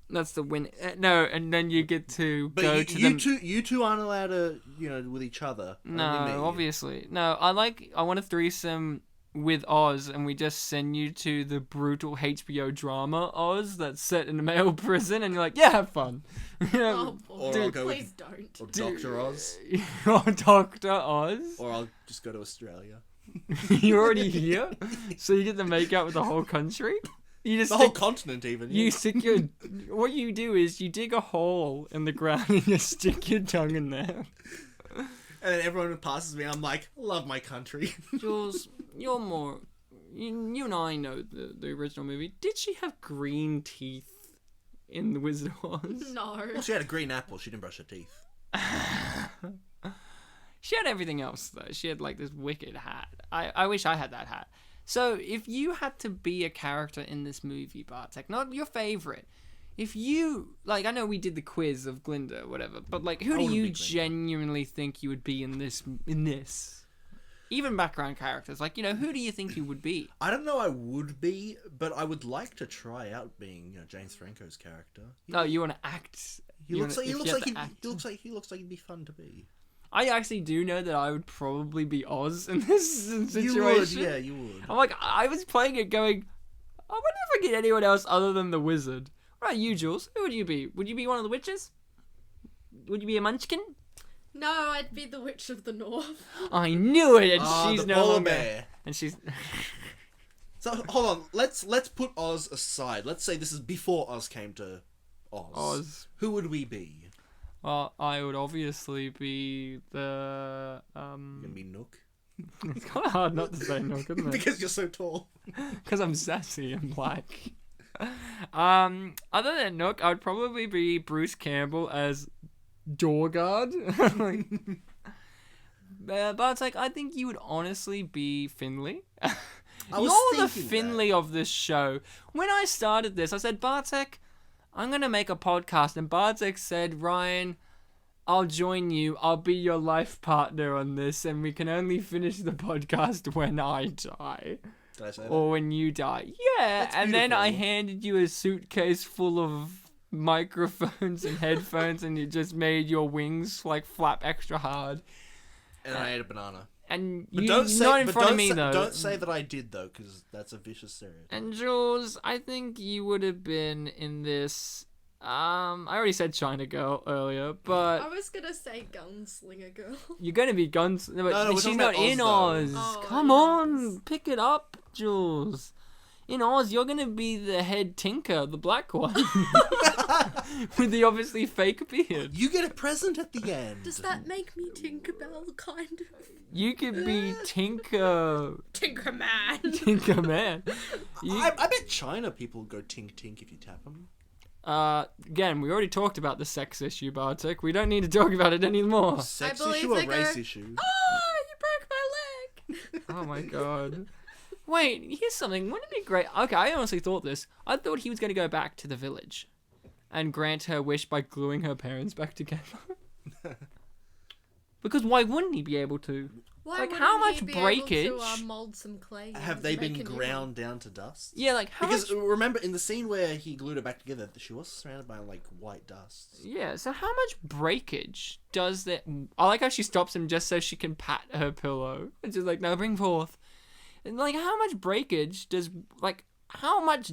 Speaker 1: That's the win. No, and then you get to
Speaker 2: But
Speaker 1: go to
Speaker 2: you two aren't allowed to, with each other.
Speaker 1: No,
Speaker 2: Only me.
Speaker 1: obviously. No, I want a threesome with Oz, and we just send you to the brutal HBO drama Oz that's set in a male prison, and you're like, yeah, have fun.
Speaker 3: Oh,
Speaker 2: Or
Speaker 3: boy.
Speaker 2: I'll go
Speaker 3: Please
Speaker 2: with
Speaker 3: don't.
Speaker 2: or Dr. Oz.
Speaker 1: Or Dr. Oz.
Speaker 2: Or I'll just go to Australia.
Speaker 1: You're already here, so you get to make out with the whole country. You just
Speaker 2: The whole continent, even.
Speaker 1: You
Speaker 2: Yeah.
Speaker 1: stick your. What you do is you dig a hole in the ground and you stick your tongue in there.
Speaker 2: And then everyone passes me, I'm like, love my country.
Speaker 1: Jules, you're more. You and I know the original movie. Did she have green teeth in The Wizard of Oz?
Speaker 3: No.
Speaker 2: Well, she had a green apple, she didn't brush her teeth.
Speaker 1: She had everything else, though. She had, like, this wicked hat. I wish I had that hat. So, if you had to be a character in this movie, Bartek, not your favorite, if you... Like, I know we did the quiz of Glinda or whatever, but, like, who do
Speaker 2: wouldn't
Speaker 1: you
Speaker 2: be Glinda.
Speaker 1: genuinely think you would be in this? Even background characters. Like, who do you think you would be?
Speaker 2: I don't know I would be, but I would like to try out being, James Franco's character.
Speaker 1: Oh, you want to act...
Speaker 2: He looks like he'd be fun to be.
Speaker 1: I actually do know that I would probably be Oz in this situation.
Speaker 2: You would, yeah, you would.
Speaker 1: I'm like, I was playing it going, I wonder if I get anyone else other than the wizard. What about you, Jules? Who would you be? Would you be one of the witches? Would you be a munchkin?
Speaker 3: No, I'd be the Witch of the North.
Speaker 1: I knew it, and she's
Speaker 2: the
Speaker 1: no
Speaker 2: polar
Speaker 1: longer.
Speaker 2: bear.
Speaker 1: And she's.
Speaker 2: So hold on, let's put Oz aside. Let's say this is before Oz came to Oz.
Speaker 1: Oz.
Speaker 2: Who would we be?
Speaker 1: Well, I would obviously be the.
Speaker 2: You gonna be Nook?
Speaker 1: It's kind of hard not to say no, isn't it?
Speaker 2: Because you're so tall.
Speaker 1: Because I'm sassy and black. Other than Nook, I would probably be Bruce Campbell as door guard. But it's like, I think you would honestly be Finley.
Speaker 2: I was
Speaker 1: You're the
Speaker 2: thinking
Speaker 1: Finley of this show. When I started this, I said, Bartek, I'm going to make a podcast. And Bartek said, Ryan, I'll join you. I'll be your life partner on this. And we can only finish the podcast when I die.
Speaker 2: Did I say that?
Speaker 1: Or when you die. Yeah.
Speaker 2: That's
Speaker 1: And then I
Speaker 2: beautiful.
Speaker 1: handed you a suitcase full of microphones and headphones. And you just made your wings like flap extra hard.
Speaker 2: And I ate a banana.
Speaker 1: And
Speaker 2: But
Speaker 1: you
Speaker 2: don't say,
Speaker 1: not in
Speaker 2: but
Speaker 1: front
Speaker 2: don't
Speaker 1: of me
Speaker 2: say,
Speaker 1: though.
Speaker 2: Don't say that I did though, because that's a vicious stereotype.
Speaker 1: And Jules, I think you would have been in this. I already said China Girl earlier,
Speaker 3: I
Speaker 1: but
Speaker 3: was gonna say Gunslinger Girl.
Speaker 1: you're gonna be guns. No,
Speaker 2: No,
Speaker 1: but
Speaker 2: we're
Speaker 1: she's
Speaker 2: talking
Speaker 1: not
Speaker 2: about
Speaker 1: in
Speaker 2: Oz,
Speaker 1: Oz.
Speaker 2: though.
Speaker 3: Oh,
Speaker 1: Come
Speaker 3: in
Speaker 1: on,
Speaker 3: Oz.
Speaker 1: pick it up, Jules. In Oz, you're gonna be the head tinker, the black one, with the obviously fake beard.
Speaker 2: You get a present at the end.
Speaker 3: Does that make me Tinkerbell, kind of?
Speaker 1: You could be Tinker,
Speaker 3: Tinkerman.
Speaker 1: Tinker Man. You,
Speaker 2: I bet China people go tink tink if you tap them.
Speaker 1: again, we already talked about the sex issue, Bartek. We don't need to talk about it anymore.
Speaker 2: Sex
Speaker 3: believe
Speaker 2: issue or
Speaker 3: they go,
Speaker 2: race issue?
Speaker 3: Oh, you broke my leg.
Speaker 1: Oh my god. Wait, here's something. Wouldn't it be great? Okay, I honestly thought this. I thought he was going to go back to the village and grant her wish by gluing her parents back together. Because why wouldn't he be able to?
Speaker 3: Why
Speaker 1: Like,
Speaker 3: wouldn't
Speaker 1: how
Speaker 3: he
Speaker 1: much
Speaker 3: be
Speaker 1: breakage-
Speaker 3: able to, mold some clay?
Speaker 2: Have
Speaker 3: and
Speaker 2: they
Speaker 3: make
Speaker 2: been
Speaker 3: a new
Speaker 2: ground down to dust?
Speaker 1: Yeah, like how
Speaker 2: Because
Speaker 1: much?
Speaker 2: remember in the scene where he glued her back together, she was surrounded by like white dust.
Speaker 1: Yeah, so how much breakage does that? I like how she stops him just so she can pat her pillow. It's just like, no, bring forth. And like, how much breakage does how much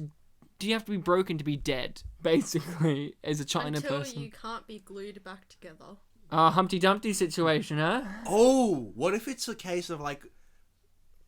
Speaker 1: do you have to be broken to be dead? Basically, as a China
Speaker 3: Until
Speaker 1: person.
Speaker 3: you can't be glued back together.
Speaker 1: Humpty Dumpty situation, huh?
Speaker 2: Oh, what if it's a case of like,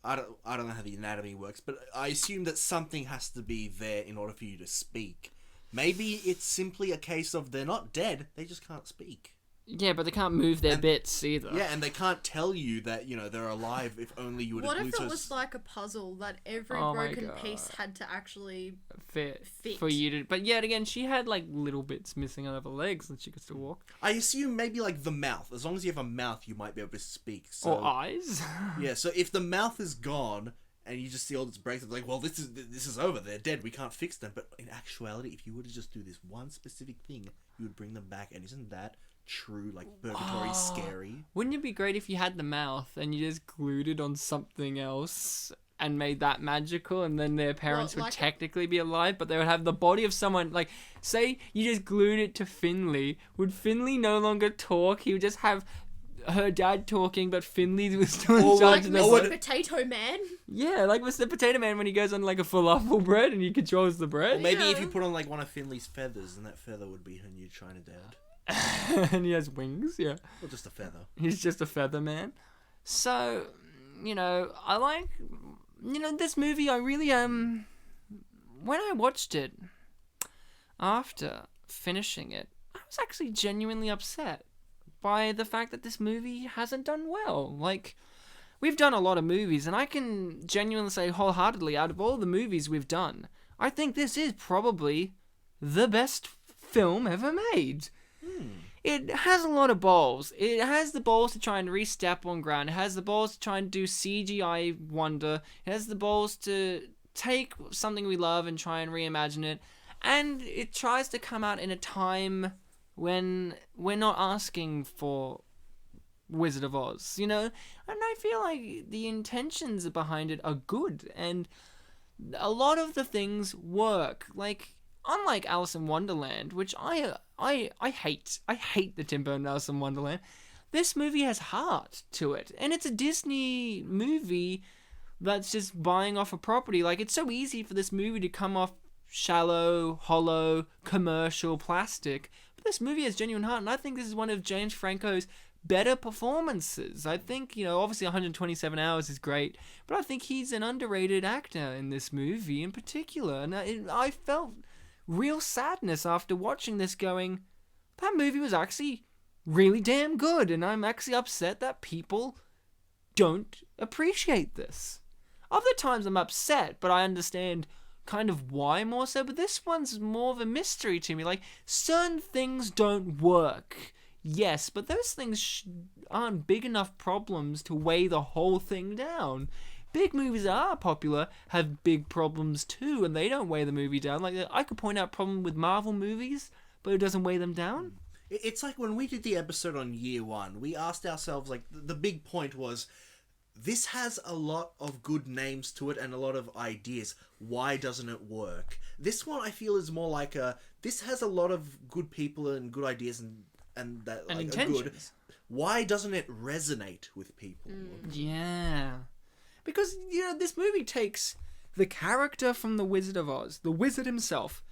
Speaker 2: I don't know how the anatomy works, but I assume that something has to be there in order for you to speak. Maybe it's simply a case of they're not dead, they just can't speak.
Speaker 1: Yeah, but they can't move their
Speaker 2: And-
Speaker 1: bits either.
Speaker 2: Yeah, and they can't tell you that, they're alive if only you would have
Speaker 3: What
Speaker 2: glued
Speaker 3: if it
Speaker 2: so-
Speaker 3: was like a puzzle that every
Speaker 1: Oh my
Speaker 3: broken
Speaker 1: God.
Speaker 3: piece had to actually...
Speaker 1: Fit
Speaker 3: Fit.
Speaker 1: for you to. But yet again, she had like little bits missing out of her legs that she could still walk.
Speaker 2: I assume maybe like the mouth. As long as you have a mouth, you might be able to speak. So,
Speaker 1: Or eyes.
Speaker 2: yeah, so if the mouth is gone and you just see all this breaks, it's like, well, this is over. They're dead. We can't fix them. But in actuality, if you were to just do this one specific thing, you would bring them back. And isn't that true, like purgatory scary.
Speaker 1: Wouldn't it be great if you had the mouth and you just glued it on something else and made that magical, and then their parents would technically be alive, but they would have the body of someone, like, say you just glued it to Finley. Would Finley no longer talk? He would just have her dad talking, but Finley was still in charge of the
Speaker 3: Mr. Potato Man.
Speaker 1: Yeah, like Mr. Potato Man when he goes on like a falafel bread and he controls the bread.
Speaker 2: Or maybe if you put on like one of Finley's feathers, and that feather would be her new China dad.
Speaker 1: And he has wings, yeah.
Speaker 2: Or just a feather.
Speaker 1: He's just a feather man. So, I like, this movie, I really, when I watched it, after finishing it, I was actually genuinely upset by the fact that this movie hasn't done well. Like, we've done a lot of movies, and I can genuinely say wholeheartedly, out of all the movies we've done, I think this is probably the best film ever made. It has a lot of balls. It has the balls to try and re-step on ground. It has the balls to try and do CGI wonder. It has the balls to take something we love and try and reimagine it. And it tries to come out in a time when we're not asking for Wizard of Oz, And I feel like the intentions behind it are good, and a lot of the things work. Like, unlike Alice in Wonderland, which I hate. I hate the Tim Burton Alice in Wonderland. This movie has heart to it, and it's a Disney movie that's just buying off a property. Like, it's so easy for this movie to come off shallow, hollow, commercial, plastic. But this movie has genuine heart, and I think this is one of James Franco's better performances. I think, obviously 127 hours is great, but I think he's an underrated actor in this movie in particular. And I felt real sadness after watching this, going, that movie was actually really damn good, and I'm actually upset that people don't appreciate this. Other times I'm upset, but I understand kind of why more so, but this one's more of a mystery to me. Like, certain things don't work, yes, but those things aren't big enough problems to weigh the whole thing down. Big movies that are popular have big problems too, and they don't weigh the movie down. Like, I could point out a problem with Marvel movies, but it doesn't weigh them down.
Speaker 2: It's like when we did the episode on Year One, we asked ourselves, like, the big point was, this has a lot of good names to it and a lot of ideas. Why doesn't it work? This one, I feel, is more like this has a lot of good people and good ideas and that, like,
Speaker 1: intentions.
Speaker 2: Are good. Why doesn't it resonate with people?
Speaker 1: Yeah. Because, this movie takes the character from The Wizard of Oz, the wizard himself,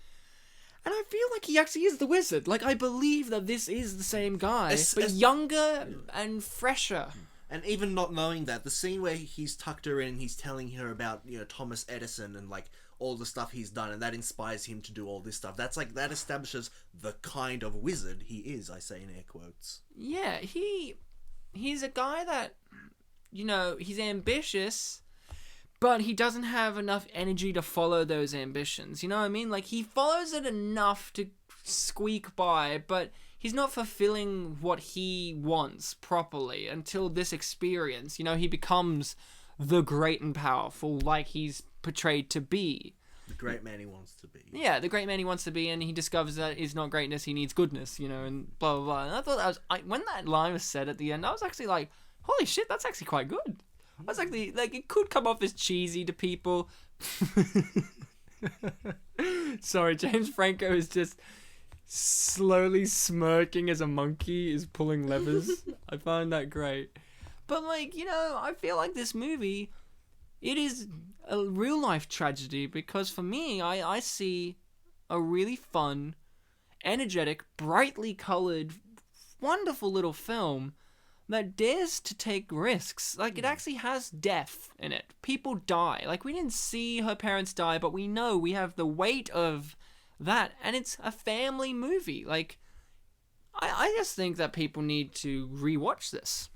Speaker 1: and I feel like he actually is the wizard. Like, I believe that this is the same guy, but younger and fresher.
Speaker 2: And even not knowing that, the scene where he's tucked her in and he's telling her about, Thomas Edison and, like, all the stuff he's done, and that inspires him to do all this stuff. That's, like, that establishes the kind of wizard he is, I say in air quotes.
Speaker 1: Yeah, he's a guy that, he's ambitious, but he doesn't have enough energy to follow those ambitions. You know what I mean? Like, he follows it enough to squeak by, but he's not fulfilling what he wants properly until this experience. He becomes the great and powerful, like he's portrayed to be.
Speaker 2: The great man he wants to be.
Speaker 1: Yeah, the great man he wants to be, and he discovers that it's not greatness, he needs goodness, and blah, blah, blah. And I thought that was... when that line was said at the end, I was actually like, holy shit, that's actually quite good. I was actually... Like, it could come off as cheesy to people. Sorry, James Franco is just slowly smirking as a monkey is pulling levers. I find that great. But, like, I feel like this movie, it is a real life tragedy, because for me, I see a really fun, energetic, brightly coloured, wonderful little film that dares to take risks. Like, it actually has death in it. People die. Like, we didn't see her parents die, but we know we have the weight of that, and it's a family movie. Like, I just think that people need to rewatch this.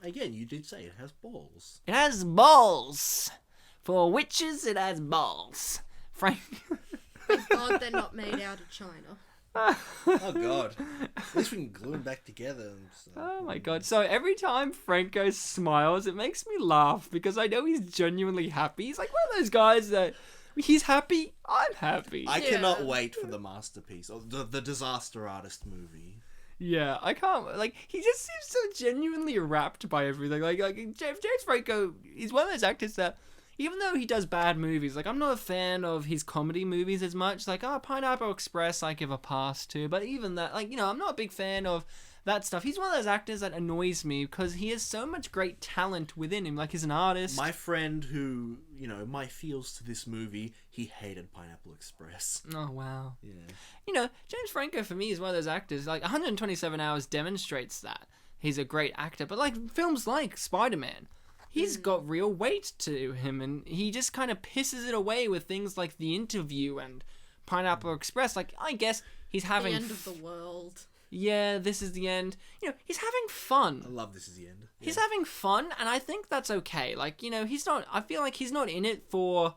Speaker 2: Again, you did say it has balls.
Speaker 1: It has balls. For witches, it has balls. Frank.
Speaker 3: Thank God they're not made out of China.
Speaker 2: Oh God! At least we can glue them back together. And stuff.
Speaker 1: Oh my God! So every time Franco smiles, it makes me laugh because I know he's genuinely happy. He's like one of those guys that he's happy. I'm happy.
Speaker 2: I cannot wait for the masterpiece or the Disaster Artist movie.
Speaker 1: Yeah, I can't, like, he just seems so genuinely wrapped by everything. Like James Franco, he's one of those actors that, even though he does bad movies, like, I'm not a fan of his comedy movies as much. Like, Pineapple Express, I give a pass to, but even that, like, I'm not a big fan of that stuff. He's one of those actors that annoys me because he has so much great talent within him. Like, he's an artist.
Speaker 2: My friend who, my feels to this movie, he hated Pineapple Express.
Speaker 1: Oh, wow.
Speaker 2: Yeah.
Speaker 1: James Franco, for me, is one of those actors, like, 127 Hours demonstrates that. He's a great actor, but, like, films like Spider-Man, he's got real weight to him, and he just kind of pisses it away with things like The Interview and Pineapple Express. Like, I guess he's having...
Speaker 3: The end of the world.
Speaker 1: Yeah, this is the end. He's having fun.
Speaker 2: I love This Is the End. Yeah.
Speaker 1: He's having fun, and I think that's okay. Like, he's not... I feel like he's not in it for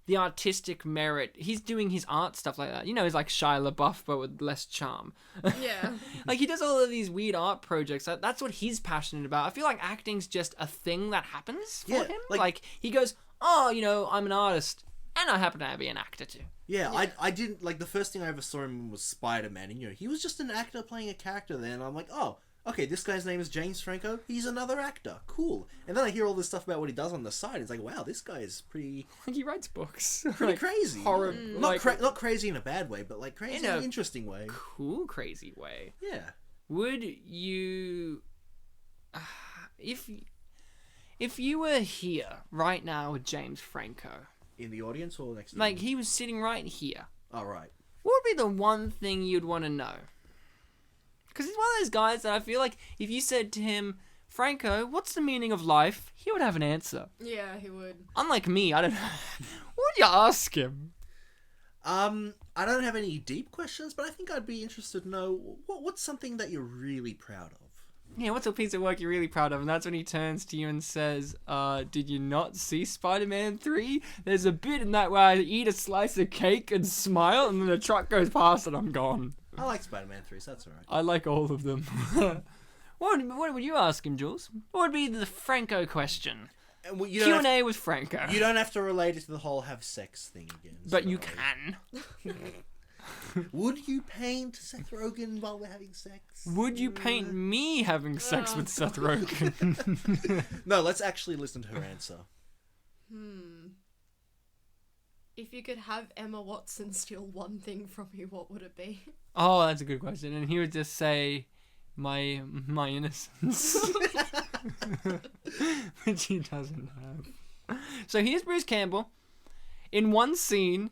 Speaker 1: the artistic merit. He's doing his art stuff like that. He's like Shia LaBeouf, but with less charm.
Speaker 3: Yeah.
Speaker 1: Like, he does all of these weird art projects. That's what he's passionate about. I feel like acting's just a thing that happens for him. Like, he goes, oh, I'm an artist, and I happen to be an actor too.
Speaker 2: Yeah, I didn't, like, the first thing I ever saw him in was Spider-Man, and, he was just an actor playing a character there, and I'm like, oh, okay, this guy's name is James Franco, he's another actor, cool. And then I hear all this stuff about what he does on the side, it's like, wow, this guy is pretty...
Speaker 1: Like, he writes books.
Speaker 2: Pretty
Speaker 1: like,
Speaker 2: crazy.
Speaker 1: Horror...
Speaker 2: Not crazy in a bad way, but, like, crazy in an interesting way.
Speaker 1: Cool, crazy way.
Speaker 2: Yeah.
Speaker 1: Would you... If you were here right now with James Franco...
Speaker 2: In the audience or next to
Speaker 1: Like,
Speaker 2: him?
Speaker 1: he was sitting right here.
Speaker 2: Oh, right.
Speaker 1: What would be the one thing you'd want to know? Because he's one of those guys that I feel like if you said to him, Franco, what's the meaning of life? He would have an answer.
Speaker 3: Yeah, he would.
Speaker 1: Unlike me, I don't know. What would you ask him?
Speaker 2: I don't have any deep questions, but I think I'd be interested to know what's something that you're really proud of?
Speaker 1: Yeah, what's a piece of work you're really proud of? And that's when he turns to you and says, did you not see Spider-Man 3? There's a bit in that where I eat a slice of cake and smile, and then the truck goes past and I'm gone.
Speaker 2: I like Spider-Man 3, so that's alright.
Speaker 1: I like all of them. What would you ask him, Jules? What would be the Franco question? Q&A with Franco.
Speaker 2: You don't have to relate it to the whole have sex thing again.
Speaker 1: But you can.
Speaker 2: Would you paint Seth Rogen while we're having sex?
Speaker 1: Would you paint me having sex with Seth Rogen?
Speaker 2: No, let's actually listen to her answer.
Speaker 3: If you could have Emma Watson steal one thing from you, what would it be?
Speaker 1: Oh, that's a good question. And he would just say, my innocence. Which he doesn't have. So here's Bruce Campbell in one scene,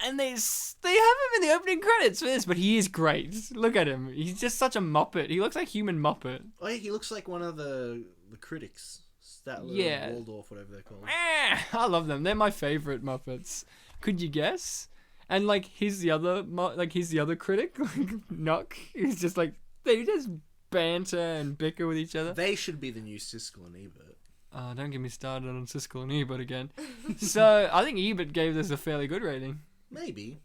Speaker 1: and they have him in the opening credits for this, but he is great. Look at him. He's just such a Muppet. He looks like human Muppet.
Speaker 2: Oh yeah, he looks like one of the critics. Statler,
Speaker 1: Yeah.
Speaker 2: Waldorf, whatever they're called.
Speaker 1: I love them. They're my favorite Muppets. Could you guess? And like he's the other critic, like Nuck. He's just like they just banter and bicker with each other.
Speaker 2: They should be the new Siskel and Ebert.
Speaker 1: Don't get me started on Siskel and Ebert again. So I think Ebert gave this a fairly good rating.
Speaker 2: Maybe.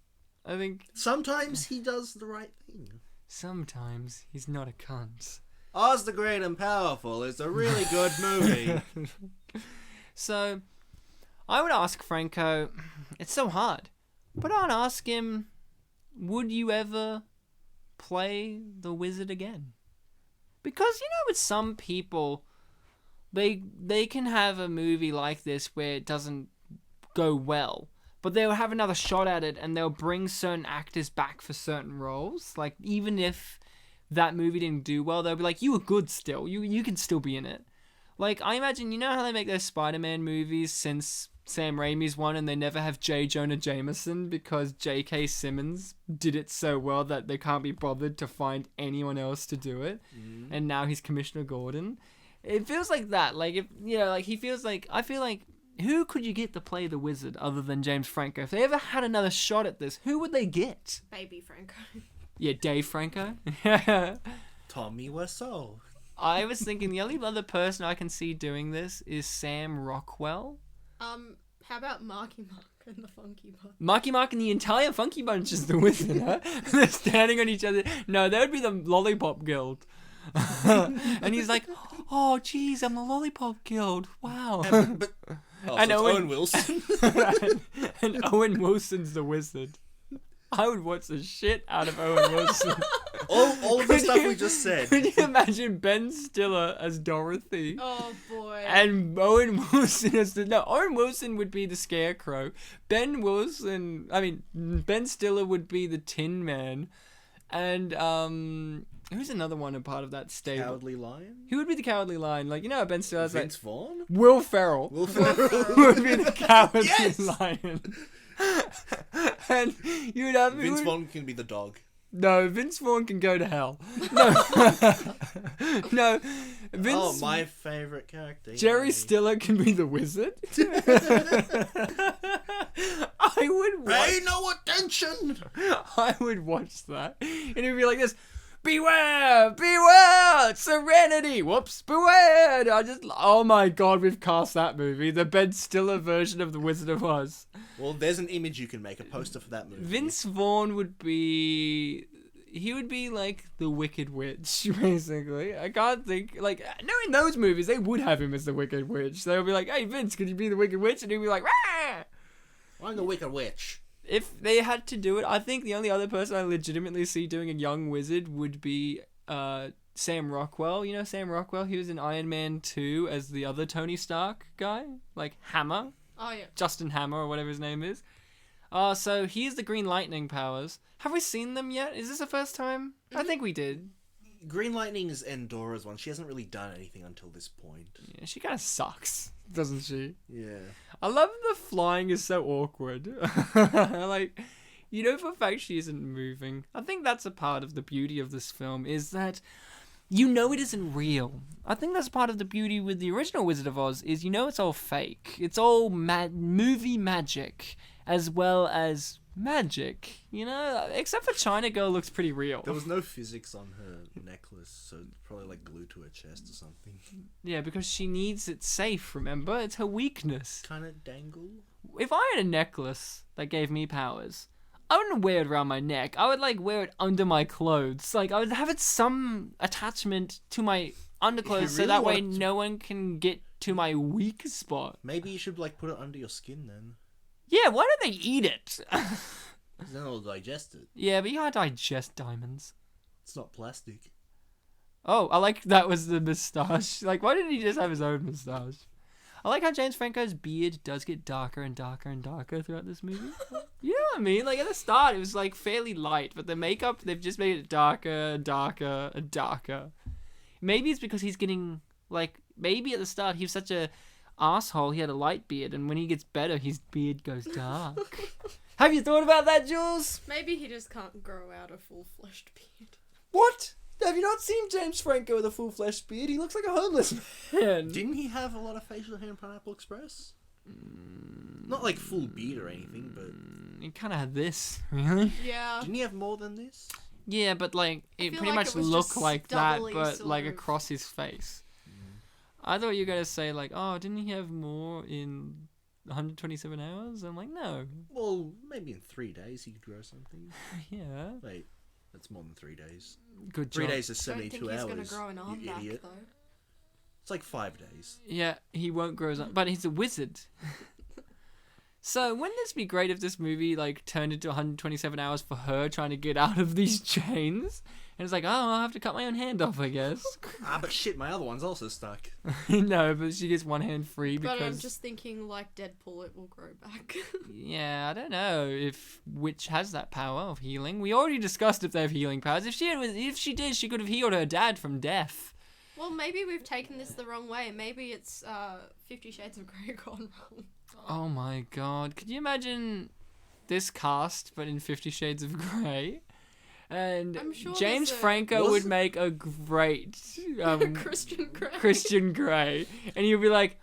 Speaker 1: I think
Speaker 2: sometimes he does the right thing.
Speaker 1: Sometimes he's not a cunt.
Speaker 2: Oz the Great and Powerful is a really good movie.
Speaker 1: So, I would ask Franco, it's so hard, but I'd ask him, would you ever play the wizard again? Because, with some people, they can have a movie like this where it doesn't go well, but they'll have another shot at it and they'll bring certain actors back for certain roles. Like, even if that movie didn't do well, they'll be like, you were good still. You can still be in it. Like, I imagine, how they make those Spider-Man movies since Sam Raimi's one and they never have J. Jonah Jameson because J.K. Simmons did it so well that they can't be bothered to find anyone else to do it. And now he's Commissioner Gordon. It feels like that. Like, if, he feels like, I feel like, who could you get to play the wizard other than James Franco? If they ever had another shot at this, who would they get?
Speaker 3: Baby Franco.
Speaker 1: Yeah, Dave Franco.
Speaker 2: Tommy Wiseau.
Speaker 1: I was thinking the only other person I can see doing this is Sam Rockwell.
Speaker 3: How about Marky Mark and the Funky Bunch?
Speaker 1: Marky Mark and the entire Funky Bunch is the wizard, huh? They're standing on each other. No, that would be the Lollipop Guild. And he's like, oh, geez, I'm the Lollipop Guild. Wow.
Speaker 2: But
Speaker 1: and
Speaker 2: so Owen Wilson.
Speaker 1: And Owen Wilson's the wizard. I would watch the shit out of Owen Wilson.
Speaker 2: All of the stuff we just said.
Speaker 1: Could you imagine Ben Stiller as Dorothy?
Speaker 3: Oh boy.
Speaker 1: And Owen Wilson as Owen Wilson would be the Scarecrow. Ben Stiller would be the Tin Man. And, who's another one a part of that stable?
Speaker 2: Cowardly Lion?
Speaker 1: Who would be the Cowardly Lion? Like, you know how Ben Stiller has
Speaker 2: Vince Vaughn?
Speaker 1: Will Ferrell.
Speaker 2: Will Ferrell.
Speaker 1: Would be the Cowardly
Speaker 2: Yes!
Speaker 1: Lion. And you would have...
Speaker 2: Vince Vaughn can be the dog.
Speaker 1: No, Vince Vaughn can go to hell. No. No. Vince...
Speaker 2: my favourite character.
Speaker 1: Jerry Stiller can be the wizard. I would watch...
Speaker 2: Pay no attention!
Speaker 1: I would watch that. And it'd be like this. Beware! Beware! Serenity! Whoops! Beware! Oh my god, we've cast that movie. The Ben Stiller version of The Wizard of Oz.
Speaker 2: Well, there's an image you can make, a poster for that movie.
Speaker 1: Vince Vaughn would be... He would be like the Wicked Witch, basically. I can't think... Like, no, in those movies, they would have him as the Wicked Witch. They would be like, hey, Vince, could you be the Wicked Witch? And he'd be like, rah!
Speaker 2: I'm the Wicked Witch.
Speaker 1: If they had to do it, I think the only other person I legitimately see doing a young wizard would be Sam Rockwell. You know Sam Rockwell? He was in Iron Man 2 as the other Tony Stark guy. Like Hammer.
Speaker 3: Oh, yeah.
Speaker 1: Justin Hammer or whatever his name is. So he has the Green Lightning powers. Have we seen them yet? Is this the first time? I think we did.
Speaker 2: Green Lightning is Endora's one. She hasn't really done anything until this point.
Speaker 1: Yeah, she kind of sucks, doesn't she?
Speaker 2: Yeah.
Speaker 1: I love the flying is so awkward. Like, you know for a fact she isn't moving. I think that's a part of the beauty of this film, is that you know it isn't real. I think that's part of the beauty with the original Wizard of Oz, is you know it's all fake. It's all movie magic, as well as magic, you know? Except for China Girl looks pretty real.
Speaker 2: There was no physics on her necklace, so it's probably like glued to her chest or something.
Speaker 1: Yeah, because she needs it safe, remember? It's her weakness.
Speaker 2: Kind of dangle?
Speaker 1: If I had a necklace that gave me powers, I wouldn't wear it around my neck. I would, like, wear it under my clothes. Like, I would have it some attachment to my underclothes so
Speaker 2: really
Speaker 1: that way
Speaker 2: wanted to-
Speaker 1: no one can get to my weak spot.
Speaker 2: Maybe you should like put it under your skin then.
Speaker 1: Yeah, why don't they eat it?
Speaker 2: 'Cause then it'll digest it.
Speaker 1: Yeah, but you can't digest diamonds.
Speaker 2: It's not plastic.
Speaker 1: Oh, I like that was the moustache. Like, why didn't he just have his own moustache? I like how James Franco's beard does get darker and darker and darker throughout this movie. You know what I mean? Like, at the start, it was, like, fairly light, but the makeup, they've just made it darker and darker and darker. Maybe it's because he's getting, like, maybe at the start he was such a asshole, he had a light beard, and when he gets better, his beard goes dark. Have you thought about that, Jules?
Speaker 3: Maybe he just can't grow out a full-fleshed beard.
Speaker 1: What? Have you not seen James Franco with a full-fleshed beard? He looks like a homeless man.
Speaker 2: Didn't he have a lot of facial hair in Pineapple Express? Not like full beard or anything, but...
Speaker 1: He kind of had this, really.
Speaker 3: Yeah.
Speaker 2: Didn't he have more than this?
Speaker 1: Yeah, but like it
Speaker 3: feel
Speaker 1: pretty
Speaker 3: like
Speaker 1: much
Speaker 3: it was
Speaker 1: looked
Speaker 3: just
Speaker 1: like that,
Speaker 3: doubly
Speaker 1: but
Speaker 3: sort
Speaker 1: like
Speaker 3: of-
Speaker 1: across his face. I thought you were gonna say like, oh, didn't he have more in 127 hours? I'm like, no.
Speaker 2: Well, maybe in 3 days he could grow something.
Speaker 1: Yeah.
Speaker 2: Wait, that's more than 3 days.
Speaker 1: Good
Speaker 2: 3
Speaker 1: job.
Speaker 2: days is
Speaker 3: I don't
Speaker 2: 72
Speaker 3: think he's
Speaker 2: hours.
Speaker 3: gonna grow an arm
Speaker 2: you
Speaker 3: back,
Speaker 2: idiot.
Speaker 3: though.
Speaker 2: It's like 5 days.
Speaker 1: Yeah, he won't grow his but he's a wizard. So wouldn't this be great if this movie like turned into 127 hours for her trying to get out of these chains? And it's like, oh, I'll have to cut my own hand off, I guess.
Speaker 2: But shit, my other one's also stuck.
Speaker 1: No, but she gets one hand free because...
Speaker 3: But I'm just thinking, like Deadpool, it will grow back.
Speaker 1: Yeah, I don't know if Witch has that power of healing. We already discussed if they have healing powers. If she did, she could have healed her dad from death.
Speaker 3: Well, maybe we've taken this the wrong way. Maybe it's 50 Shades of Grey gone wrong.
Speaker 1: Oh my god. Could you imagine this cast, but in 50 Shades of Grey? And
Speaker 3: I'm sure
Speaker 1: James
Speaker 3: there's a-
Speaker 1: Franco would make a great
Speaker 3: Christian Grey.
Speaker 1: Christian Grey. And you'd be like,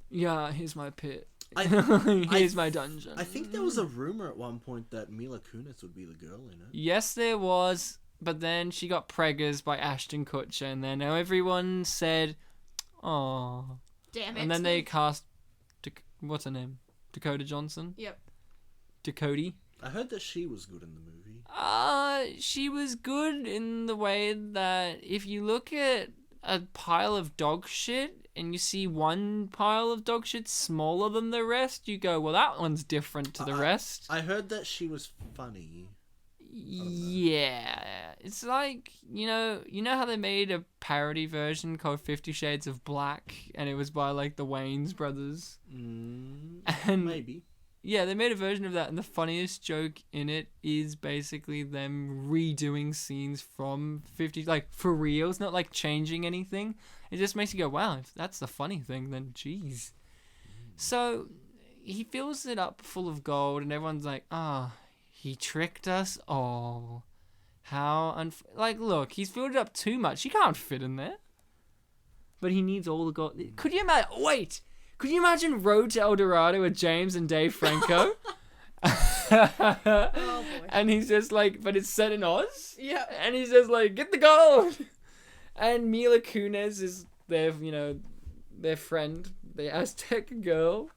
Speaker 1: yeah, here's my pit. Here's my dungeon.
Speaker 2: I think there was a rumor at one point that Mila Kunis would be the girl in it.
Speaker 1: Yes, there was, but then she got preggers by Ashton Kutcher, and then everyone said, "Oh."
Speaker 3: Damn it.
Speaker 1: And then they cast, what's her name? Dakota Johnson?
Speaker 3: Yep.
Speaker 1: Dakota?
Speaker 2: I heard that she was good in the movie.
Speaker 1: She was good in the way that if you look at a pile of dog shit and you see one pile of dog shit smaller than the rest, you go, well, that one's different to the rest.
Speaker 2: I heard that she was funny.
Speaker 1: Yeah, it's like, you know how they made a parody version called 50 Shades of Black, and it was by like the Wayans brothers. And
Speaker 2: Maybe.
Speaker 1: yeah, they made a version of that, and the funniest joke in it is basically them redoing scenes from 50, like for real. It's not like changing anything. It just makes you go, wow, if that's the funny thing, then jeez. So he fills it up full of gold, and everyone's like, he tricked us all. How like, look, he's filled it up too much. He can't fit in there. But he needs all the gold. Could you imagine? Wait, could you imagine Road to El Dorado with James and Dave Franco?
Speaker 3: Oh boy.
Speaker 1: And he's just like, but it's set in Oz.
Speaker 3: Yeah.
Speaker 1: And he's just like, get the gold. And Mila Kunis is their friend, the Aztec girl.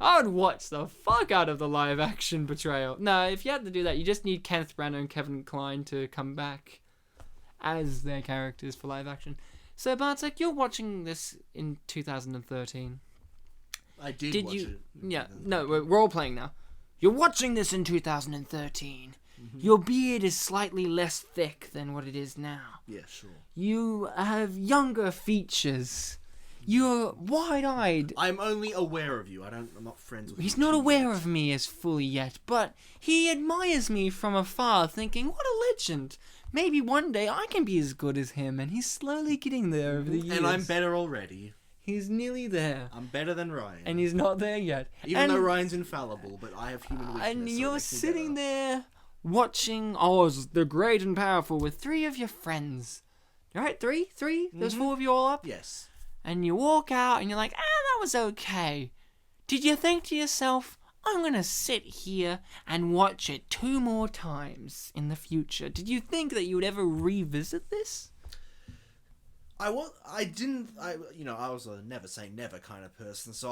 Speaker 1: I would watch the fuck out of the live action portrayal. No, if you had to do that, you just need Kenneth Branagh and Kevin Kline to come back as their characters for live action. So Bartek, you're watching this in 2013.
Speaker 2: I did watch it.
Speaker 1: Yeah, no, we're role playing now. You're watching this in 2013. Mm-hmm. Your beard is slightly less thick than what it is now.
Speaker 2: Yeah, sure.
Speaker 1: You have younger features. You're wide-eyed.
Speaker 2: I'm only aware of you. I'm not friends with you.
Speaker 1: He's not aware of me as fully yet, but he admires me from afar, thinking, what a legend. Maybe one day I can be as good as him, and he's slowly getting there over the years.
Speaker 2: And I'm better already.
Speaker 1: He's nearly there.
Speaker 2: I'm better than Ryan.
Speaker 1: And he's not there yet.
Speaker 2: Even though Ryan's infallible, but I have human weakness.
Speaker 1: And
Speaker 2: so it
Speaker 1: you're
Speaker 2: makes me
Speaker 1: sitting
Speaker 2: better.
Speaker 1: there watching Oz, the Great and Powerful, with 3 of your friends. Right? 3? There's 4 of you all up?
Speaker 2: Yes.
Speaker 1: And you walk out and you're like, that was okay. Did you think to yourself, I'm going to sit here and watch it 2 more times in the future? Did you think that you would ever revisit this?
Speaker 2: I was a never say never kind of person, so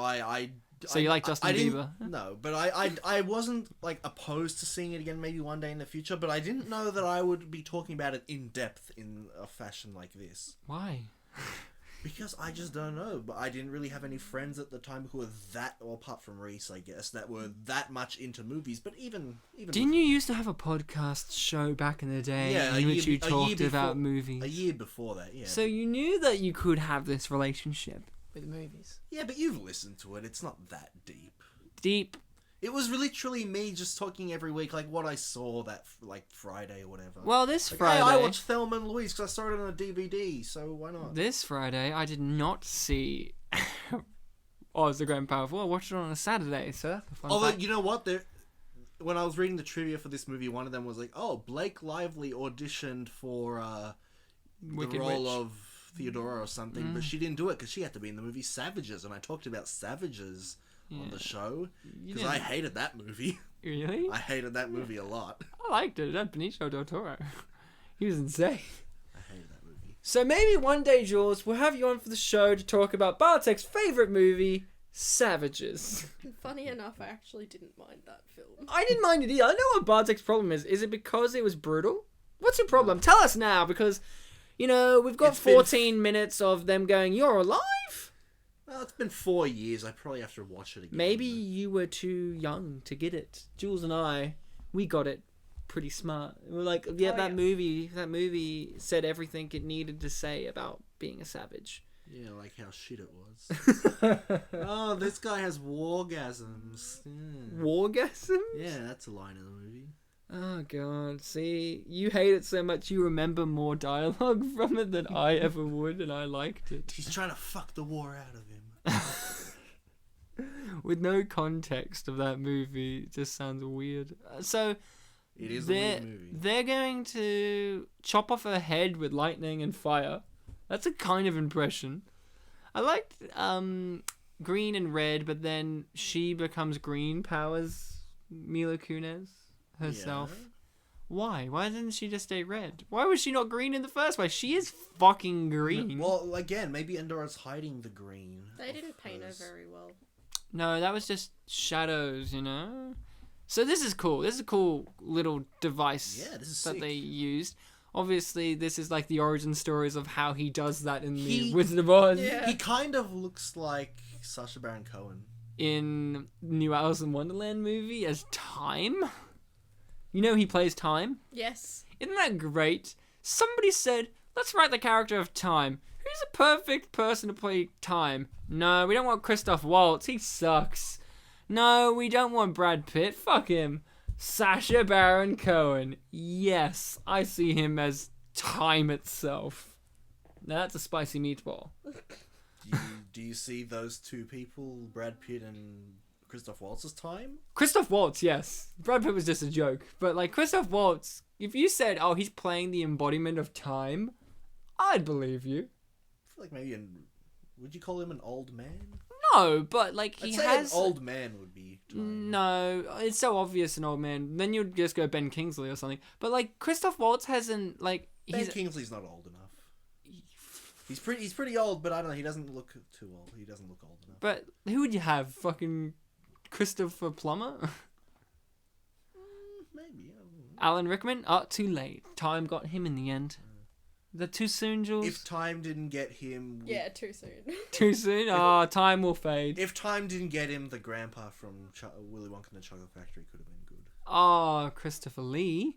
Speaker 1: So you like Justin Bieber?
Speaker 2: No, but I wasn't like opposed to seeing it again maybe one day in the future, but I didn't know that I would be talking about it in depth in a fashion like this.
Speaker 1: Why?
Speaker 2: Because I just don't know, but I didn't really have any friends at the time who were apart from Reese, I guess, that were that much into movies, but even
Speaker 1: Didn't you used to have a podcast show back in the day in which you talked about movies?
Speaker 2: A year before that, yeah.
Speaker 1: So you knew that you could have this relationship with movies.
Speaker 2: Yeah, but you've listened to it, it's not that deep.
Speaker 1: Deep.
Speaker 2: It was literally me just talking every week, like what I saw that Friday or whatever.
Speaker 1: Well, this
Speaker 2: like,
Speaker 1: Friday...
Speaker 2: Hey, I watched Thelma and Louise because I saw it on a DVD, so why not?
Speaker 1: This Friday, I did not see Oz the Great and Powerful. I watched it on a Saturday, so that's a fun
Speaker 2: Although,
Speaker 1: fact.
Speaker 2: you know what? When I was reading the trivia for this movie, one of them was like, Blake Lively auditioned for the role of Theodora or something, but she didn't do it because she had to be in the movie Savages, and I talked about Savages on the show because I hated that movie.
Speaker 1: Really?
Speaker 2: I hated that movie a lot.
Speaker 1: I liked it. It had Benicio del Toro. He was insane.
Speaker 2: I hated that movie.
Speaker 1: So maybe one day, Jules, we'll have you on for the show to talk about Bartek's favourite movie, Savages.
Speaker 3: Funny enough, I actually didn't mind that film.
Speaker 1: I didn't mind it either. I know what Bartek's problem is. Is it because it was brutal? What's your problem? Tell us now, because, we've got 14 minutes of them going, you're alive?
Speaker 2: Well, it's been 4 years. I probably have to watch it again.
Speaker 1: Maybe you were too young to get it. Jules and I, we got it pretty smart. We were like, that movie said everything it needed to say about being a savage.
Speaker 2: Yeah, like how shit it was. This guy has wargasms. Yeah.
Speaker 1: Wargasms?
Speaker 2: Yeah, that's a line in the movie.
Speaker 1: Oh god, see, you hate it so much you remember more dialogue from it than I ever would, and I liked it.
Speaker 2: He's trying to fuck the war out of him.
Speaker 1: With no context of that movie, it just sounds weird. So,
Speaker 2: it is a weird movie.
Speaker 1: They're going to chop off her head with lightning and fire. That's a kind of impression. I liked green and red, but then she becomes green powers Mila Kunis herself. Yeah. Why? Why didn't she just stay red? Why was she not green in the first place? She is fucking green.
Speaker 2: Well, again, maybe Endora's hiding the green.
Speaker 3: They didn't paint her very well.
Speaker 1: No, that was just shadows, So this is cool. This is a cool little device that they used. Obviously, this is like the origin stories of how he does that in the Wizard of Oz.
Speaker 3: Yeah.
Speaker 2: He kind of looks like Sacha Baron Cohen.
Speaker 1: In New Alice in Wonderland movie as Time. You know he plays Time?
Speaker 3: Yes.
Speaker 1: Isn't that great? Somebody said, let's write the character of Time. Who's a perfect person to play Time? No, we don't want Christoph Waltz. He sucks. No, we don't want Brad Pitt. Fuck him. Sacha Baron Cohen. Yes, I see him as Time itself. Now that's a spicy meatball.
Speaker 2: Do you see those two people, Brad Pitt and Christoph Waltz's Time?
Speaker 1: Christoph Waltz, yes. Brad Pitt was just a joke. But, like, Christoph Waltz, if you said, oh, he's playing the embodiment of time, I'd believe you.
Speaker 2: I feel like maybe would you call him an old man?
Speaker 1: No, but, like,
Speaker 2: I'd say an old man would be Time.
Speaker 1: No, it's so obvious an old man. Then you'd just go Ben Kingsley or something. But, like, Christoph Waltz hasn't, like...
Speaker 2: Ben Kingsley's not old enough. He's pretty old, but I don't know, he doesn't look too old. He doesn't look old enough.
Speaker 1: But who would you have? Fucking Christopher Plummer?
Speaker 2: Maybe. I don't know.
Speaker 1: Alan Rickman? Oh, too late. Time got him in the end. That too soon, Jules?
Speaker 2: If Time didn't get him...
Speaker 3: Yeah, too soon.
Speaker 1: Too soon? Oh, time will fade.
Speaker 2: If Time didn't get him, the grandpa from Willy Wonka and the Chocolate Factory could have been good.
Speaker 1: Oh, Christopher Lee?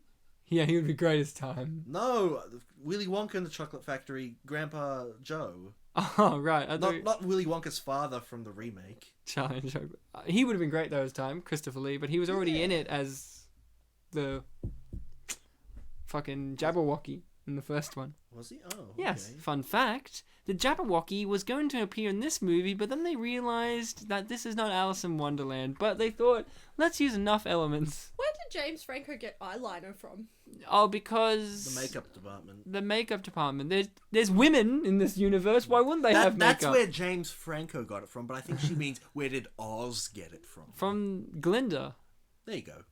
Speaker 1: Yeah, he would be great as Time.
Speaker 2: No, Willy Wonka and the Chocolate Factory, Grandpa Joe.
Speaker 1: Oh, right. I thought
Speaker 2: Not Willy Wonka's father from the remake.
Speaker 1: Challenge. He would have been great though as Time, Christopher Lee, but he was already in it as the fucking Jabberwocky in the first one.
Speaker 2: Was he? Oh,
Speaker 1: Yes.
Speaker 2: okay.
Speaker 1: Fun fact: the Jabberwocky was going to appear in this movie, but then they realized that this is not Alice in Wonderland. But they thought, let's use enough elements.
Speaker 3: Where did James Franco get eyeliner from?
Speaker 1: Oh, because
Speaker 2: The makeup department.
Speaker 1: The makeup department. There's women in this universe. Why wouldn't they have makeup?
Speaker 2: That's where James Franco got it from, but I think she means where did Oz get it from?
Speaker 1: From Glinda.
Speaker 2: There you go.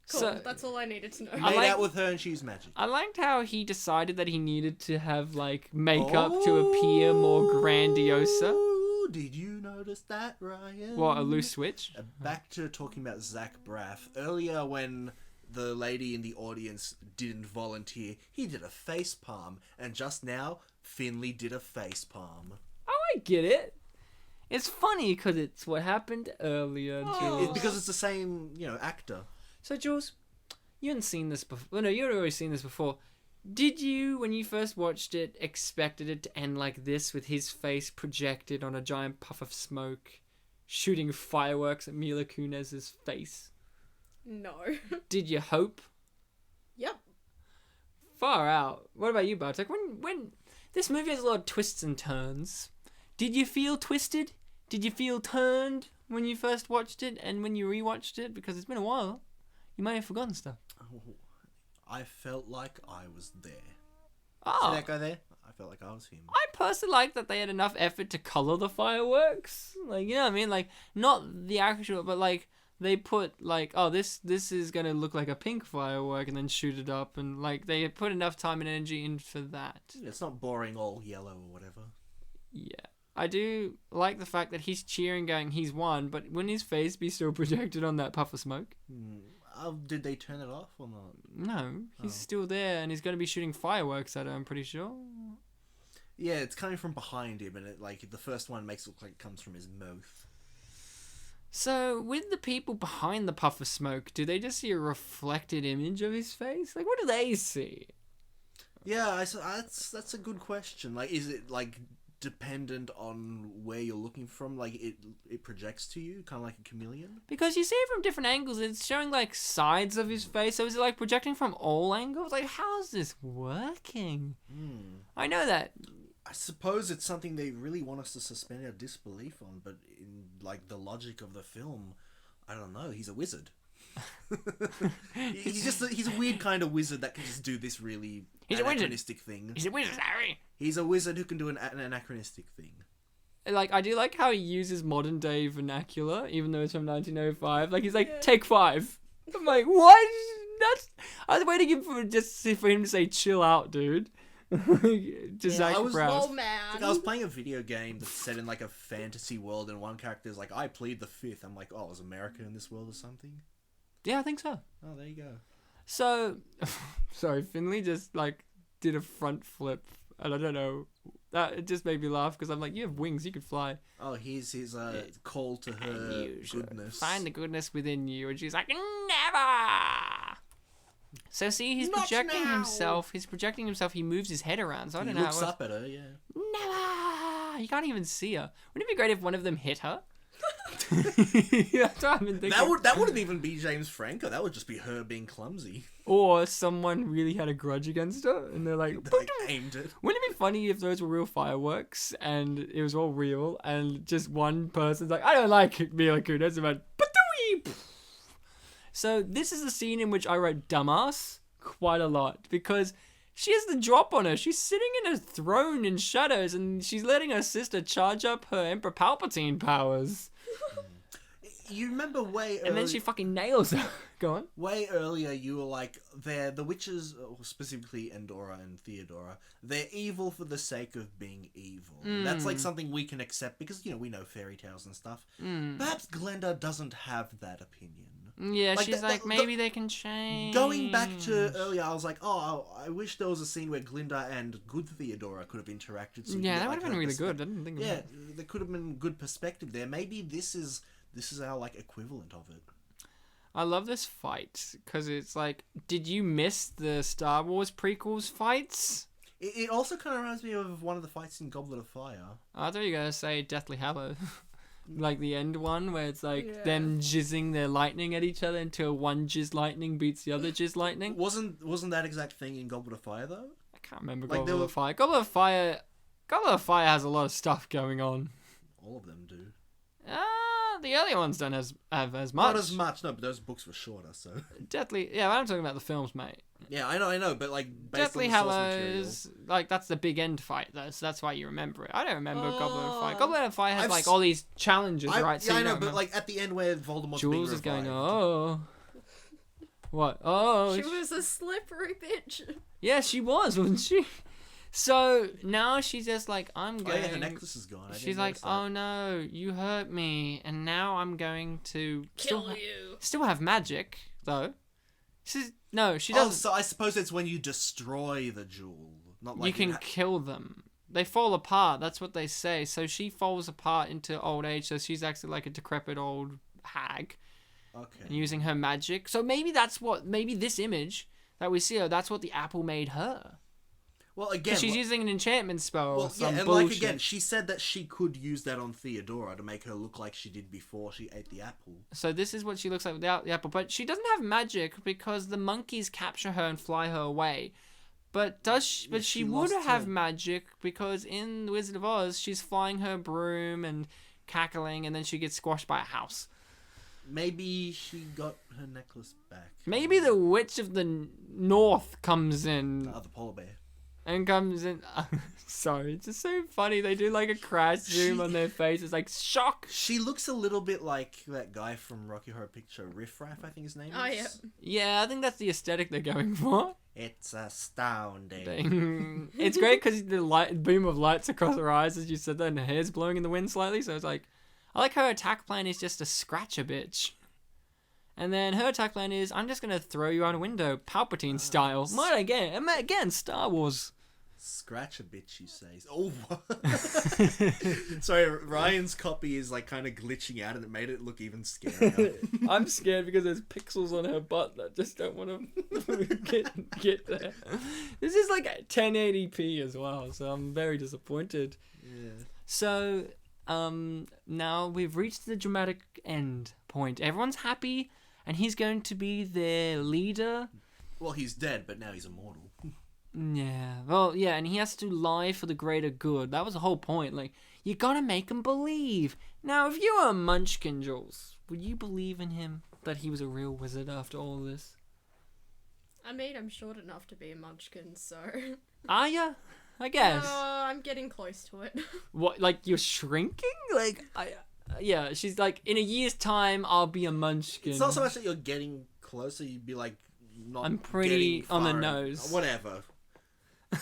Speaker 3: Cool,
Speaker 1: So-
Speaker 3: that's all I needed to know.
Speaker 2: Made
Speaker 1: like-
Speaker 2: out with her and she's magic.
Speaker 1: I liked how he decided that he needed to have like makeup to appear more grandiosa.
Speaker 2: Oh, did you notice that, Ryan?
Speaker 1: What, a loose switch?
Speaker 2: Back to talking about Zach Braff. Earlier when the lady in the audience didn't volunteer, he did a face palm. And just now, Finley did a face palm.
Speaker 1: Oh, I get it. It's funny because it's what happened earlier, Jules.
Speaker 2: Because it's the same, actor.
Speaker 1: So, Jules, you hadn't seen this before. Well, no, you had already seen this before. Did you, when you first watched it, expected it to end like this with his face projected on a giant puff of smoke, shooting fireworks at Mila Kunis' face?
Speaker 3: No.
Speaker 1: Did you hope?
Speaker 3: Yep.
Speaker 1: Far out. What about you, Bartek? When this movie has a lot of twists and turns, did you feel twisted? Did you feel turned when you first watched it and when you rewatched it? Because it's been a while. You may have forgotten stuff.
Speaker 2: Oh, I felt like I was there.
Speaker 1: Oh.
Speaker 2: See that guy there? I felt like I was him.
Speaker 1: I personally like that they had enough effort to colour the fireworks. Like, you know what I mean? Like, not the actual, but like, they put like, oh, this is going to look like a pink firework and then shoot it up. And like, they put enough time and energy in for that.
Speaker 2: It's not boring all yellow or whatever.
Speaker 1: Yeah. I do like the fact that he's cheering going, he's won, but wouldn't his face be still projected on that puff of smoke?
Speaker 2: Did they turn it off or not?
Speaker 1: No, he's still there and he's going to be shooting fireworks at her, I'm pretty sure.
Speaker 2: Yeah, it's coming from behind him, and the first one makes it look like it comes from his mouth.
Speaker 1: So, with the people behind the puff of smoke, do they just see a reflected image of his face? Like, what do they see?
Speaker 2: Yeah, that's a good question. Like, is it dependent on where you're looking from? Like, it projects to you, kind of like a chameleon?
Speaker 1: Because you see it from different angles. It's showing, like, sides of his face. So is it, projecting from all angles? Like, how is this working? I know that.
Speaker 2: I suppose it's something they really want us to suspend our disbelief on, but in, the logic of the film, I don't know. He's a wizard. He's a weird kind of wizard that can just do this really anachronistic thing.
Speaker 1: He's a wizard, Harry.
Speaker 2: He's a wizard who can do an anachronistic thing.
Speaker 1: Like, I do like how he uses modern day vernacular, even though it's from 1905. Like, he's like, take 5. I'm like, what? I was waiting for him to say, chill out, dude. Zach Braff.
Speaker 3: Oh man.
Speaker 2: I was playing a video game that's set in a fantasy world, and one character is like, I plead the fifth. I'm like, oh, is America in this world or something?
Speaker 1: Yeah, I think so.
Speaker 2: Oh, there you go.
Speaker 1: So, sorry, Finley just did a front flip, and I don't know. It just made me laugh because I'm like, you have wings, you could fly.
Speaker 2: Oh, here's his call to her goodness.
Speaker 1: Find the goodness within you, and she's like, never. So see, he's
Speaker 2: Not
Speaker 1: projecting
Speaker 2: now.
Speaker 1: himself. He's projecting himself. He moves his head around. So I don't
Speaker 2: He
Speaker 1: know
Speaker 2: looks
Speaker 1: how.
Speaker 2: up at her, yeah.
Speaker 1: Never. You can't even see her. Wouldn't it be great if one of them hit her? That's what I've been thinking.
Speaker 2: That wouldn't even be James Franco. That would just be her being clumsy.
Speaker 1: Or someone really had a grudge against her, and they're like,
Speaker 2: Like, aimed it.
Speaker 1: wouldn't it be funny if those were real fireworks and it was all real, and just one person's like, I don't like Mila Kunis, and went, "Patooey!" So this is the scene in which I wrote dumbass quite a lot, because she has the drop on her. She's sitting in a throne in shadows, and she's letting her sister charge up her Emperor Palpatine powers.
Speaker 2: You remember way earlier,
Speaker 1: And then she fucking nails her. Go on.
Speaker 2: way earlier you were like, the witches, specifically Endora and Theodora, they're evil for the sake of being evil. That's like something we can accept because, we know fairy tales and stuff. Perhaps Glenda doesn't have that opinion.
Speaker 1: Yeah,
Speaker 2: Like,
Speaker 1: she's like, maybe they can change.
Speaker 2: Going back to earlier, I was like, oh, I wish there was a scene where Glinda and good Theodora could have interacted. So
Speaker 1: Yeah, that would have been really good. I didn't think of
Speaker 2: Yeah,
Speaker 1: that.
Speaker 2: there could have been good perspective there. Maybe this is our like equivalent of it.
Speaker 1: I love this fight because it's like, did you miss the Star Wars prequels fights?
Speaker 2: It also kind of reminds me of one of the fights in Goblet of Fire.
Speaker 1: I thought you were gonna say Deathly Hallows, like the end one where it's like
Speaker 3: Yeah.
Speaker 1: them jizzing their lightning at each other until one jizz lightning beats the other jizz lightning.
Speaker 2: Wasn't that exact thing in Goblet of Fire though?
Speaker 1: I can't remember
Speaker 2: Like,
Speaker 1: Goblet of Fire. Goblet of Fire has a lot of stuff going on.
Speaker 2: All of them do.
Speaker 1: The earlier ones don't have as much.
Speaker 2: Not as much, no, but those books were shorter, so.
Speaker 1: Deathly, yeah, I'm talking about the films, mate.
Speaker 2: Yeah, I know, but like based
Speaker 1: Deathly
Speaker 2: on the source material.
Speaker 1: Hallows, like that's the big end fight though, so that's why you remember it. I don't remember Goblet of Fire.
Speaker 3: Oh.
Speaker 1: Goblet of Fire has
Speaker 2: I've
Speaker 1: like
Speaker 2: s-
Speaker 1: all these challenges, right?
Speaker 2: Yeah,
Speaker 1: you
Speaker 2: I know,
Speaker 1: don't
Speaker 2: but
Speaker 1: remember.
Speaker 2: like at the end where Voldemort's
Speaker 1: Jules
Speaker 2: being
Speaker 1: is going,
Speaker 2: revived.
Speaker 1: oh, what? Oh,
Speaker 3: She was a slippery bitch.
Speaker 1: yeah, she was, wasn't she? So now she's just like, I'm
Speaker 2: Oh
Speaker 1: going.
Speaker 2: yeah, her necklace is gone. I
Speaker 1: She's
Speaker 2: didn't
Speaker 1: like,
Speaker 2: notice that.
Speaker 1: oh no, you hurt me, and now I'm going to
Speaker 3: Kill you.
Speaker 1: still have magic though. She
Speaker 2: Oh,
Speaker 1: doesn't.
Speaker 2: so I suppose it's when you destroy the jewel, not like
Speaker 1: You can kill them. They fall apart. That's what they say. So she falls apart into old age. So she's actually like a decrepit old hag,
Speaker 2: Okay.
Speaker 1: and using her magic. So maybe maybe this image that we see her, that's what the apple made her.
Speaker 2: Well, again,
Speaker 1: 'Cause she's using an enchantment spell or
Speaker 2: well, yeah,
Speaker 1: some
Speaker 2: and
Speaker 1: bullshit.
Speaker 2: like again, she said that she could use that on Theodora to make her look like she did before she ate the apple.
Speaker 1: So this is what she looks like without the apple. But she doesn't have magic because the monkeys capture her and fly her away. But she
Speaker 2: she
Speaker 1: would
Speaker 2: lost
Speaker 1: have
Speaker 2: her-
Speaker 1: magic because in The Wizard of Oz, she's flying her broom and cackling, and then she gets squashed by a house.
Speaker 2: Maybe she got her necklace back.
Speaker 1: Maybe the Witch of the North comes in
Speaker 2: The other polar bear.
Speaker 1: and comes in. Sorry, it's just so funny. They do like a crash zoom on their face. It's like shock.
Speaker 2: She looks a little bit like that guy from Rocky Horror Picture, Riff Raff, I think his name
Speaker 3: Oh,
Speaker 2: is.
Speaker 3: yeah.
Speaker 1: Yeah, I think that's the aesthetic they're going for.
Speaker 2: It's astounding.
Speaker 1: Dang. It's great because the boom of lights across her eyes as you said that, and her hair's blowing in the wind slightly. So it's like, I like her attack plan is just to scratch a bitch. And then her attack plan is, I'm just going to throw you out a window, Palpatine style. Might again, Star Wars.
Speaker 2: Scratch a bit, she says. Oh, sorry. Ryan's copy is like kind of glitching out, and it made it look even scarier.
Speaker 1: I'm scared because there's pixels on her butt that just don't want to get there. This is like 1080p as well, so I'm very disappointed.
Speaker 2: Yeah.
Speaker 1: So, now we've reached the dramatic end point. Everyone's happy, and he's going to be their leader.
Speaker 2: Well, he's dead, but now he's immortal.
Speaker 1: Yeah, well, yeah, and he has to lie for the greater good. That was the whole point. Like, you gotta make him believe. Now, if you were a Munchkin, Jules, would you believe in him that he was a real wizard after all this?
Speaker 3: I mean, I'm short enough to be a munchkin, so...
Speaker 1: Are ya? I guess.
Speaker 3: I'm getting close to it.
Speaker 1: What, like, you're shrinking? Like, yeah, she's like, in a year's time, I'll be a Munchkin.
Speaker 2: It's not so much that you're getting closer, you'd be like, not
Speaker 1: I'm pretty
Speaker 2: getting
Speaker 1: on the
Speaker 2: far
Speaker 1: nose.
Speaker 2: Whatever.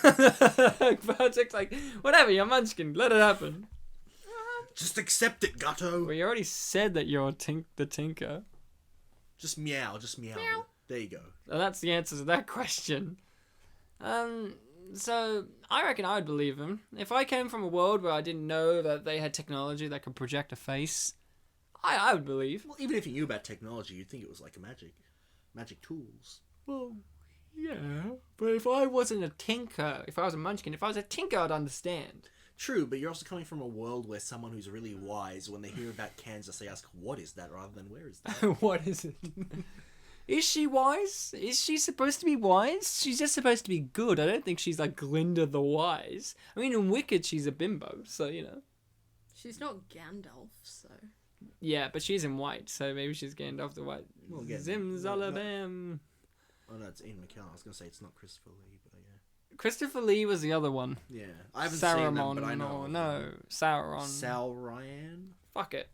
Speaker 1: Bartek's like, whatever, you're Munchkin, let it happen.
Speaker 2: Just accept it, Gatto.
Speaker 1: Well, you already said that you're the Tinker.
Speaker 2: Just meow, just meow.
Speaker 3: Meow.
Speaker 2: There you go.
Speaker 1: So that's the answer to that question. So I reckon I would believe him. If I came from a world where I didn't know that they had technology that could project a face, I would believe.
Speaker 2: Well, even if you knew about technology, you'd think it was like a magic tools.
Speaker 1: Well, Yeah, but if I wasn't a tinker, if I was a munchkin, if I was a tinker, I'd understand.
Speaker 2: True, but you're also coming from a world where someone who's really wise, when they hear about Kansas, they ask, what is that, rather than where is that?
Speaker 1: What is it? Is she wise? Is she supposed to be wise? She's just supposed to be good. I don't think she's like Glinda the Wise. I mean, in Wicked, she's a bimbo, so, you know.
Speaker 3: She's not Gandalf, so...
Speaker 1: Yeah, but she's in white, so maybe she's Gandalf the White.
Speaker 2: We'll get-
Speaker 1: Zimzalabam.
Speaker 2: Oh no, it's Ian McKellen. I was going to say it's not Christopher Lee, but yeah.
Speaker 1: Christopher Lee was the other one.
Speaker 2: Yeah, I haven't seen them, but I know.
Speaker 1: No, Sauron.
Speaker 2: Sauron?
Speaker 1: Fuck it.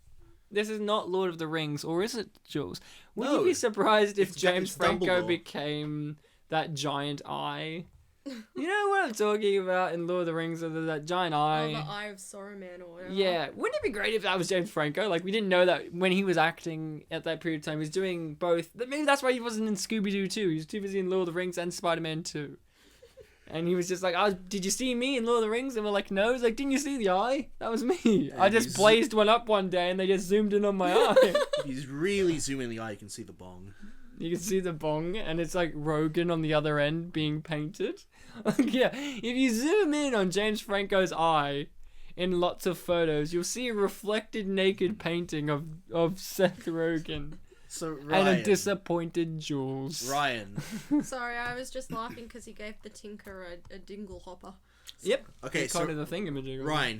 Speaker 1: This is not Lord of the Rings, or is it, Jules? Would
Speaker 2: No,
Speaker 1: you be surprised if
Speaker 2: it's
Speaker 1: James Franco
Speaker 2: Dumbledore.
Speaker 1: became that giant eye? You know what I'm talking about in Lord of the Rings, that giant eye?
Speaker 3: Oh, the Eye of Saruman or whatever.
Speaker 1: Yeah, wouldn't it be great if that was James Franco? Like, we didn't know that when he was acting at that period of time, he was doing both. Maybe that's why he wasn't in Scooby-Doo 2. He was too busy in Lord of the Rings and Spider-Man 2. And he was just like, oh, did you see me in Lord of the Rings? And we're like, no. He's like, didn't you see the eye? That was me. I just blazed one up one day and they just zoomed in on my eye.
Speaker 2: If you really zoom in the eye, you can see the bong.
Speaker 1: You can see the bong, and it's like Rogan on the other end being painted. Yeah, if you zoom in on James Franco's eye in lots of photos, you'll see a reflected naked painting of Seth Rogen
Speaker 2: So, Ryan.
Speaker 1: and a disappointed Jules.
Speaker 2: Ryan.
Speaker 3: Sorry, I was just laughing because he gave the Tinker a dingle hopper.
Speaker 1: Yep.
Speaker 2: Okay,
Speaker 1: It's
Speaker 2: so
Speaker 1: kind of the thingamajig.
Speaker 2: Ryan,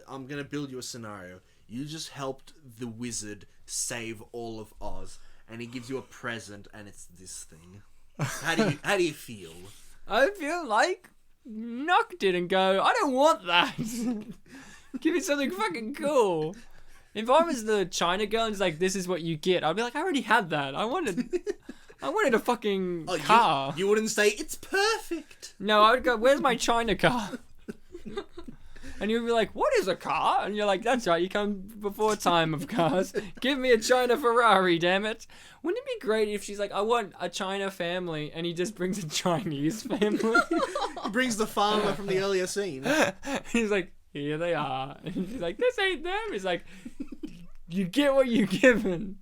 Speaker 2: I'm going to build you a scenario. You just helped the wizard save all of Oz, and he gives you a present, and it's this thing. How do you feel?
Speaker 1: I feel like knocked it and go, I don't want that. Give me something fucking cool. If I was the China girl and it's like, this is what you get, I'd be like, I already had that. I wanted a fucking car.
Speaker 2: You wouldn't say, it's perfect.
Speaker 1: No, I would go, where's my China car? And you'd be like, what is a car? And you're like, that's right, you come before time of cars. Give me a China Ferrari, damn it. Wouldn't it be great if she's like, I want a China family, and he just brings a Chinese family?
Speaker 2: He brings the farmer from the earlier scene.
Speaker 1: He's like, here they are. And she's like, this ain't them. He's like, you get what you're given.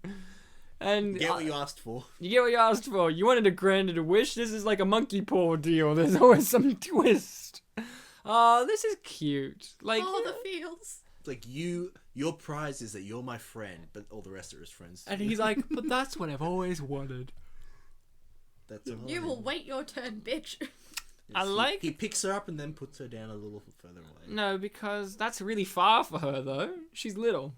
Speaker 1: And
Speaker 2: Get what you asked for.
Speaker 1: you get what you asked for. You wanted to grant it a wish. This is like a monkey paw deal. There's always some twist. Oh, this is cute. Like,
Speaker 3: Oh, the feels.
Speaker 2: It's like your prize is that you're my friend, but all the rest are his friends.
Speaker 1: and he's like, but that's what I've always wanted.
Speaker 2: That's all
Speaker 3: You will wait your turn, bitch.
Speaker 1: I like-
Speaker 2: He picks her up and then puts her down a little further away.
Speaker 1: No, because that's really far for her, though. She's little.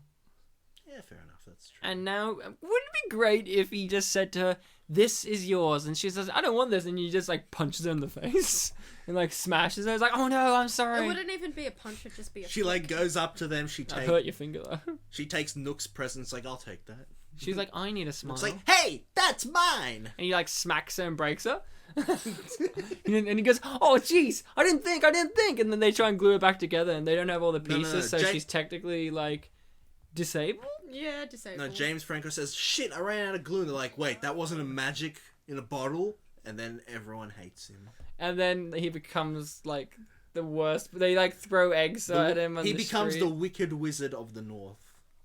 Speaker 2: Yeah, fair enough. That's true.
Speaker 1: And now, wouldn't it be great if he just said to her, this is yours, and she says, I don't want this, and he just, like, punches her in the face and, like, smashes her. It's like, oh no, I'm sorry.
Speaker 3: It wouldn't even be a punch, it'd just be a
Speaker 2: She like goes up to them.
Speaker 1: I hurt your finger, though.
Speaker 2: She takes Nook's presents. Like, I'll take that.
Speaker 1: She's like, I need a smile.
Speaker 2: It's like, hey, that's mine.
Speaker 1: And he, like, smacks her and breaks her. And he goes, oh, jeez, I didn't think. And then they try and glue it back together, and they don't have all the
Speaker 2: No,
Speaker 1: pieces, so
Speaker 2: Ja-
Speaker 1: she's technically, like, disabled?
Speaker 3: Yeah, disabled.
Speaker 2: No, James Franco says, shit, I ran out of glue. And they're like, wait, that wasn't a magic in a bottle? And then everyone hates him.
Speaker 1: And then he becomes, like, the worst. They, like, throw eggs at him on
Speaker 2: He
Speaker 1: the
Speaker 2: becomes
Speaker 1: street.
Speaker 2: the Wicked Wizard of the North.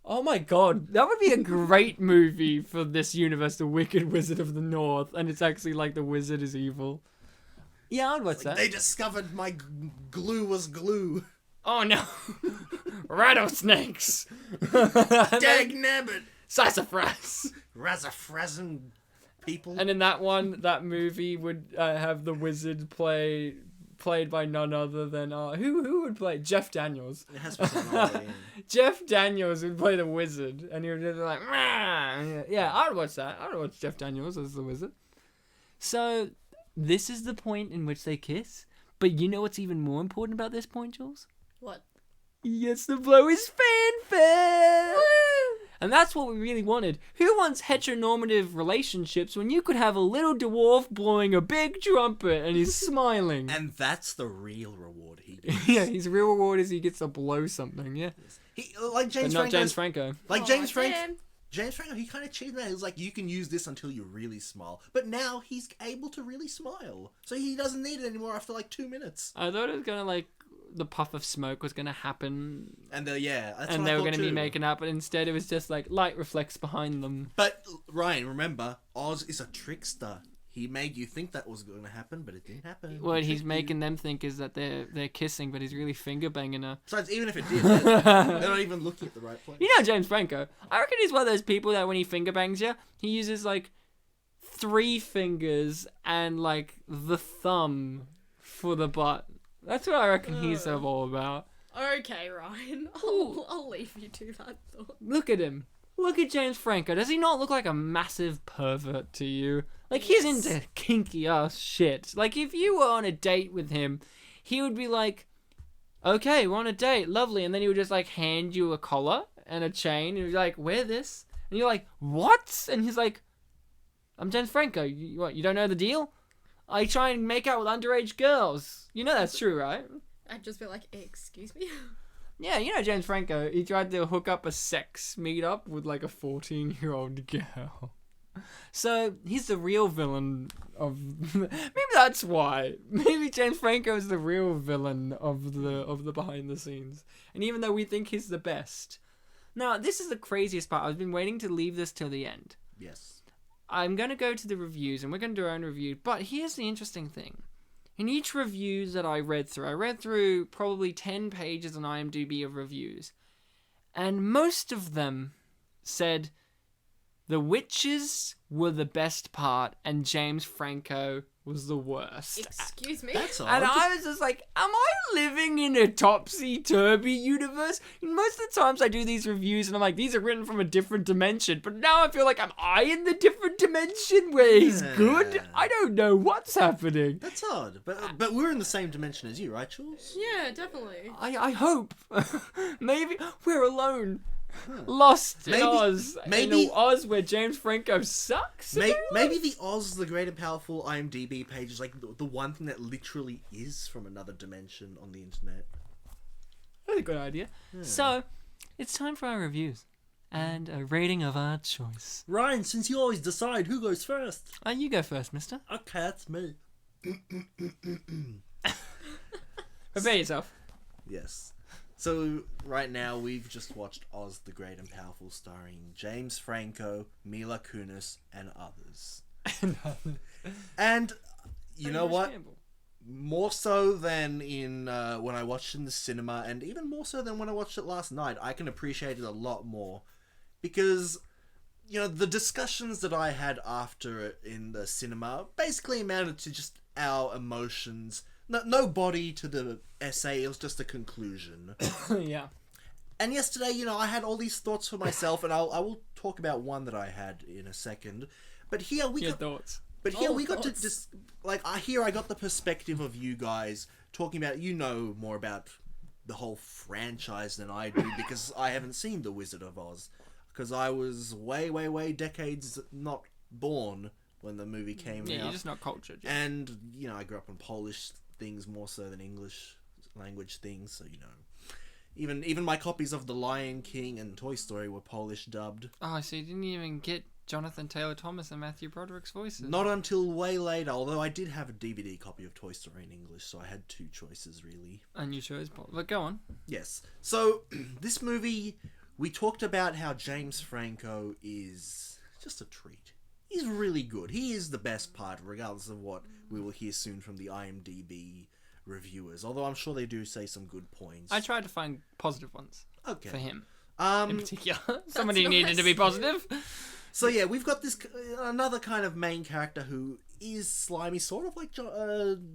Speaker 1: Oh my god, that would be a great movie for this universe, The Wicked Wizard of the North, and it's actually like the wizard is evil. Yeah, I'd watch that.
Speaker 2: They discovered my glue was glue.
Speaker 1: Oh no. Rattlesnakes.
Speaker 2: Dag nabbit.
Speaker 1: Sassafras.
Speaker 2: Razafrazin people.
Speaker 1: And in that movie would have the wizard played by none other than who would play Jeff Daniels.
Speaker 2: It has to be someone older, yeah.
Speaker 1: Jeff Daniels would play the wizard, and he would just be like, "Meh." Yeah, I'd watch that. I'd watch Jeff Daniels as the wizard. So this is the point in which they kiss. But you know what's even more important about this point, Jules?
Speaker 3: What?
Speaker 1: He gets to blow his fanfare.
Speaker 3: Woo!
Speaker 1: And that's what we really wanted. Who wants heteronormative relationships when you could have a little dwarf blowing a big trumpet and he's smiling?
Speaker 2: And that's the real reward he gets.
Speaker 1: Yeah, his real reward is he gets to blow something, yeah.
Speaker 2: He, like
Speaker 1: But
Speaker 2: James
Speaker 1: not
Speaker 2: Franco.
Speaker 1: James Franco.
Speaker 2: Like
Speaker 3: Aw,
Speaker 2: James Franco.
Speaker 3: damn.
Speaker 2: James Franco, he kind of cheated that. He was like, you can use this until you really smile. But now he's able to really smile. So he doesn't need it anymore after like 2 minutes.
Speaker 1: I thought it was gonna like the puff of smoke was gonna happen,
Speaker 2: And yeah, that's
Speaker 1: and
Speaker 2: what
Speaker 1: they
Speaker 2: I
Speaker 1: were
Speaker 2: thought
Speaker 1: gonna be
Speaker 2: too.
Speaker 1: making out, but instead it was just like light reflects behind them.
Speaker 2: But Ryan, remember, Oz is a trickster. He made you think that was going to happen, but it didn't happen.
Speaker 1: What
Speaker 2: He
Speaker 1: he's
Speaker 2: tricked
Speaker 1: making
Speaker 2: you.
Speaker 1: them think is that they're kissing, but he's really finger banging her.
Speaker 2: Besides, even if it did, they're not even looking at the right place.
Speaker 1: You know James Franco. I reckon he's one of those people that when he finger bangs you, he uses like 3 fingers and like the thumb for the butt. That's what I reckon he's all about.
Speaker 3: Okay, Ryan. I'll leave you to that thought.
Speaker 1: Look at him. Look at James Franco. Does he not look like a massive pervert to you? Like, he's
Speaker 3: Yes.
Speaker 1: into kinky ass shit. Like, if you were on a date with him, he would be like, okay, we're on a date, lovely. And then he would just, like, hand you a collar and a chain. And he'd be like, wear this. And you're like, what? And he's like, I'm James Franco. You don't know the deal? I try and make out with underage girls. You know that's true, right?
Speaker 3: I'd just be like, excuse me?
Speaker 1: Yeah, you know James Franco, he tried to hook up a sex meetup with like a 14-year-old girl. So, he's the real villain of... Maybe that's why. Maybe James Franco is the real villain of the behind the scenes. And even though we think he's the best. Now, this is the craziest part. I've been waiting to leave this till the end.
Speaker 2: Yes.
Speaker 1: I'm going to go to the reviews, and we're going to do our own review. But here's the interesting thing. In each review that I read through probably 10 pages on IMDb of reviews. And most of them said the witches were the best part and James Franco was the worst.
Speaker 3: Excuse me?
Speaker 2: That's odd.
Speaker 1: And I was just like, am I living in a topsy-turvy universe? Most of the times I do these reviews and I'm like, these are written from a different dimension. But now I feel like, am I in the different dimension where he's good? I don't know what's happening.
Speaker 2: That's odd. But we're in the same dimension as you, right, Jules?
Speaker 3: Yeah, definitely.
Speaker 1: I hope. Maybe we're alone. Lost in Oz.
Speaker 2: maybe-
Speaker 1: in Oz where James Franco sucks.
Speaker 2: Maybe the Oz, the Great and Powerful IMDb page is like the one thing that literally is from another dimension on the internet.
Speaker 1: That's a good idea. So, it's time for our reviews. And a rating of our choice.
Speaker 2: Ryan, since you always decide who goes first.
Speaker 1: You go first, mister.
Speaker 2: Okay, that's me.
Speaker 1: Prepare yourself.
Speaker 2: Yes. So, right now, we've just watched Oz the Great and Powerful starring James Franco, Mila Kunis, and others. And, you know what?
Speaker 1: Campbell.
Speaker 2: More so than in when I watched it in the cinema, and even more so than when I watched it last night, I can appreciate it a lot more. Because, you know, the discussions that I had after it in the cinema basically amounted to just our emotions. No body to the essay, it was just a conclusion.
Speaker 1: Yeah.
Speaker 2: And yesterday, you know, I had all these thoughts for myself, and I will talk about one that I had in a second. But here we
Speaker 1: Your
Speaker 2: got...
Speaker 1: thoughts.
Speaker 2: But here
Speaker 3: Oh,
Speaker 2: we got to
Speaker 3: thoughts.
Speaker 2: just I got the perspective of you guys talking about, you know, more about the whole franchise than I do because I haven't seen The Wizard of Oz because I was way decades not born when the movie came
Speaker 1: Yeah,
Speaker 2: out.
Speaker 1: you're just not cultured. Yeah.
Speaker 2: And you know, I grew up on Polish things more so than English language things, so you know, even my copies of The Lion King and Toy Story were Polish dubbed.
Speaker 1: Oh, so you didn't even get Jonathan Taylor Thomas and Matthew Broderick's voices.
Speaker 2: Not until way later, although I did have a DVD copy of Toy Story in English, so I had 2 choices, really.
Speaker 1: And you chose Paul. But go on.
Speaker 2: Yes. So, this movie, we talked about how James Franco is just a treat. He's really good. He is the best part, regardless of what we will hear soon from the IMDb reviewers. Although I'm sure they do say some good points.
Speaker 1: I tried to find positive ones
Speaker 2: Okay.
Speaker 1: for him in particular. Somebody
Speaker 3: nice.
Speaker 1: needed to be positive.
Speaker 2: So yeah, we've got this another kind of main character who is slimy, sort of like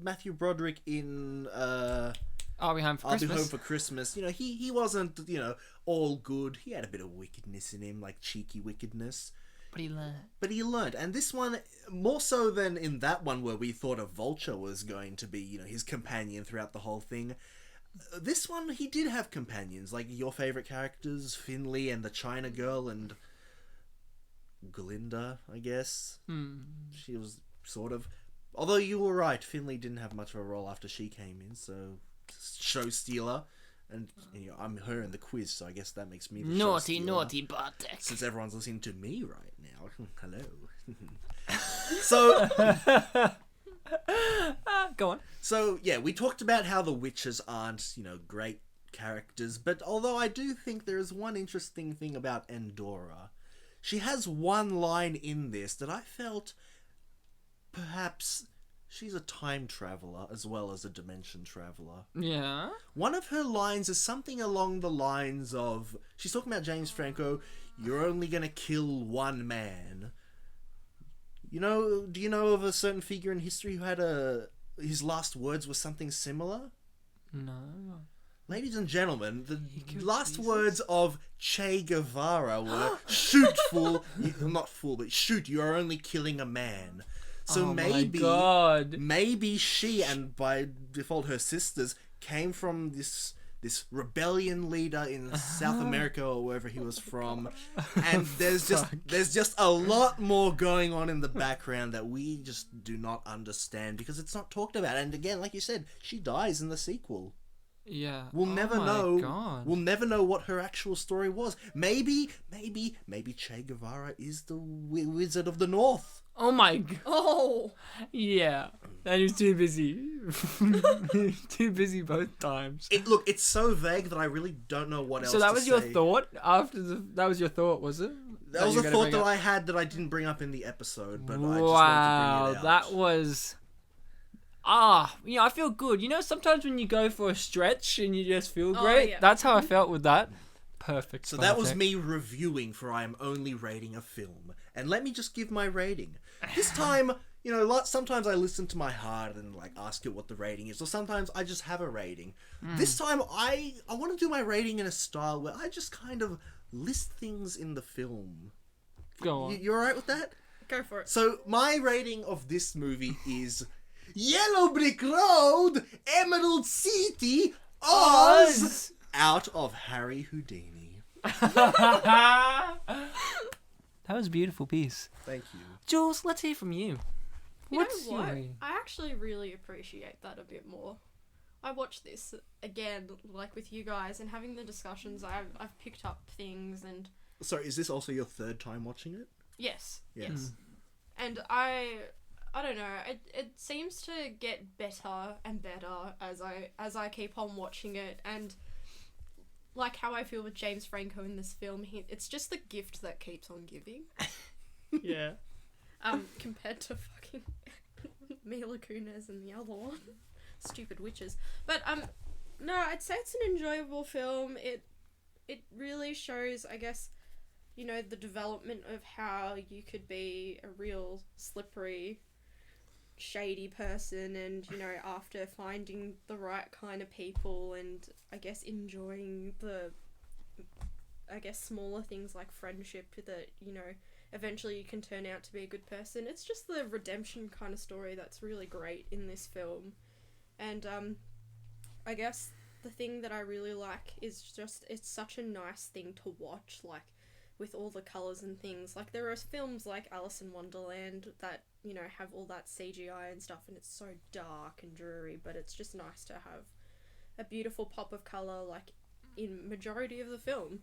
Speaker 2: Matthew Broderick in
Speaker 1: I'll be home for
Speaker 2: I'll
Speaker 1: Christmas.
Speaker 2: Be Home for Christmas. You know, he wasn't, you know, all good. He had a bit of wickedness in him, like cheeky wickedness.
Speaker 1: But he learned.
Speaker 2: But he learned. And this one, more so than in that one where we thought a vulture was going to be, you know, his companion throughout the whole thing. This one, he did have companions, like your favourite characters, Finley and the China Girl and Glinda, I guess. She was sort of... Although you were right, Finley didn't have much of a role after she came in, so... Show stealer. And you know, I'm her in the quiz, so I guess that makes me the show stealer.
Speaker 1: Naughty Bartek.
Speaker 2: Since everyone's listening to me right now. Hello. So...
Speaker 1: Go on.
Speaker 2: So, yeah, we talked about how the witches aren't, you know, great characters, but although I do think there is one interesting thing about Endora, she has one line in this that I felt perhaps she's a time traveler as well as a dimension traveler.
Speaker 1: Yeah.
Speaker 2: One of her lines is something along the lines of, she's talking about James Franco, you're only gonna kill one man. Do you know of a certain figure in history who had his last words were something similar?
Speaker 1: No.
Speaker 2: Ladies and gentlemen, the
Speaker 1: killed
Speaker 2: last
Speaker 1: Jesus?
Speaker 2: words of Che Guevara were, shoot, fool. Not fool, but shoot, you are only killing a man. So
Speaker 1: Oh my
Speaker 2: maybe,
Speaker 1: God.
Speaker 2: maybe she, and by default her sisters, came from this rebellion leader in South America or wherever he was from, and there's just a lot more going on in the background that we just do not understand because it's not talked about. And again, like you said, she dies in the sequel.
Speaker 1: Yeah.
Speaker 2: We'll never know.
Speaker 1: God.
Speaker 2: We'll never know what her actual story was. Maybe Che Guevara is the Wizard of the North.
Speaker 1: Oh my God.
Speaker 3: Oh.
Speaker 1: Yeah. And he was too busy. Too busy both times.
Speaker 2: Look, it's so vague that I really don't know what else.
Speaker 1: So that
Speaker 2: to
Speaker 1: was your
Speaker 2: say.
Speaker 1: thought after that was your thought, was it?
Speaker 2: That was
Speaker 1: you
Speaker 2: a
Speaker 1: were gonna
Speaker 2: thought
Speaker 1: bring
Speaker 2: that
Speaker 1: up?
Speaker 2: I had that I didn't bring up in the episode, but I just
Speaker 1: Wow,
Speaker 2: wanted to bring it out.
Speaker 1: that was. I feel good. Sometimes when you go for a stretch and you just feel
Speaker 3: Oh,
Speaker 1: great,
Speaker 3: yeah.
Speaker 1: that's how I felt with that. Perfect.
Speaker 2: So that was
Speaker 1: Bartek.
Speaker 2: me reviewing for I am only rating a film. And let me just give my rating. This time, sometimes I listen to my heart and ask it what the rating is, or sometimes I just have a rating. This time I want to do my rating in a style where I just kind of list things in the film.
Speaker 1: Go on.
Speaker 2: You alright with that?
Speaker 3: Go for it.
Speaker 2: So my rating of this movie is Yellow Brick Road, Emerald City, Oz, out of Harry Houdini.
Speaker 1: That was a beautiful piece.
Speaker 2: Thank you.
Speaker 1: Jules, let's hear from you.
Speaker 3: You
Speaker 1: What's
Speaker 3: know
Speaker 1: your
Speaker 3: what?
Speaker 1: rating?
Speaker 3: I actually really appreciate that a bit more. I watched this again, with you guys, and having the discussions. I've picked up things, and
Speaker 2: Sorry, is this also your third time watching it?
Speaker 3: yes,
Speaker 2: Yes.
Speaker 3: and I don't know. It seems to get better and better as I keep on watching it, and like how I feel with James Franco in this film, it's just the gift that keeps on giving.
Speaker 1: Yeah.
Speaker 3: Compared to fucking Mila Kunis and the other one, stupid witches. But no, I'd say it's an enjoyable film. It really shows, I guess, the development of how you could be a real slippery, shady person, and after finding the right kind of people, and I guess enjoying the smaller things like friendship that eventually you can turn out to be a good person. It's just the redemption kind of story that's really great in this film. And I guess the thing that I really like is just it's such a nice thing to watch, with all the colours and things. There are films like Alice in Wonderland that, have all that CGI and stuff, and it's so dark and dreary, but it's just nice to have a beautiful pop of colour, in majority of the film.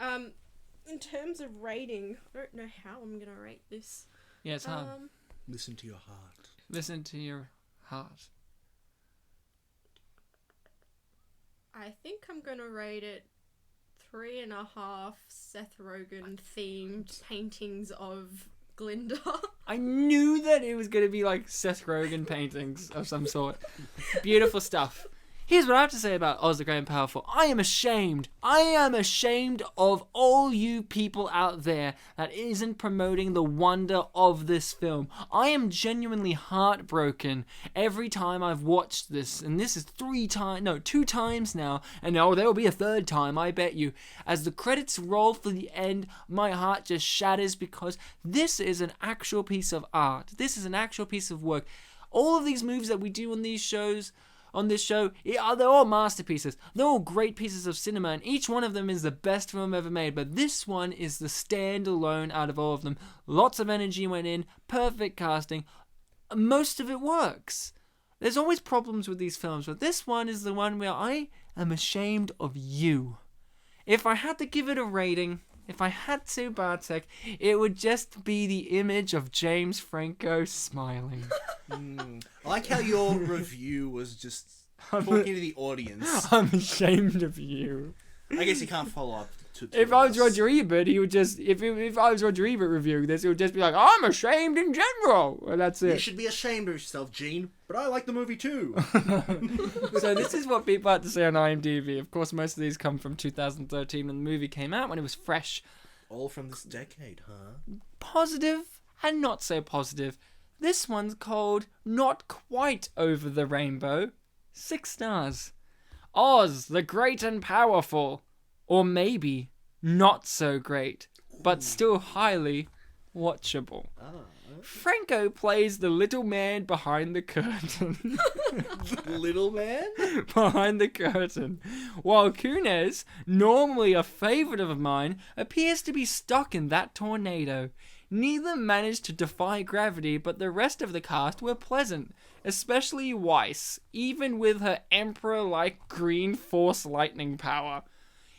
Speaker 3: In terms of rating, I don't know how I'm gonna rate this.
Speaker 1: Yeah, it's hard.
Speaker 2: Listen to your heart.
Speaker 1: Listen to your heart.
Speaker 3: I think I'm gonna rate it 3.5 Seth Rogen themed paintings of Glinda.
Speaker 1: I knew that it was going to be Seth Rogen paintings of some sort. Beautiful stuff. Here's what I have to say about Oz the Great and Powerful. I am ashamed. I am ashamed of all you people out there that isn't promoting the wonder of this film. I am genuinely heartbroken every time I've watched this. And this is 2 times now. And there will be a third time, I bet you. As the credits roll for the end, my heart just shatters because this is an actual piece of art. This is an actual piece of work. All of these movies that we do on these shows... on this show, they're all masterpieces. They're all great pieces of cinema, and each one of them is the best film ever made, but this one is the standalone out of all of them. Lots of energy went in, perfect casting, most of it works. There's always problems with these films, but this one is the one where I am ashamed of you. If I had to give it a rating, if I had to, Bartek, it would just be the image of James Franco smiling.
Speaker 2: I like how your review was just talking to the audience.
Speaker 1: I'm ashamed of you.
Speaker 2: I guess you can't follow up
Speaker 1: If I was Roger Ebert, he would just... If I was Roger Ebert reviewing this, it would just be like, I'm ashamed in general. And that's it.
Speaker 2: You should be ashamed of yourself, Gene. But I like the movie too.
Speaker 1: So this is what people had to say on IMDb. Of course, most of these come from 2013 when the movie came out, when it was fresh.
Speaker 2: All from this decade, huh?
Speaker 1: Positive and not so positive. This one's called Not Quite Over the Rainbow. 6 stars. Oz, the Great and Powerful. Or maybe not so great, but still highly watchable. Franco plays the little man behind the curtain.
Speaker 2: Little man?
Speaker 1: Behind the curtain. While Kunis, normally a favourite of mine, appears to be stuck in that tornado. Neither managed to defy gravity, but the rest of the cast were pleasant, especially Weisz, even with her emperor-like green force lightning power.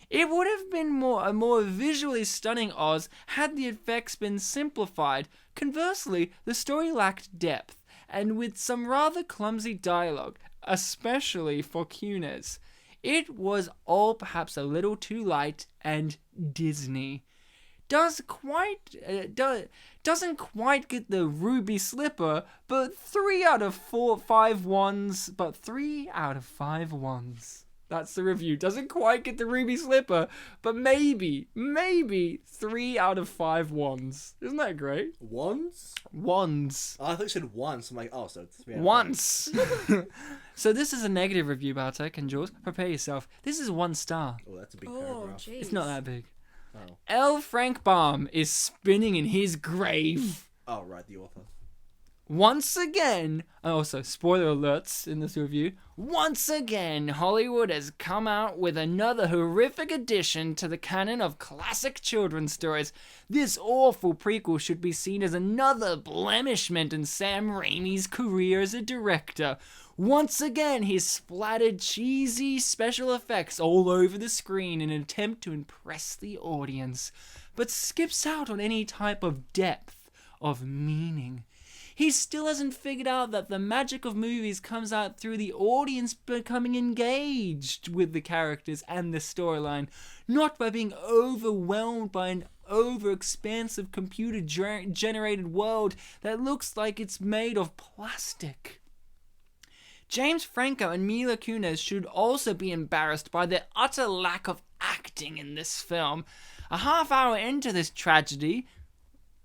Speaker 1: It would have been a more visually stunning Oz had the effects been simplified. Conversely, the story lacked depth, and with some rather clumsy dialogue, especially for Kunis. It was all perhaps a little too light and Disney. Doesn't quite get the ruby slipper, but 3 out of 5 ones. That's the review. Doesn't quite get the ruby slipper, but maybe 3 out of 5 wands. Isn't that great?
Speaker 2: Wands?
Speaker 1: Wands.
Speaker 2: Oh, I thought you said once. I'm like, oh, so it's 3 out of 5.
Speaker 1: Once. So this is a negative review, Bartek and Jules. Prepare yourself. This is 1 star.
Speaker 2: Oh, that's a big paragraph.
Speaker 3: Jeez.
Speaker 1: It's not that big.
Speaker 2: Oh.
Speaker 1: L. Frank Baum is spinning in his grave.
Speaker 2: Oh, right, the author.
Speaker 1: Once again, also spoiler alerts in this review, once again Hollywood has come out with another horrific addition to the canon of classic children's stories. This awful prequel should be seen as another blemishment in Sam Raimi's career as a director. Once again, he splattered cheesy special effects all over the screen in an attempt to impress the audience, but skips out on any type of depth, of meaning. He still hasn't figured out that the magic of movies comes out through the audience becoming engaged with the characters and the storyline, not by being overwhelmed by an over-expansive computer-generated world that looks like it's made of plastic. James Franco and Mila Kunis should also be embarrassed by their utter lack of acting in this film. A half hour into this tragedy...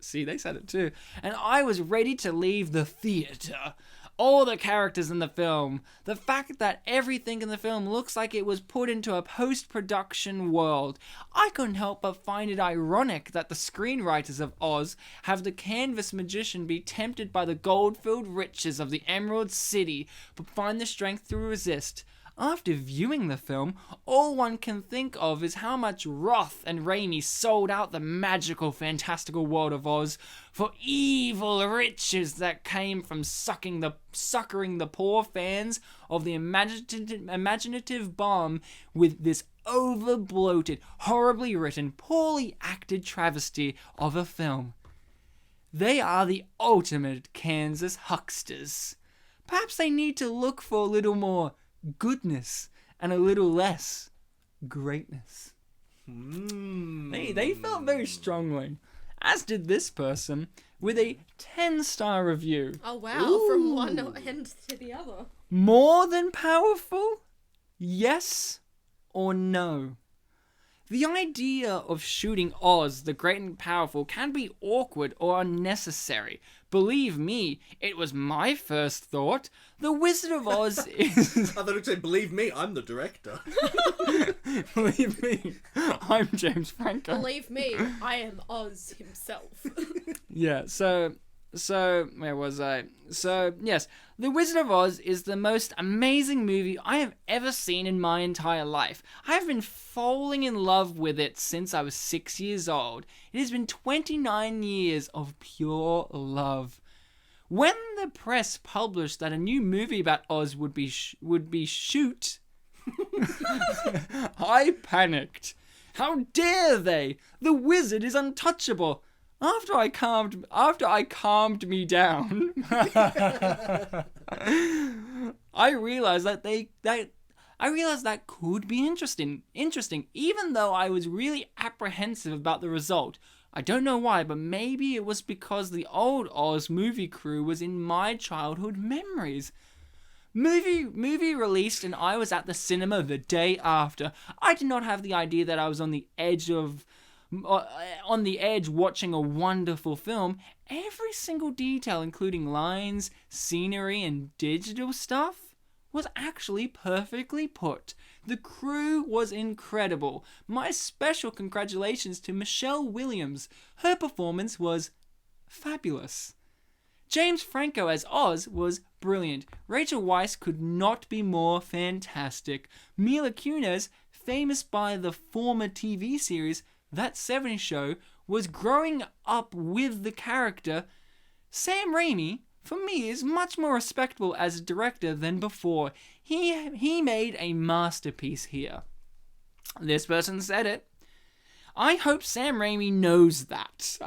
Speaker 1: See, they said it too. And I was ready to leave the theater. All the characters in the film. The fact that everything in the film looks like it was put into a post-production world. I couldn't help but find it ironic that the screenwriters of Oz have the canvas magician be tempted by the gold-filled riches of the Emerald City, but find the strength to resist. After viewing the film, all one can think of is how much Roth and Raimi sold out the magical, fantastical world of Oz for evil riches that came from succouring the poor fans of the imaginative bomb with this over-bloated, horribly written, poorly acted travesty of a film. They are the ultimate Kansas hucksters. Perhaps they need to look for a little more goodness and a little less greatness. They felt very strongly, as did this person, with a 10-star review.
Speaker 3: Oh wow,
Speaker 2: Ooh.
Speaker 3: From one end to the other.
Speaker 1: More than powerful? Yes or no? The idea of shooting Oz, the Great and Powerful, can be awkward or unnecessary. Believe me, it was my first thought. The Wizard of Oz is...
Speaker 2: I thought you'd say, believe me, I'm the director.
Speaker 1: Believe me, I'm James Franco.
Speaker 3: Believe me, I am Oz himself.
Speaker 1: Yeah, so where was I? So, yes, The Wizard of Oz is the most amazing movie I have ever seen in my entire life. I have been falling in love with it since I was 6 years old. It has been 29 years of pure love. When the press published that a new movie about Oz would be shoot, I panicked. How dare they? The wizard is untouchable. After I calmed me down, I realized that I realized that could be interesting, even though I was really apprehensive about the result. I don't know why, but maybe it was because the old Oz movie crew was in my childhood memories. Movie released and I was at the cinema the day after. I did not have the idea that I was on the edge watching a wonderful film. Every single detail, including lines, scenery, and digital stuff, was actually perfectly put. The crew was incredible. My special congratulations to Michelle Williams. Her performance was fabulous. James Franco as Oz was brilliant. Rachel Weisz could not be more fantastic. Mila Kunis, famous by the former TV series That 70s Show, was growing up with the character. Sam Raimi, for me, is much more respectable as a director than before. He made a masterpiece here. This person said it. I hope Sam Raimi knows that.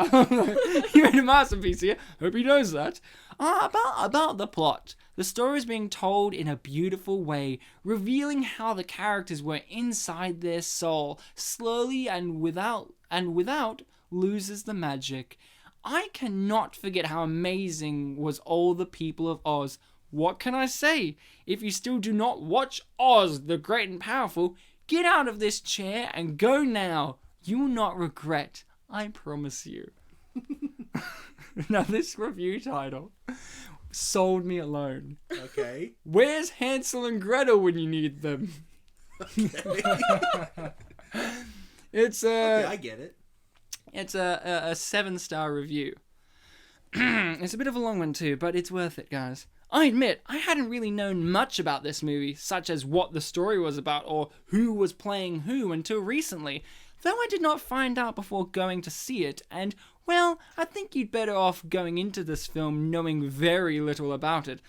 Speaker 1: He made a masterpiece here. Hope he knows that. About the plot. The story is being told in a beautiful way, revealing how the characters were inside their soul, slowly and without loses the magic. I cannot forget how amazing was all the people of Oz. What can I say? If you still do not watch Oz, the Great and Powerful, get out of this chair and go now. You will not regret. I promise you. Now this review title sold me alone.
Speaker 2: Okay.
Speaker 1: Where's Hansel and Gretel when you need them?
Speaker 2: Okay.
Speaker 1: Okay,
Speaker 2: I get it.
Speaker 1: It's a 7-star review. It's a bit of a long one too, but it's worth it, guys. I admit, I hadn't really known much about this movie, such as what the story was about or who was playing who until recently, though I did not find out before going to see it, and, well, I think you'd better off going into this film knowing very little about it.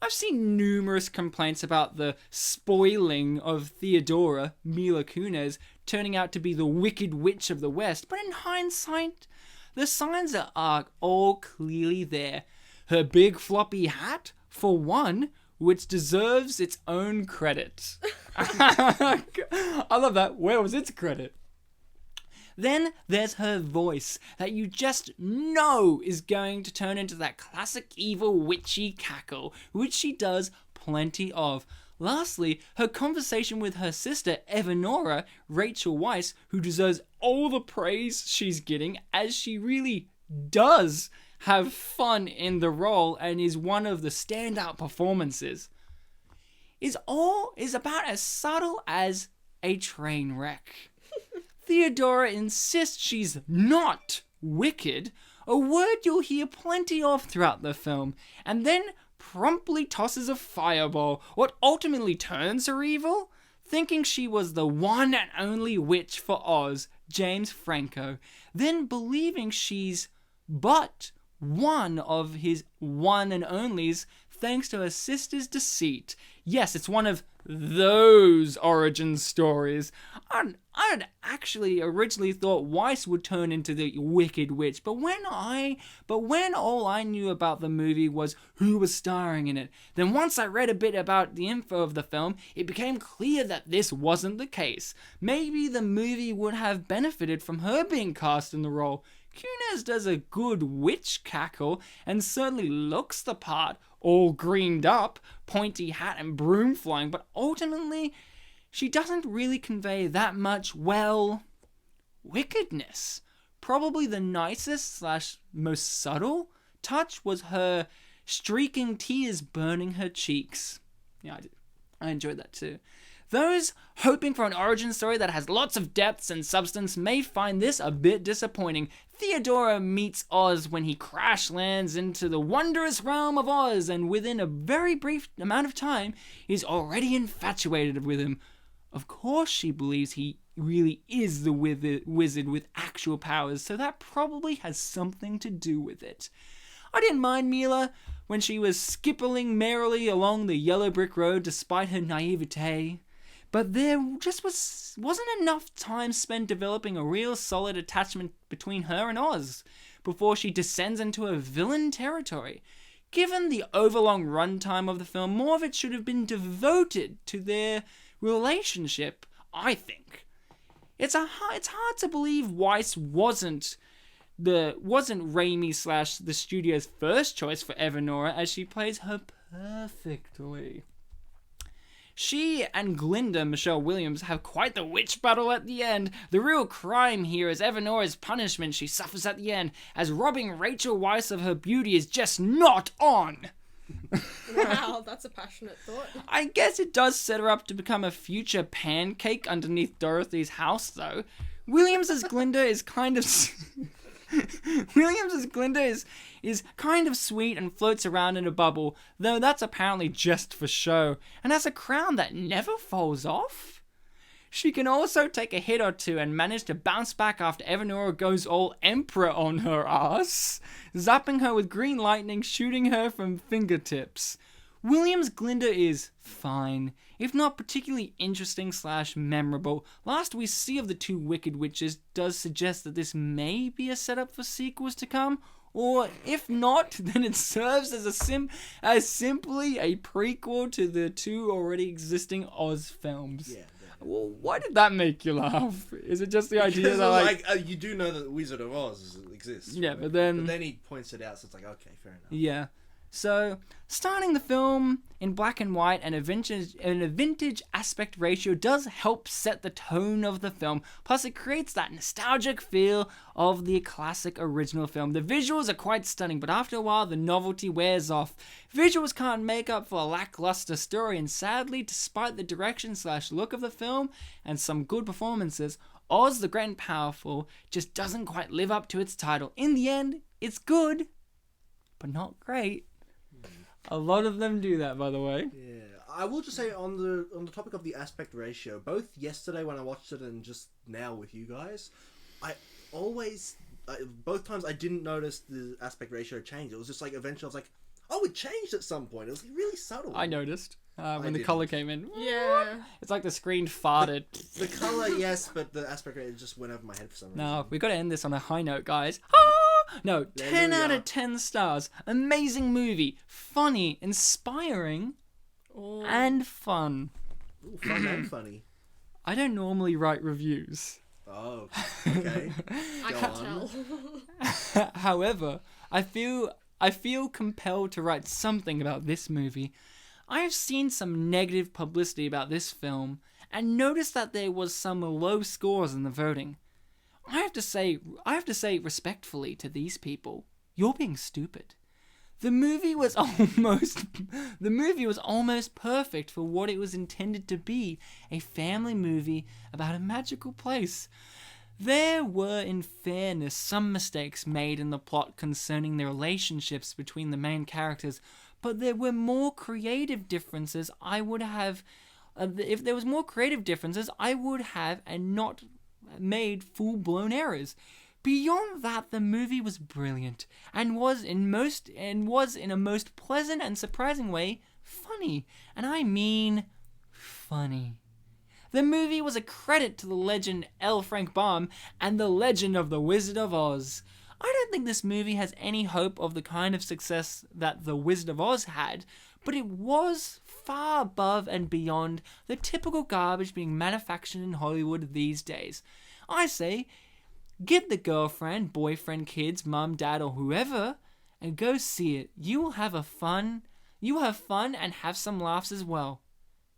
Speaker 1: I've seen numerous complaints about the spoiling of Theodora, Mila Kunis, turning out to be the Wicked Witch of the West, but in hindsight, the signs are all clearly there. Her big floppy hat, for one, which deserves its own credit. I love that. Where was its credit? Then there's her voice that you just know is going to turn into that classic evil witchy cackle, which she does plenty of. Lastly, her conversation with her sister Evanora, Rachel Weisz, who deserves all the praise she's getting, as she really does have fun in the role and is one of the standout performances, is about as subtle as a train wreck. Theodora insists she's not wicked, a word you'll hear plenty of throughout the film, and then promptly tosses a fireball, what ultimately turns her evil, thinking she was the one and only witch for Oz, James Franco, then believing she's but one of his one and onlys thanks to her sister's deceit. Yes, it's one of those origin stories. I'd actually originally thought Weisz would turn into the Wicked Witch, but when all I knew about the movie was who was starring in it, then once I read a bit about the info of the film, it became clear that this wasn't the case. Maybe the movie would have benefited from her being cast in the role. Kunis does a good witch cackle and certainly looks the part, all greened up, pointy hat and broom flying, but ultimately she doesn't really convey that much, well, wickedness. Probably the nicest / most subtle touch was her streaking tears burning her cheeks. Yeah, I enjoyed that too. Those hoping for an origin story that has lots of depths and substance may find this a bit disappointing. Theodora meets Oz when he crash lands into the wondrous realm of Oz, and within a very brief amount of time is already infatuated with him. Of course she believes he really is the wizard with actual powers, so that probably has something to do with it. I didn't mind Mila when she was skipping merrily along the yellow brick road despite her naivete. But there just wasn't enough time spent developing a real solid attachment between her and Oz before she descends into a villain territory. Given the overlong runtime of the film, more of it should have been devoted to their relationship, I think. It's hard to believe Weisz wasn't Raimi / the studio's first choice for Evanora, as she plays her perfectly. She and Glinda Michelle Williams have quite the witch battle at the end. The real crime here is Evanora's punishment she suffers at the end, as robbing Rachel Weisz of her beauty is just not on.
Speaker 3: Wow, that's a passionate thought.
Speaker 1: I guess it does set her up to become a future pancake underneath Dorothy's house, though. Williams as Glinda is kind of... is kind of sweet and floats around in a bubble, though that's apparently just for show, and has a crown that never falls off. She can also take a hit or two and manage to bounce back after Evanora goes all Emperor on her ass, zapping her with green lightning, shooting her from fingertips. Williams' Glinda is fine, if not particularly interesting / memorable. Last we see of the two Wicked Witches does suggest that this may be a setup for sequels to come, or if not, then it serves as simply a prequel to the two already existing Oz films.
Speaker 2: Yeah.
Speaker 1: Well, why did that make you laugh? Is it just the idea that
Speaker 2: you do know that Wizard of Oz exists?
Speaker 1: Yeah,
Speaker 2: right?
Speaker 1: but then
Speaker 2: he points it out, so it's like, okay, fair enough.
Speaker 1: Yeah. So, starting the film in black and white and a vintage aspect ratio does help set the tone of the film. Plus, it creates that nostalgic feel of the classic original film. The visuals are quite stunning, but after a while, the novelty wears off. Visuals can't make up for a lackluster story, and sadly, despite the direction / look of the film and some good performances, Oz the Great and Powerful just doesn't quite live up to its title. In the end, it's good, but not great. A lot of them do that, by the way.
Speaker 2: Yeah, I will just say on the topic of the aspect ratio, both yesterday when I watched it and just now with you guys, both times I didn't notice the aspect ratio change. It was just like eventually I was like, oh, it changed at some point. It was really subtle.
Speaker 1: I noticed when the color came in.
Speaker 3: Yeah.
Speaker 1: It's like the screen farted.
Speaker 2: The color, yes, but the aspect ratio just went over my head for some reason.
Speaker 1: No, we got to end this on a high note, guys. No, 10 out of 10 stars. Amazing movie. Funny, inspiring, and fun.
Speaker 2: Ooh, fun and funny.
Speaker 1: I don't normally write reviews.
Speaker 2: Oh, okay.
Speaker 3: I
Speaker 2: Go
Speaker 3: can't
Speaker 2: on.
Speaker 3: tell.
Speaker 1: However, I feel compelled to write something about this movie. I have seen some negative publicity about this film and noticed that there was some low scores in the voting. I have to say respectfully to these people, you're being stupid. The movie was almost perfect for what it was intended to be, a family movie about a magical place. There were, in fairness, some mistakes made in the plot concerning the relationships between the main characters, but there were more creative differences I would have, if there was more creative differences, I would have and not made full-blown errors. Beyond that, the movie was brilliant and was in a most pleasant and surprising way funny, and I mean funny. The movie was a credit to the legend L. Frank Baum and the legend of the Wizard of Oz. I don't think this movie has any hope of the kind of success that the Wizard of Oz had, but it was far above and beyond the typical garbage being manufactured in Hollywood these days. I say, get the girlfriend, boyfriend, kids, mum, dad, or whoever, and go see it. You will have fun and have some laughs as well.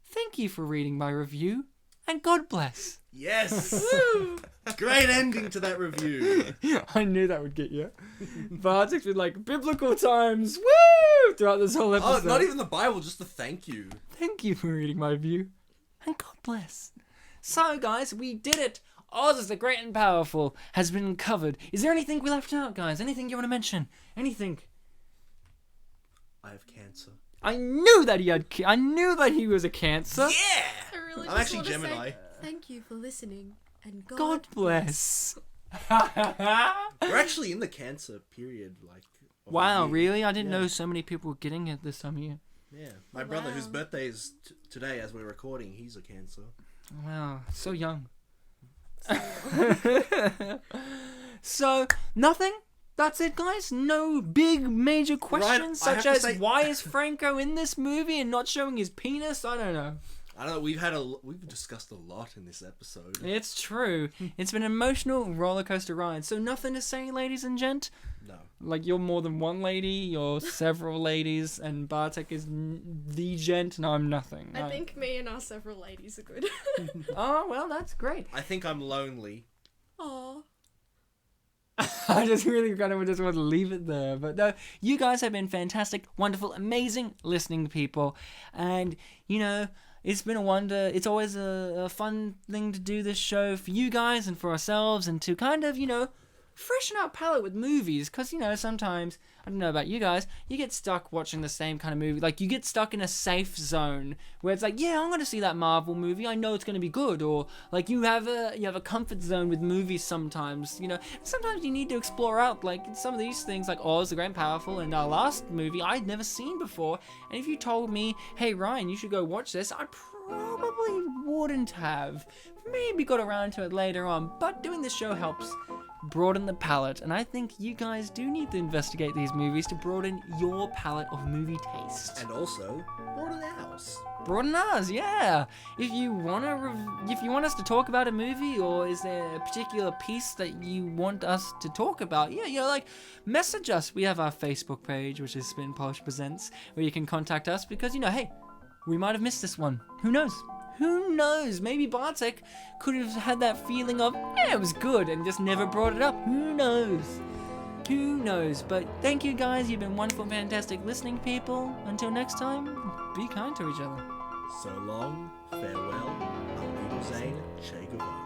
Speaker 1: Thank you for reading my review, and God bless.
Speaker 2: Yes! Great ending to that review.
Speaker 1: I knew that would get you. Bartek's been like, biblical times, woo! Throughout this whole episode.
Speaker 2: Oh, not even the Bible, just the thank you.
Speaker 1: Thank you for reading my review, and God bless. So, guys, we did it. Oz is the Great and Powerful has been covered. Is there anything we left out, guys? Anything you want to mention? Anything?
Speaker 2: I have cancer.
Speaker 1: I knew that he was a Cancer.
Speaker 2: Yeah!
Speaker 3: I really
Speaker 2: I'm
Speaker 3: just
Speaker 2: actually
Speaker 3: want to
Speaker 2: Gemini.
Speaker 3: say thank you for listening, and
Speaker 1: God bless.
Speaker 2: We're actually in the Cancer period, like. of the
Speaker 1: Wow,
Speaker 2: year.
Speaker 1: really? I didn't
Speaker 2: Yeah.
Speaker 1: know so many people were getting it this time of year.
Speaker 2: Yeah, my brother, whose
Speaker 3: Wow.
Speaker 2: birthday is today as we're recording, he's a Cancer.
Speaker 1: Wow, so young. So, nothing? That's it, guys? No big major questions
Speaker 2: I have
Speaker 1: such
Speaker 2: to
Speaker 1: as
Speaker 2: say-
Speaker 1: why is Franco in this movie and not showing his penis? I don't know.
Speaker 2: I don't know. We've discussed a lot in this episode.
Speaker 1: It's true. It's been an emotional roller coaster ride. So nothing to say, ladies and gent.
Speaker 2: No.
Speaker 1: Like, you're more than one lady, you're several ladies, and Bartek is the gent, and I'm nothing.
Speaker 3: I think me and our several ladies are good.
Speaker 1: Oh, well, that's great.
Speaker 2: I think I'm lonely.
Speaker 3: Aww.
Speaker 1: I just really kind of just want to leave it there. But no, you guys have been fantastic, wonderful, amazing listening people. And, you know, it's been a wonder. It's always a fun thing to do this show for you guys and for ourselves, and to kind of, you know, freshen our palate with movies. Because, you know, sometimes, I don't know about you guys, you get stuck watching the same kind of movie. Like, you get stuck in a safe zone where it's like, yeah, I'm going to see that Marvel movie. I know it's going to be good. Or, like, you have a comfort zone with movies sometimes, you know. Sometimes you need to explore out, like, some of these things, like Oz the Great and Powerful, and our last movie I'd never seen before. And if you told me, hey, Ryan, you should go watch this, I probably wouldn't have. Maybe got around to it later on. But doing this show helps broaden the palette, and I think you guys do need to investigate these movies to broaden your palette of movie taste.
Speaker 2: And also, broaden ours.
Speaker 1: Broaden ours, yeah. If you want us to talk about a movie, or is there a particular piece that you want us to talk about, like, message us. We have our Facebook page, which is Spin Polish Presents, where you can contact us because, hey, we might have missed this one. Who knows? Who knows? Maybe Bartek could have had that feeling of, it was good, and just never brought it up. Who knows? Who knows? But thank you guys. You've been wonderful, fantastic listening people. Until next time, be kind to each other.
Speaker 2: So long, farewell, auf Wiedersehen, Che Guevara.